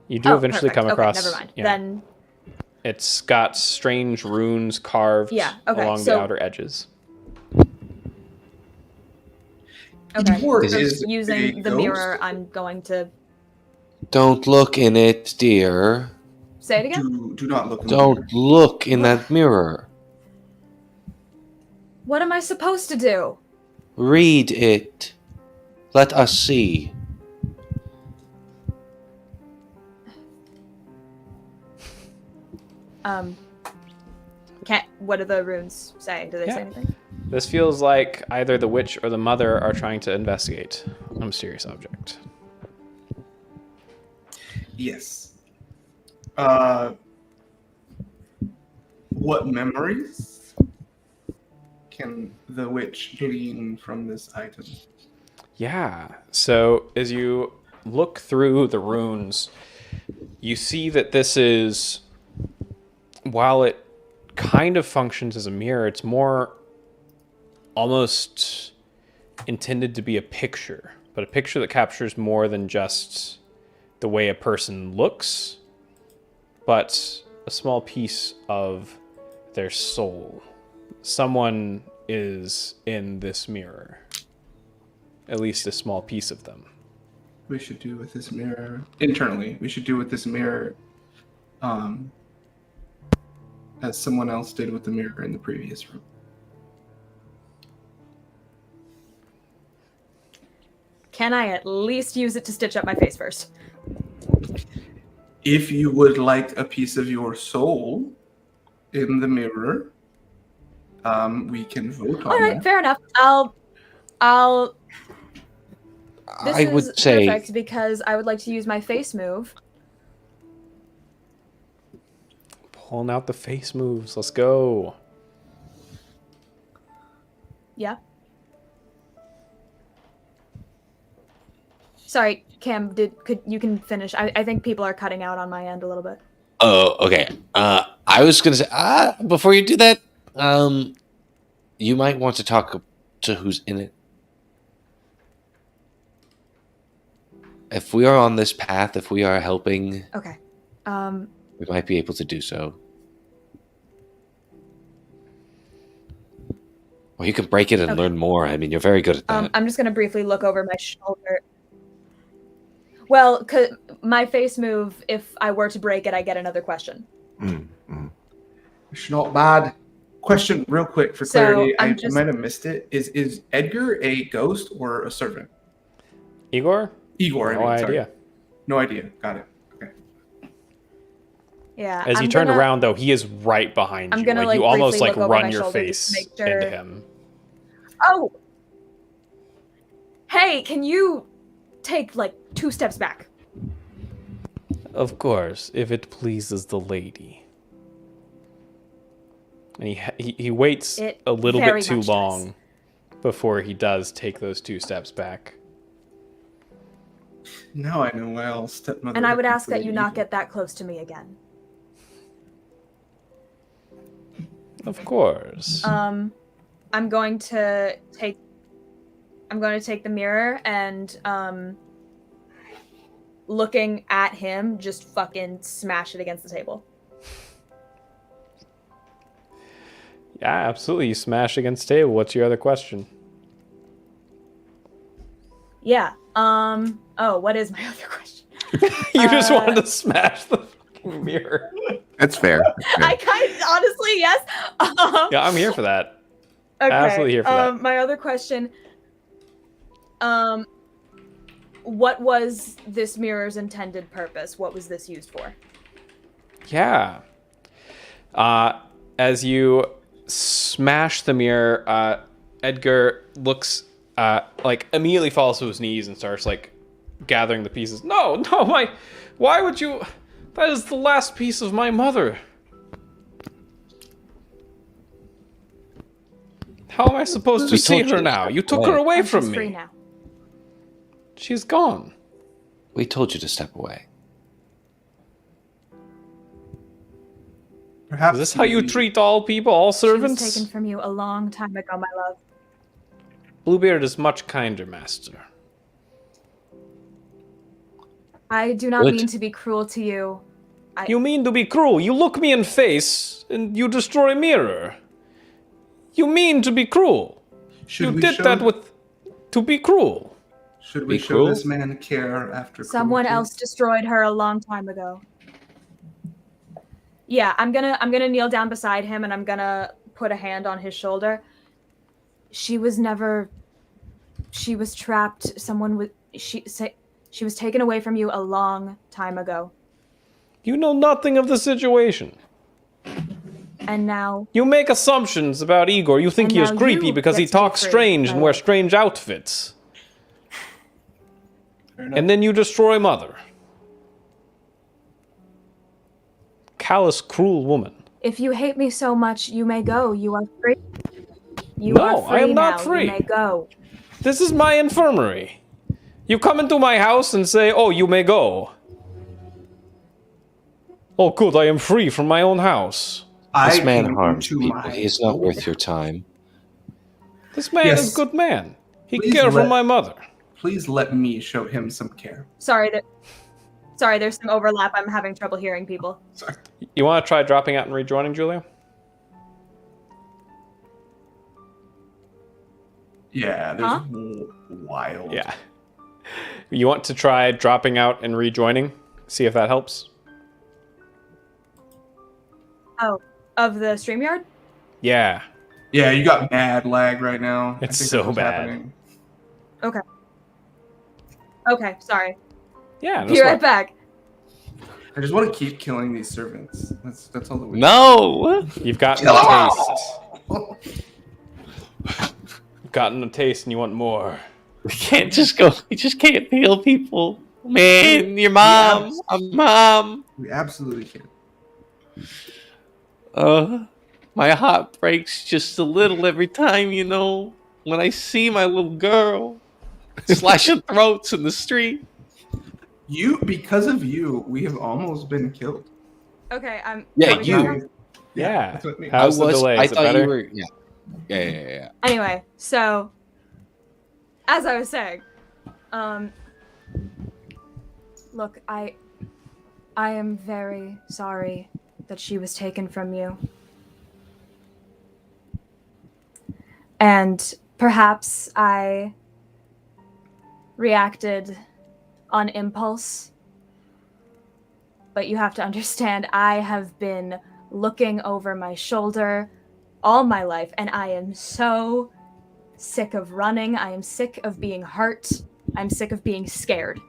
You do eventually perfect. come across. Okay, never mind. Yeah. Then. It's got strange runes carved Yeah, okay, along the so- outer edges. Okay. Yours so is using a the ghost? mirror, I'm going to Don't look in it, dear. say it again. Do not look in the mirror. Don't look in that mirror. What am I supposed to do? Read it. Let us see. Can't. What do the runes say? Do they Yeah. say anything? This feels like either the witch or the mother are trying to investigate a mysterious object. Yes. What memories can the witch glean from this item? Yeah. So as you look through the runes, you see that this is, while it kind of functions as a mirror, it's more almost intended to be a picture, but a picture that captures more than just the way a person looks, but a small piece of their soul. Someone is in this mirror. At least a small piece of them. We should do with this mirror internally. We should do with this mirror, as someone else did with the mirror in the previous room. Can I at least use it to stitch up my face first? If you would like a piece of your soul in the mirror, we can vote on All right, that. fair enough. I'll. This I would is say perfect because I would like to use my face move. Pulling out the face moves. Let's go. Yeah. Sorry, Cam. You can finish? I think people are cutting out on my end a little bit. Oh, okay. I was going to say, before you do that, you might want to talk to who's in it. If we are on this path, if we are helping, Okay. we might be able to do so. Or you can break it and learn more. I mean, you're very good at that. I'm just gonna briefly look over my shoulder. Well, my face move, if I were to break it, I get another question. It's not bad. Question real quick for clarity. I might have missed it. Is Edgar a ghost or a servant? Igor? Igor. No idea. No idea. Got it. Okay. Yeah. As you turn around, though, he is right behind you. I'm gonna, like you almost briefly look over run my your shoulder face just to make sure. into him. Oh! Hey, can you take, 2 steps back? Of course, if it pleases the lady. And he waits a little bit too long before he does take those 2 steps back. Now I know why I'll stepmother. And I would ask that you not get that close to me again. Of course. I'm going to take the mirror and looking at him, just fucking smash it against the table. Yeah, absolutely. You smash against the table. What's your other question? Yeah. Oh, what is my other question? You just wanted to smash the fucking mirror. That's fair. I honestly, yes. Yeah, I'm here for that. Okay. Absolutely here for that. My other question. What was this mirror's intended purpose? What was this used for? Yeah. As you smash the mirror, Edgar looks immediately falls to his knees and starts gathering the pieces. No, why would you? That is the last piece of my mother. How am I supposed to see her now? You took her away from me. Free now. She's gone. We told you to step away. Perhaps Is this how you treat all people, all servants? She was taken from you a long time ago, my love. Bluebeard is much kinder, master. I do not mean to be cruel to you. You mean to be cruel? You look me in face and you destroy mirror. You mean to be cruel? You did that to be cruel. Should we show this man care after someone cruelty? else destroyed her a long time ago? Yeah, I'm gonna kneel down beside him and I'm gonna put a hand on his shoulder. She was trapped. She was taken away from you a long time ago. You know nothing of the situation. And now... You make assumptions about Igor. You think he is creepy because he talks strange and wears strange outfits. And then you destroy Mother. Callous, cruel woman. If you hate me so much, you may go. You are free. I am not free. You may go. This is my infirmary. You come into my house and say, oh, you may go. Oh, good, I am free from my own house. This man harms people. He is not worth your time. This man is a good man. He cares for my mother. Please let me show him some care. Sorry, there's some overlap. I'm having trouble hearing people. Sorry. You want to try dropping out and rejoining, Julia? Yeah, there's wild. Yeah. You want to try dropping out and rejoining? See if that helps? Oh, of the StreamYard? Yeah. Yeah, you got mad lag right now. It's so bad. Happening. Okay, sorry. Yeah, Be right back. I just want to keep killing these servants. That's all that we No! You've gotten a taste. You've gotten a taste and you want more. We can't just go. We just can't heal people. Man, your mom. Mom. We absolutely can. My heart breaks just a little every time, when I see my little girl slashing throats in the street. Because of you, we have almost been killed. Okay, Yeah, you. Yeah. that's what I mean. How's the delay? I Is it thought better? you were. Yeah. Anyway, so as I was saying, look, I am very sorry that she was taken from you. And perhaps I reacted on impulse. But you have to understand, I have been looking over my shoulder all my life, and I am so sick of running. I am sick of being hurt. I'm sick of being scared.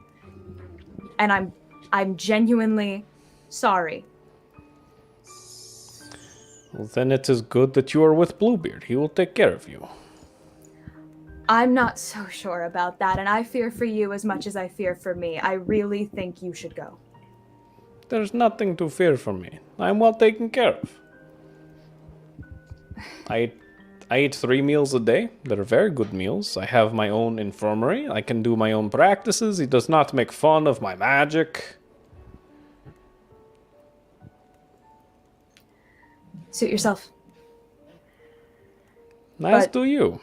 And I'm genuinely sorry. Well, then it is good that you are with Bluebeard. He will take care of you. I'm not so sure about that, and I fear for you as much as I fear for me. I really think you should go. There's nothing to fear from me. I am well taken care of. I eat 3 meals a day. They're very good meals. I have my own infirmary. I can do my own practices. He does not make fun of my magic. Suit yourself. As But- do you.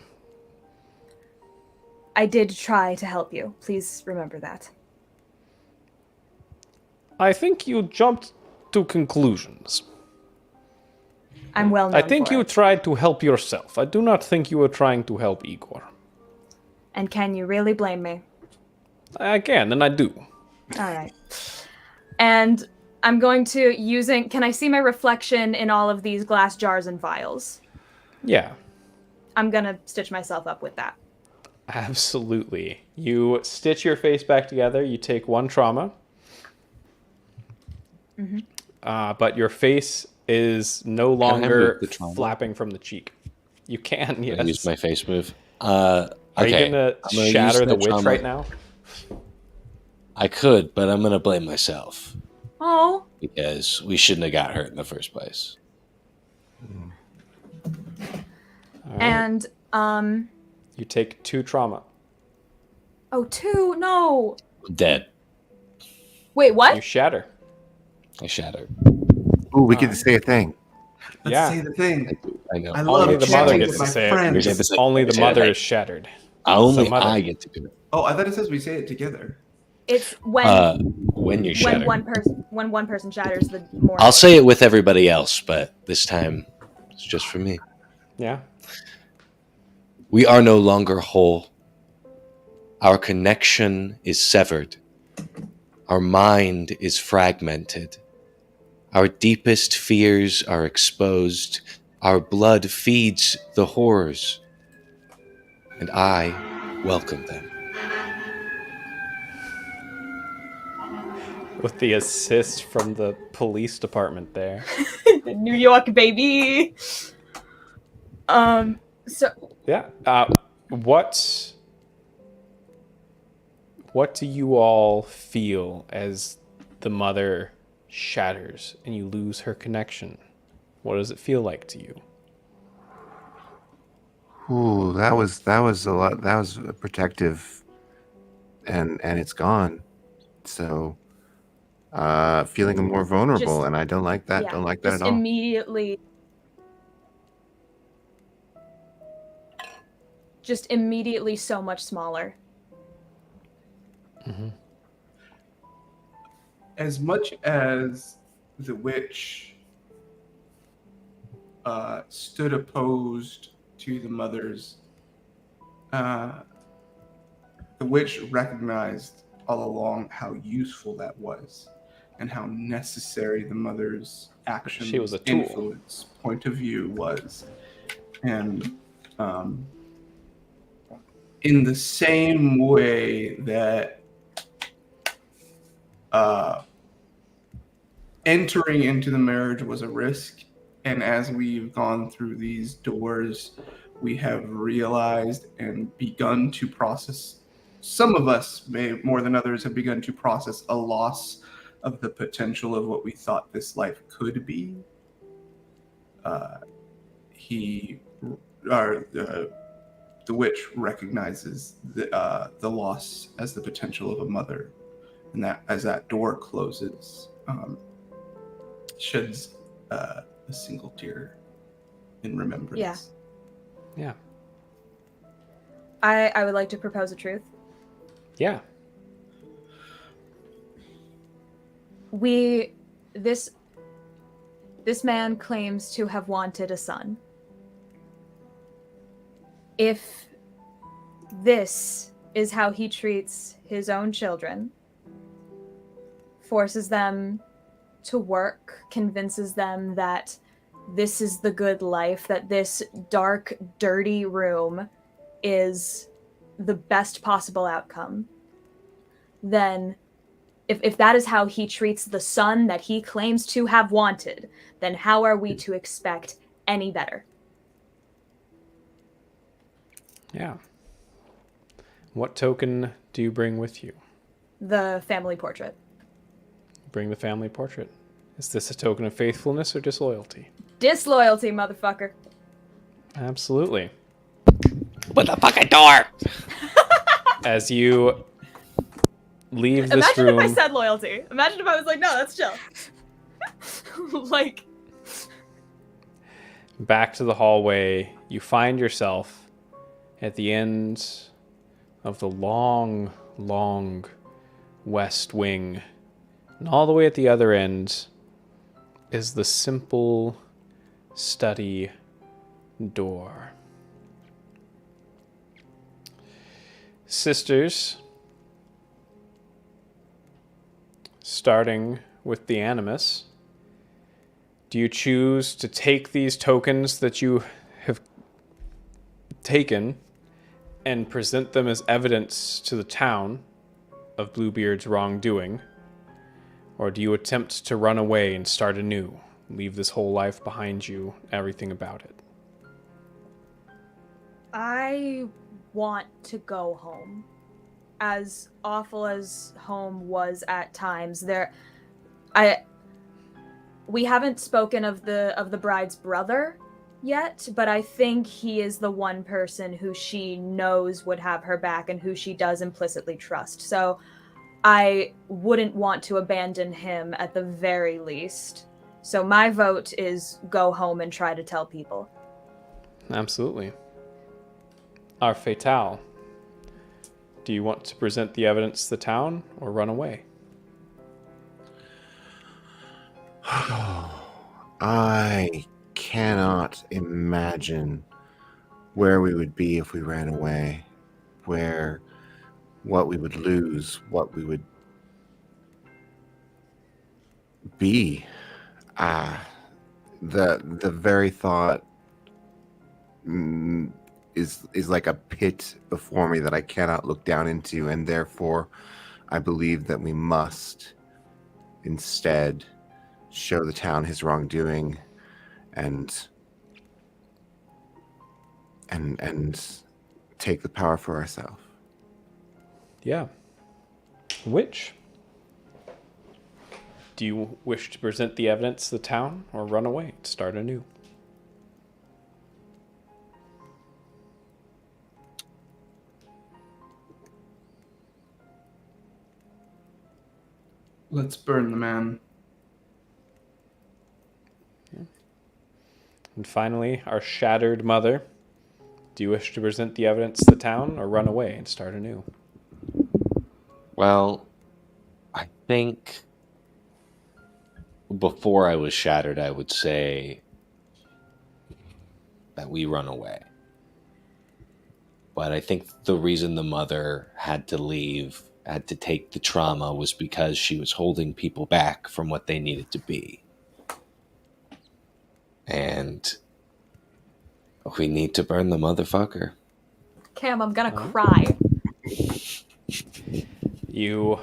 I did try to help you. Please remember that. I think you jumped to conclusions. I'm well known I think for you it. tried to help yourself. I do not think you were trying to help Igor. And can you really blame me? I can, and I do. All right. And I'm going to can I see my reflection in all of these glass jars and vials? Yeah. I'm going to stitch myself up with that. Absolutely. You stitch your face back together. You take 1 trauma. But your face is no longer move the trauma? flapping from the cheek. You can, yes. I use my face move. Are Okay. you going I'm to gonna shatter use the that witch trauma. right now? I could, but I'm gonna blame myself Oh. because we shouldn't have got hurt in the first place. All right. And You take 2 trauma. oh, 2. No. I'm dead. Wait, what? You shatter. I shattered. Ooh, we get to say a thing. Let's Yeah. say the thing. I know. I Only love the mother chatting gets with to my say it. friends. You're saying- Only the Say mother it. is shattered. Only So, mother. I get to do it. Oh, I thought it says we say it together. It's when When you're when shattered. one person shatters, the more. I'll say it with everybody else, but this time it's just for me. Yeah. We are no longer whole. Our connection is severed. Our mind is fragmented. Our deepest fears are exposed. Our blood feeds the horrors. And I welcome them. With the assist from the police department there. New York, baby. So Yeah. What do you all feel as the mother shatters and you lose her connection? What does it feel like to you? Ooh, that was a lot. That was protective, and it's gone. So, feeling more vulnerable, Just- and I don't like that. yeah, Don't like that just at all. immediately so much smaller. As much as the witch stood opposed to the mothers, the witch recognized all along how useful that was and how necessary the mother's action, She was a tool. influence, point of view was. And in the same way that entering into the marriage was a risk, and as we've gone through these doors, we have realized and begun to process. Some of us, may more than others, have begun to process a loss of the potential of what we thought this life could be. The witch recognizes the loss as the potential of a mother, and that as that door closes, sheds a single tear in remembrance. Yeah. I would like to propose a truth. Yeah. This man claims to have wanted a son. If this is how he treats his own children, forces them to work, convinces them that this is the good life, that this dark, dirty room is the best possible outcome, then if that is how he treats the son that he claims to have wanted, then how are we to expect any better? Yeah. What token do you bring with you? The family portrait. Bring the family portrait. Is this a token of faithfulness or disloyalty? Disloyalty, motherfucker. Absolutely. With the fucking door! As you leave this Imagine room... if I said loyalty. Imagine if I was like, no, that's chill. Like... Back to the hallway, you find yourself at the end of the long, long west wing. And all the way at the other end is the simple study door. Sisters, starting with the Animus, do you choose to take these tokens that you have taken and present them as evidence to the town of Bluebeard's wrongdoing? Or do you attempt to run away and start anew, leave this whole life behind you, everything about it? I want to go home. As awful as home was at times, we haven't spoken of the bride's brother yet, but I think he is the one person who she knows would have her back and who she does implicitly trust. So I wouldn't want to abandon him at the very least. So my vote is go home and try to tell people. Absolutely. Our Fatale, do you want to present the evidence to the town or run away? I cannot imagine where we would be if we ran away, what we would lose, what we would be. The very thought is like a pit before me that I cannot look down into, and therefore I believe that we must instead show the town his wrongdoing and take the power for ourselves. Yeah. Which? Do you wish to present the evidence to the town or run away and start anew? Let's burn the man. And finally, our shattered mother. Do you wish to present the evidence to the town or run away and start anew? Well, I think before I was shattered, I would say that we run away. But I think the reason the mother had to leave, had to take the trauma, was because she was holding people back from what they needed to be. And we need to burn the motherfucker. Cam, I'm gonna cry. You...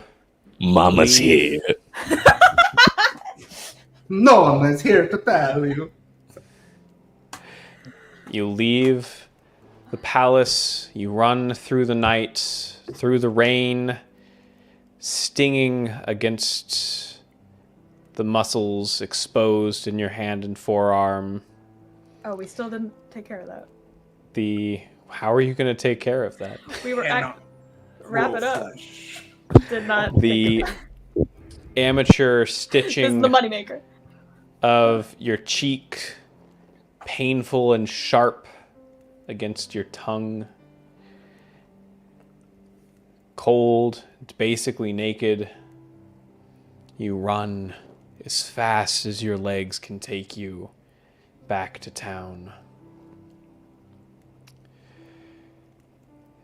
Mama's here. No one is here to tell you. You leave the palace, you run through the night, through the rain, stinging against the muscles exposed in your hand and forearm. Oh, we still didn't take care of that. How are you going to take care of that? We were wrap it up. Did not. The amateur stitching This is the moneymaker. of your cheek, painful and sharp against your tongue. Cold, basically naked. You run as fast as your legs can take you back to town.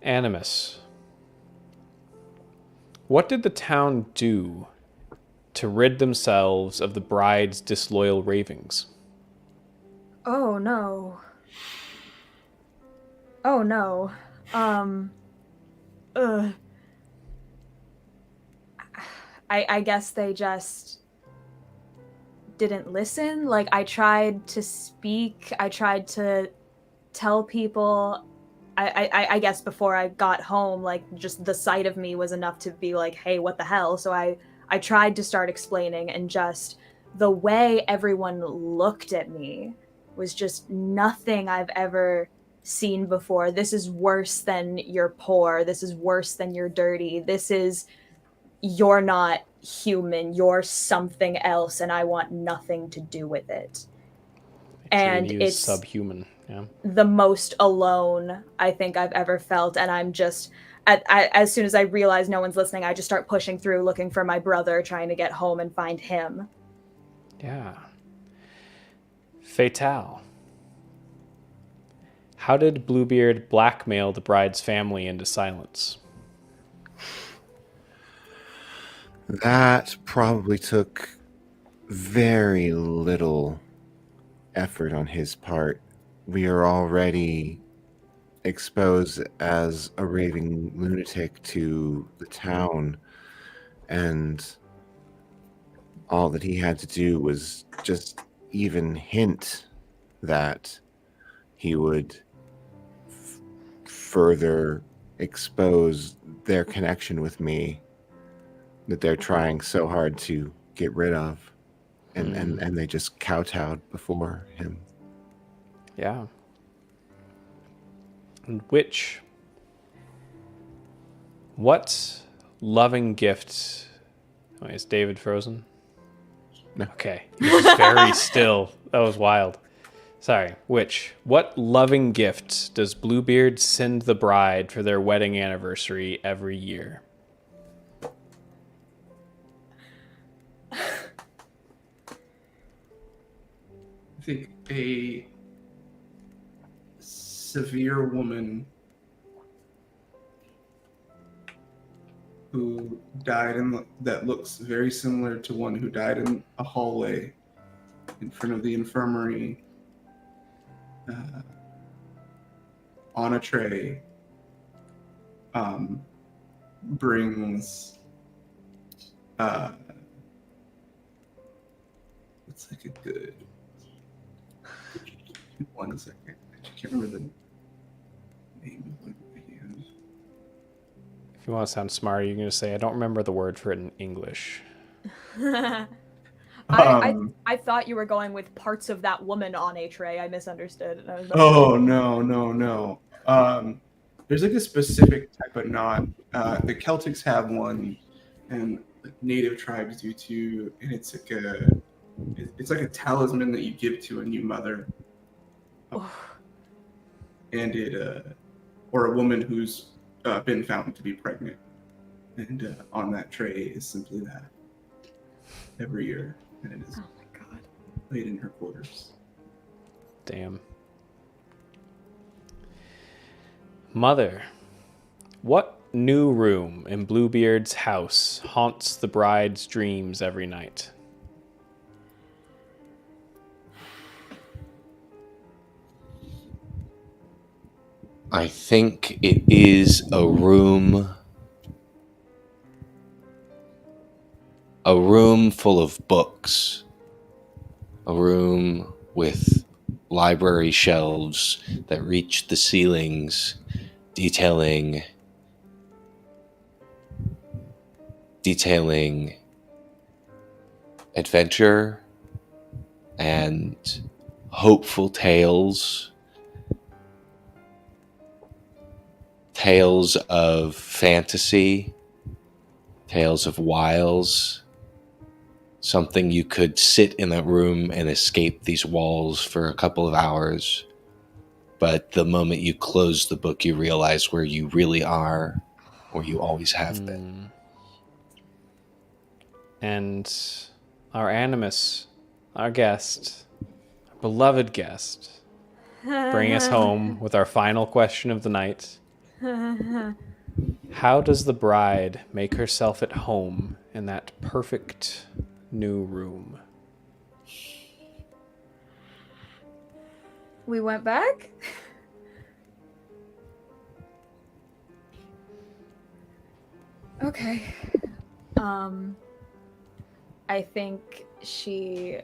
Animus. What did the town do to rid themselves of the bride's disloyal ravings? Oh no. Oh no. Ugh. I guess they just didn't listen. Like, I tried to speak, I tried to tell people. I guess before I got home, like, just the sight of me was enough to be like, hey, what the hell? So I tried to start explaining, and just the way everyone looked at me was just nothing I've ever seen before. This is worse than you're poor. This is worse than you're dirty. This is, you're not human. You're something else, and I want nothing to do with it. And it's subhuman. Yeah. The most alone I think I've ever felt, and I'm just, as soon as I realize no one's listening, I just start pushing through, looking for my brother, trying to get home and find him. Yeah. Fatale. How did Bluebeard blackmail the bride's family into silence? That probably took very little effort on his part. We are already exposed as a raving lunatic to the town, and all that he had to do was just even hint that he would further expose their connection with me that they're trying so hard to get rid of, and they just kowtowed before him. Yeah. And what loving gift... Wait, is David frozen? No. Okay. He was very still. That was wild. Sorry. What loving gift does Bluebeard send the bride for their wedding anniversary every year? I think a severe woman who died that looks very similar to one who died in a hallway in front of the infirmary, on a tray, brings it's like a good 1 second. I can't remember the name of it again. If you want to sound smart, you're going to say, I don't remember the word for it in English. I thought you were going with parts of that woman on a tray. I misunderstood. And I was No. There's like a specific type of knot. The Celtics have one, and native tribes do too. And it's like a talisman that you give to a new mother, and or a woman who's been found to be pregnant. And on that tray is simply that every year, and it is laid in her quarters. Damn. Mother, what new room in Bluebeard's house haunts the bride's dreams every night? I think it is a room full of books, a room with library shelves that reach the ceilings, detailing adventure and hopeful tales of fantasy, tales of wiles, something you could sit in that room and escape these walls for a couple of hours. But the moment you close the book, you realize where you really are, where you always have been. And our animus, our guest, our beloved guest, bring us home with our final question of the night. How does the bride make herself at home in that perfect new room? We went back? Okay. I think she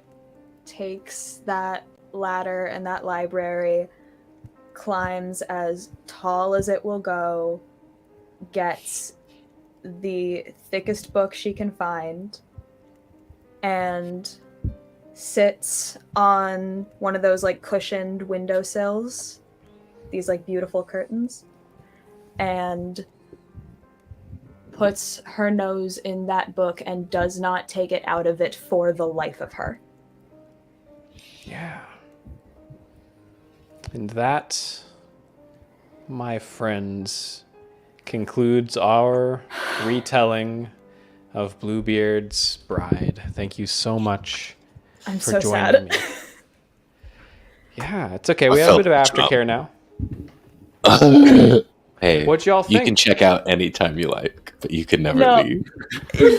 takes that ladder and that library, climbs as tall as it will go, gets the thickest book she can find, and sits on one of those like cushioned windowsills, these like beautiful curtains, and puts her nose in that book and does not take it out of it for the life of her. Yeah. And that, my friends, concludes our retelling of Bluebeard's Bride. Thank you so much I'm for so joining sad. me. Yeah, it's okay. We have a bit of aftercare now. Hey, What'd y'all think? you can check out anytime you like, but you can never No. leave.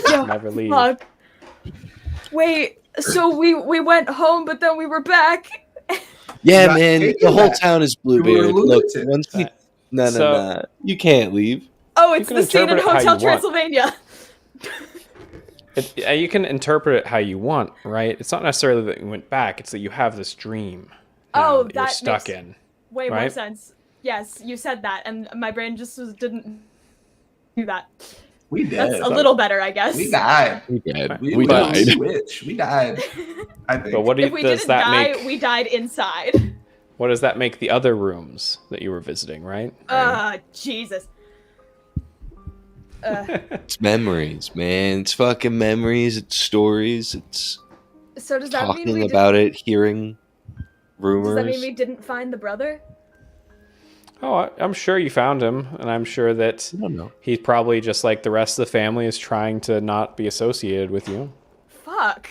Never leave. Fuck. Wait, so we went home, but then we were back. Yeah, Not man, taking the whole that. town is You were Bluebeard. Look, lunatic. once you... No, So- you can't leave. Oh, You it's can the scene in interpret it how Hotel you want. Transylvania. You can interpret it how you want, right? It's not necessarily that you went back. It's that you have this dream now Oh, that you're that stuck makes in. Way more Right? sense. Yes, you said that, and my brain just didn't do that. We That's dead. a little better, I guess. We died. We did. We We lit died. the switch. We died. I think. But what If we does didn't that die, make? we died inside. What does that make the other rooms that you were visiting, right? Jesus. It's memories, man. It's fucking memories. It's stories. It's So does that mean talking we about it, hearing rumors. Does that mean we didn't find the brother? Oh, I'm sure you found him, and I'm sure that I don't know. he's probably just like the rest of the family is trying to not be associated with you. Fuck.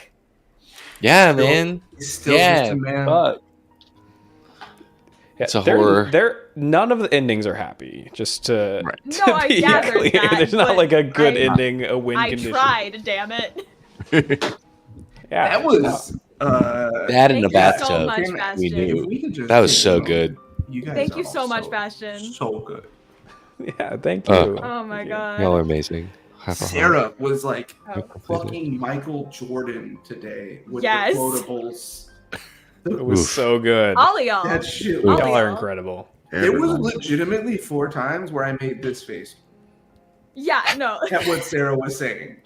Yeah, man. He's still Yeah, just a man. fuck. Yeah, It's a horror. None of the endings are happy. Just to, Right. to No, I be gathered clear, that, there's not but like a good I- ending, a win I condition. tried, damn it. Yeah, That was That in Thank the you so bathtub. much, we Bastion. knew. if we could just That was get so going. good. You guys Thank you are so all much, Bastion. So good. Yeah, thank you. Oh my god. Y'all are amazing. Have a heart. Sarah was like Oh. fucking Michael Jordan today with Yes. the quotables. It was Oof. so good. All y'all. That shit. All Was, Y'all are y'all. incredible. there was legitimately 4 times where I made this face Yeah, no. at what Sarah was saying.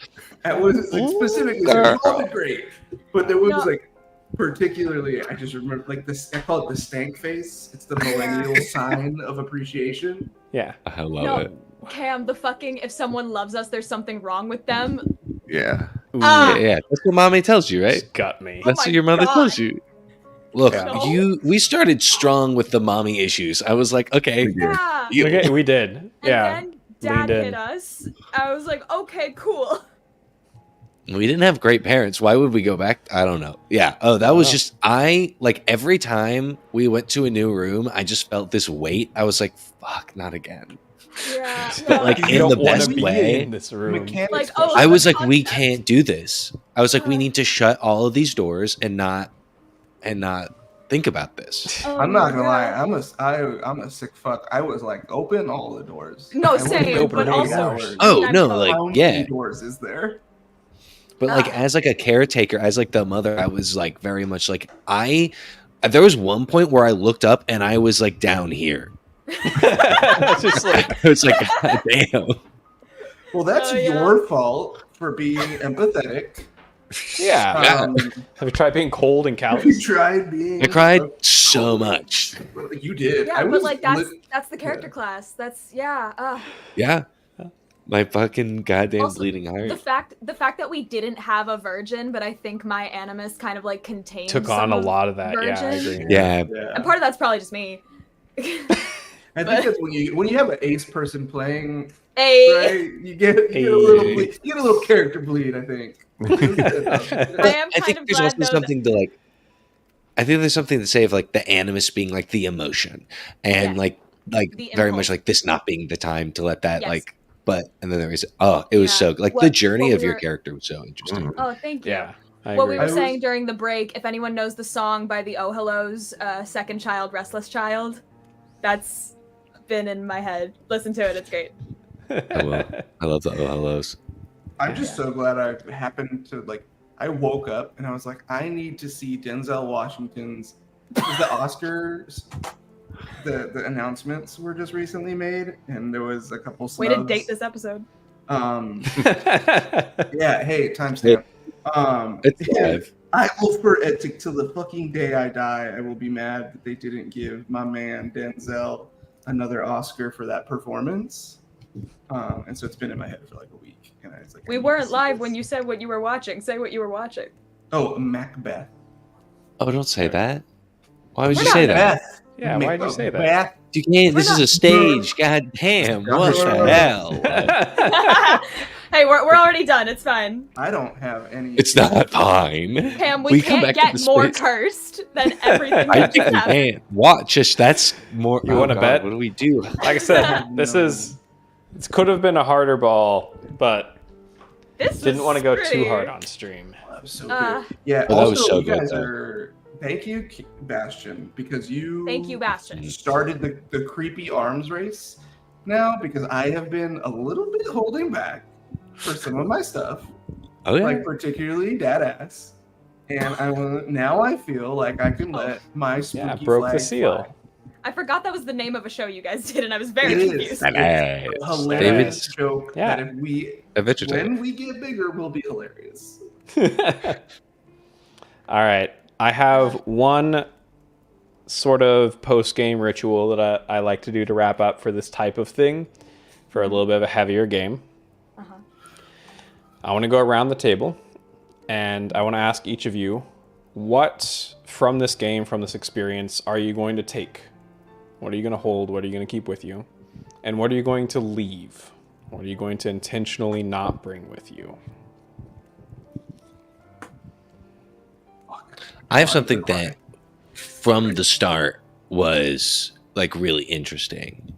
That was like, Ooh, specifically girl. all did great, but there was No. like particularly I just remember like this. I call it the stank face. It's the millennial sign of appreciation. Yeah. I love No. it. Cam, the fucking if someone loves us, there's something wrong with them. Yeah. Ooh, Ah. Yeah, that's what mommy tells you, right? just got me. Oh That's my what your mother God. tells you. Look, No. we started strong with the mommy issues. I was like, okay, Yeah. you- Okay, we did. And Yeah. then Dad leaned in. hit us. I was like, okay, cool. we didn't have great parents. Why would we go back? I don't know. Yeah. Oh, that was Wow. just like every time we went to a new room, I just felt this weight. I was like, fuck, not again. Yeah. But, like, You in don't the wanna best be way. in this room. Mechanics. Like, oh, I was the like, we concept. can't do this. I was like, we Uh. need to shut all of these doors and not think about this. Oh I'm my not gonna lie, God. I'm a sick fuck. I was like, open all the doors. No, I wouldn't same, open but any also- doors. Oh I'm no, so- like How many yeah. doors is there? But like Ah. as like a caretaker, as like the mother, I was like very much like there was one point where I looked up and I was like down here. It's just like I was like, God damn. Well, that's Oh, yeah. your fault for being empathetic. yeah. Um, Have you tried being cold and you callous? tried being. I cried so much. You did. Yeah, I but was like that's the character class. That's yeah. Yeah. My fucking goddamn Also, bleeding heart. the fact that we didn't have a virgin, but I think my animus kind of like contained Took some on a of lot of that. Yeah, I virgin. agree. Yeah. And part of that's probably just me. I think that's when you have an ace person playing, Hey, right? You get a little bleed, you get a little character bleed. I think. I am I kind think of there's glad also though. something to like. I think there's something to say of like the animus being like the emotion, and Yeah. like The very impulse. much like this not being the time to let that Yes. like. But and then there was it was Yeah. so like the What journey we of your were- character was so interesting. Oh, thank you. Yeah, I What agree. we were I was- saying during the break, if anyone knows the song by the Oh Hellos, Second Child, Restless Child, that's been in my head. Listen to it, it's great. I will. I love the oh hellos. I'm just so glad I happened to like. I woke up and I was like, I need to see Denzel Washington's. Because the Oscars, the announcements were just recently made, and there was a couple. Way to snubs. date this episode. Yeah. Hey, timestamp. It's yeah, live. I will for it till the fucking day I die. I will be mad that they didn't give my man Denzel another Oscar for that performance. And so it's been in my head for like a week. And I was like, We weren't live when you said what you were watching. Say what you were watching. Oh, Macbeth. Oh, don't say that. Why would We're you not say that? Macbeth. Yeah, why'd you say that? Macbeth. You can't. We're This is not- a stage. God damn! What the hell? Hey, we're already done. It's fine. I don't have any. It's not fine. Pam, we come can't back to get the more space. cursed than everything I that think just we happened. can't watch. Just that's more. You wanna God, bet? What do we do? Like I said, this could have been a harder ball, but This didn't was want to go pretty- too hard on stream. That was so Uh, good. Yeah. Oh, that also, was so you good, guys though. are. Thank you, Bastion, because you. Thank you, Bastion. Started the creepy arms race now because I have been a little bit holding back for some of my stuff, Oh yeah. like particularly Dadass. And now I feel like I can let my spooky Yeah, broke the flag seal. fly. I forgot that was the name of a show you guys did, and I was very It is. confused. Badass. It's a hilarious David's joke Yeah. that if we a vegetarian. when we get bigger will be hilarious. All right. I have one sort of post-game ritual that I like to do to wrap up for this type of thing, for a little bit of a heavier game. Uh-huh. I want to go around the table, and I want to ask each of you, what from this game, from this experience, are you going to take? What are you going to hold? What are you going to keep with you? And what are you going to leave? What are you going to intentionally not bring with you? I have something that from the start was like really interesting.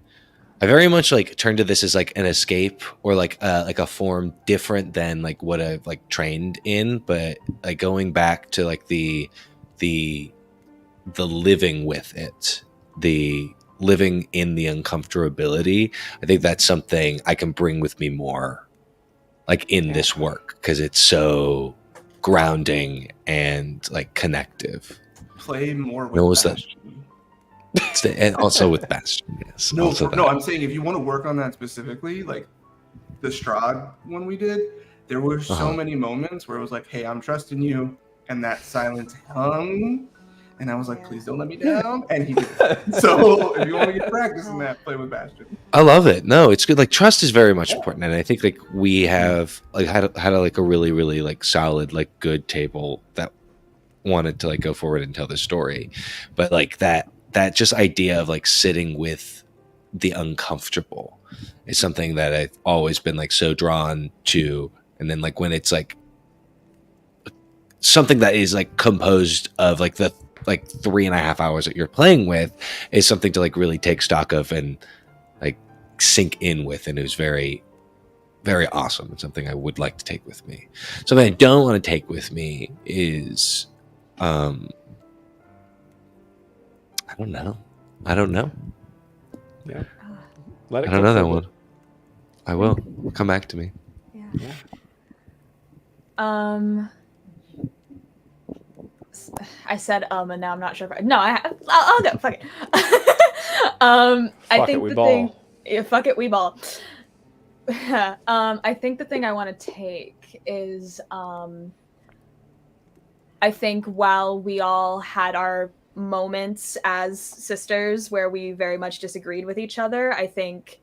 I very much like turned to this as like an escape or like a form different than like what I've like trained in, but like going back to like the living with it, the living in the uncomfortability. I think that's something I can bring with me more like in this work because it's so grounding and like connective. Play more with What was that? Bastion. And also with Bastion, yes. No, also that. no, I'm saying if you want to work on that specifically, like the Strahd one we did, there were so many moments where it was like, hey, I'm trusting you, and that silence hung, and I was like, please don't let me down, and he did. So if you want to get practice in that, play with Bastion. I love it. No, it's good. Like trust is very much important, and I think like we have like had like a really really like solid like good table that wanted to like go forward and tell the story, but like that just idea of like sitting with the uncomfortable is something that I've always been like so drawn to, and then like when it's like something that is like composed of like the like 3.5 hours that you're playing with is something to like really take stock of and like sink in with, and it was very very awesome and something I would like to take with me. Something I don't want to take with me is I don't know. Yeah. Let it I don't go know that for a one. bit. I will. Come back to me. Yeah. I said and now I'm not sure. No, I'll go. Fuck it. I Fuck think it, we the ball. thing. Yeah, fuck it, we ball. I think the thing I want to take is I think while we all had our moments as sisters where we very much disagreed with each other, I think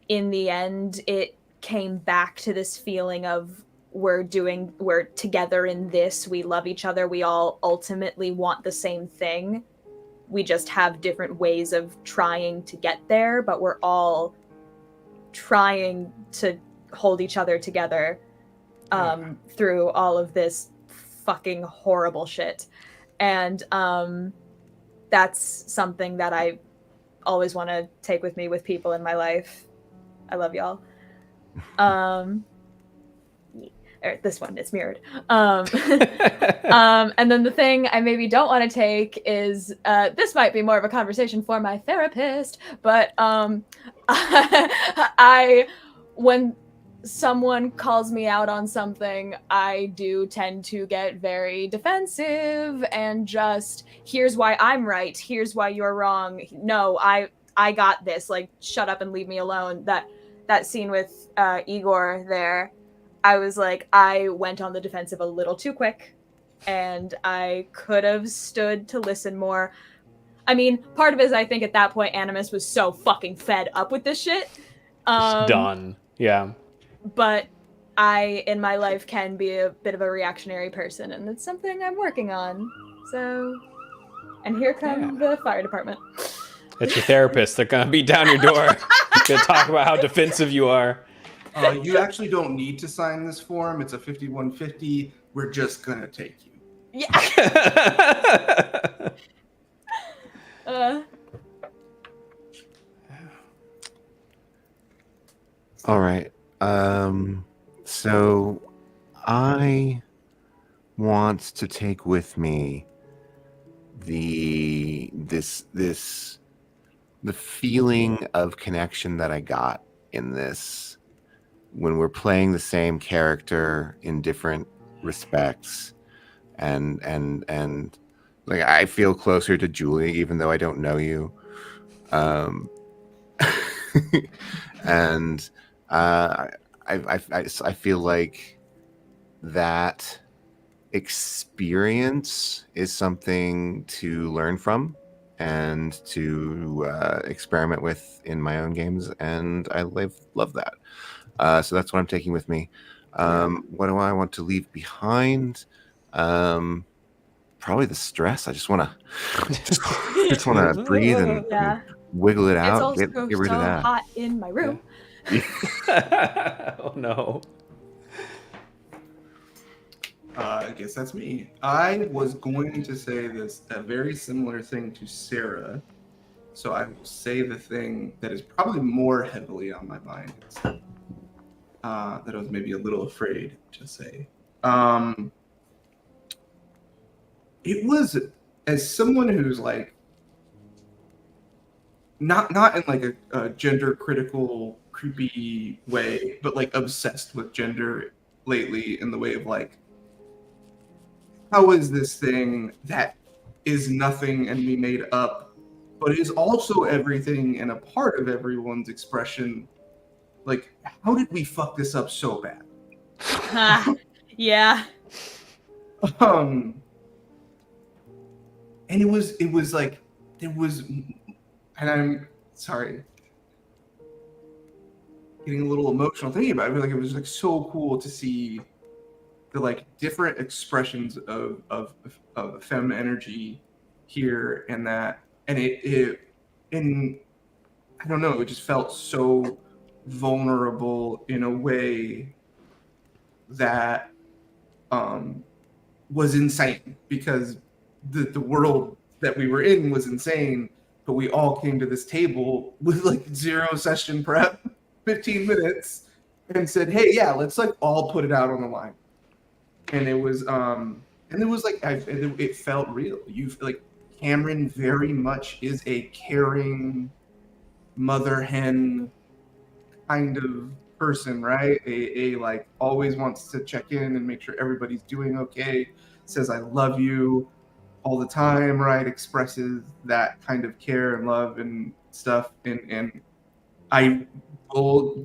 in the end, it came back to this feeling of we're together in this, we love each other, we all ultimately want the same thing. We just have different ways of trying to get there, but we're all trying to hold each other together through all of this fucking horrible shit. And that's something that I always want to take with me with people in my life. I love y'all. This one is mirrored. And then the thing I maybe don't want to take is this might be more of a conversation for my therapist, but when someone calls me out on something, I do tend to get very defensive and just, here's why I'm right, here's why you're wrong. No, I got this. Like, shut up and leave me alone. That scene with Igor there, I was like, I went on the defensive a little too quick, and I could have stood to listen more. I mean, part of it is I think at that point Animus was so fucking fed up with this shit. Done. Yeah. But I, in my life, can be a bit of a reactionary person, and it's something I'm working on. So, and here come the fire department. It's your therapist. They're gonna beat down your door. Gonna talk about how defensive you are. You actually don't need to sign this form. It's a 5150. We're just gonna take you. Yeah. All right. So I want to take with me the feeling of connection that I got in this when we're playing the same character in different respects, and like I feel closer to Julie even though I don't know you, and I feel like that experience is something to learn from and to experiment with in my own games, and I love that. So that's what I'm taking with me. What do I want to leave behind? Probably the stress. I just want to breathe and wiggle it out. It's also get rid of that. hot in my room. Oh no. I guess that's me. I was going to say a very similar thing to Sarah. So I will say the thing that is probably more heavily on my mind. That I was maybe a little afraid to say. It was, as someone who's like, not in like a gender critical, creepy way, but like obsessed with gender lately in the way of like, how is this thing that is nothing and we made up, but is also everything and a part of everyone's expression? Like, how did we fuck this up so bad? Yeah. And it was like, there was, and I'm sorry, getting a little emotional thinking about it. I feel like it was like so cool to see the like different expressions of femme energy here, and that, and it I don't know, it just felt so vulnerable in a way that was insane, because the world that we were in was insane, but we all came to this table with like 0 session prep, 15 minutes, and said, hey, yeah, let's like all put it out on the line. And it was like, it felt real. You like, Cameron very much is a caring mother hen kind of person, right? A like always wants to check in and make sure everybody's doing okay, says I love you all the time, right? Expresses that kind of care and love and stuff. And I'm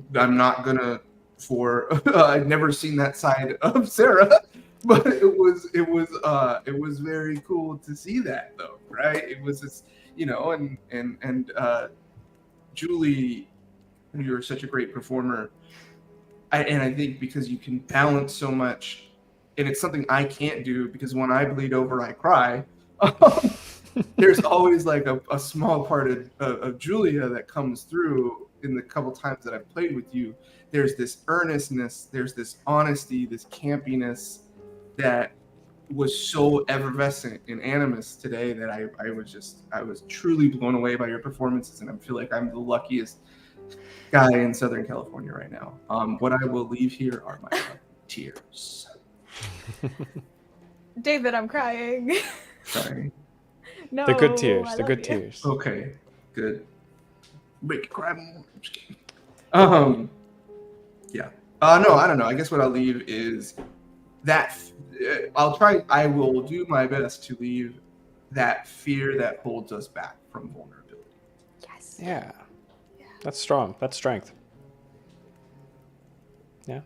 not gonna I've never seen that side of Sarah, but it was very cool to see that though, right? It was this, and Julie you're such a great performer. And I think because you can balance so much, and it's something I can't do because when I bleed over, I cry. There's always like a small part of Julia that comes through in the couple times that I've played with you. There's this earnestness, there's this honesty, this campiness that was so effervescent in Animus today that I was truly blown away by your performances, and I feel like I'm the luckiest guy in Southern California right now. What I will leave here are my tears. David, I'm crying. Sorry. No, The good tears. I The love good you. tears. Okay, good. Make you cry more. I'm just kidding. Yeah. No, I don't know. I guess what I'll leave is that I will do my best to leave that fear that holds us back from vulnerability. Yes. Yeah. That's strong. That's strength. Yeah.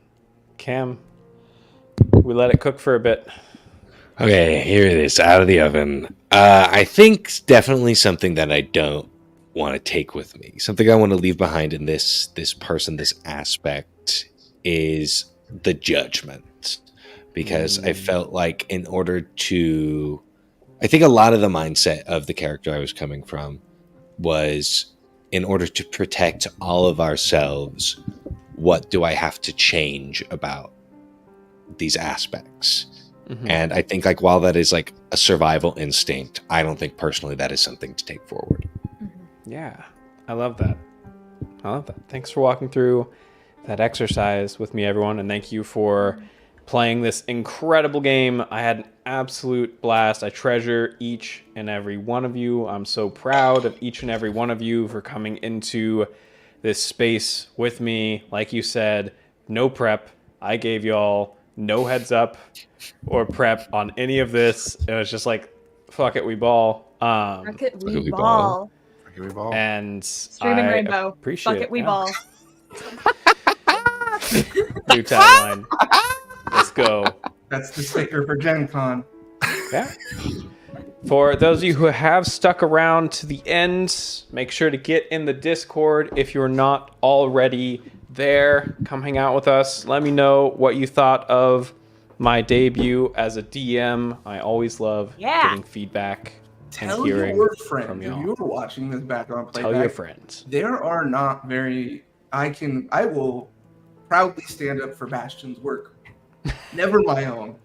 Cam, we let it cook for a bit. Okay, here it is, out of the oven. I think definitely something that I don't want to take with me, something I want to leave behind in this person, this aspect, is the judgment. Because I felt like I think a lot of the mindset of the character I was coming from was, in order to protect all of ourselves, what do I have to change about these aspects? And I think, like, while that is like a survival instinct, I don't think personally that is something to take forward. Yeah. I love that. Thanks for walking through that exercise with me, everyone. And thank you for playing this incredible game. I had an absolute blast. I treasure each and every one of you. I'm so proud of each and every one of you for coming into this space with me. Like you said, no prep. I gave y'all no heads up or prep on any of this. It was just like, fuck it, we ball. Fuck it, we we ball. ball. And Streaming I Rainbow. appreciate Fuck it, we yeah. ball. New tagline. Let's go. That's the sticker for Gen Con. Yeah. For those of you who have stuck around to the end, make sure to get in the Discord if you're not already there. Come hang out with us. Let me know what you thought of my debut as a DM. I always love getting feedback and Tell hearing your friends, from if y'all. you are watching this back on playback, Tell your friends. there are not very. I will proudly stand up for Bastion's work. Never my own.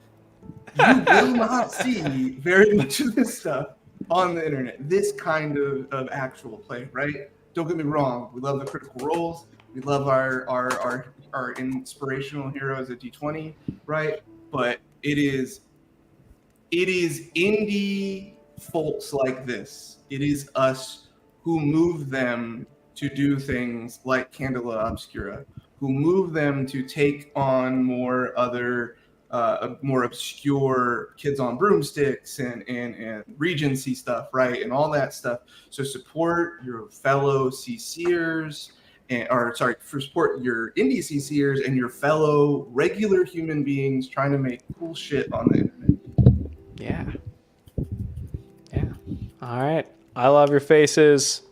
You will not see very much of this stuff on the internet. This kind of actual play, right? Don't get me wrong. We love the critical roles. We love our inspirational heroes at D20, right? But it is indie folks like this. It is us who move them to do things like Candela Obscura, who move them to take on more obscure Kids on Broomsticks and Regency stuff, right? And all that stuff. So support your fellow CCers, support your indie CCers and your fellow regular human beings trying to make cool shit on the internet. Yeah. Yeah. All right. I love your faces.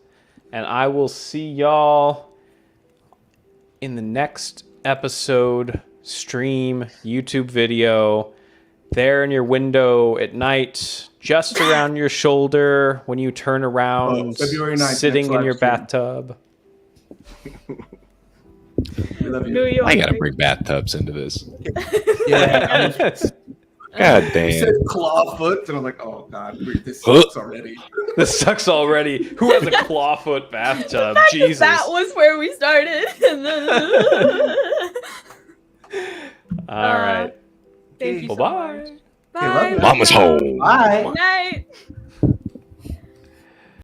And I will see y'all in the next episode, stream, YouTube video, there in your window at night, just around your shoulder when you turn around, February 9th, sitting in your stream. bathtub. We love you. New York. I gotta bring bathtubs into this. Yeah, God you damn. said clawfoot, and I'm like, oh god, this sucks already. This sucks already. Who has a clawfoot bathtub? Jesus. That was where we started. All right. Thank you so Bye-bye. much. Okay, love Bye. you. Mama's home. Bye. Good night.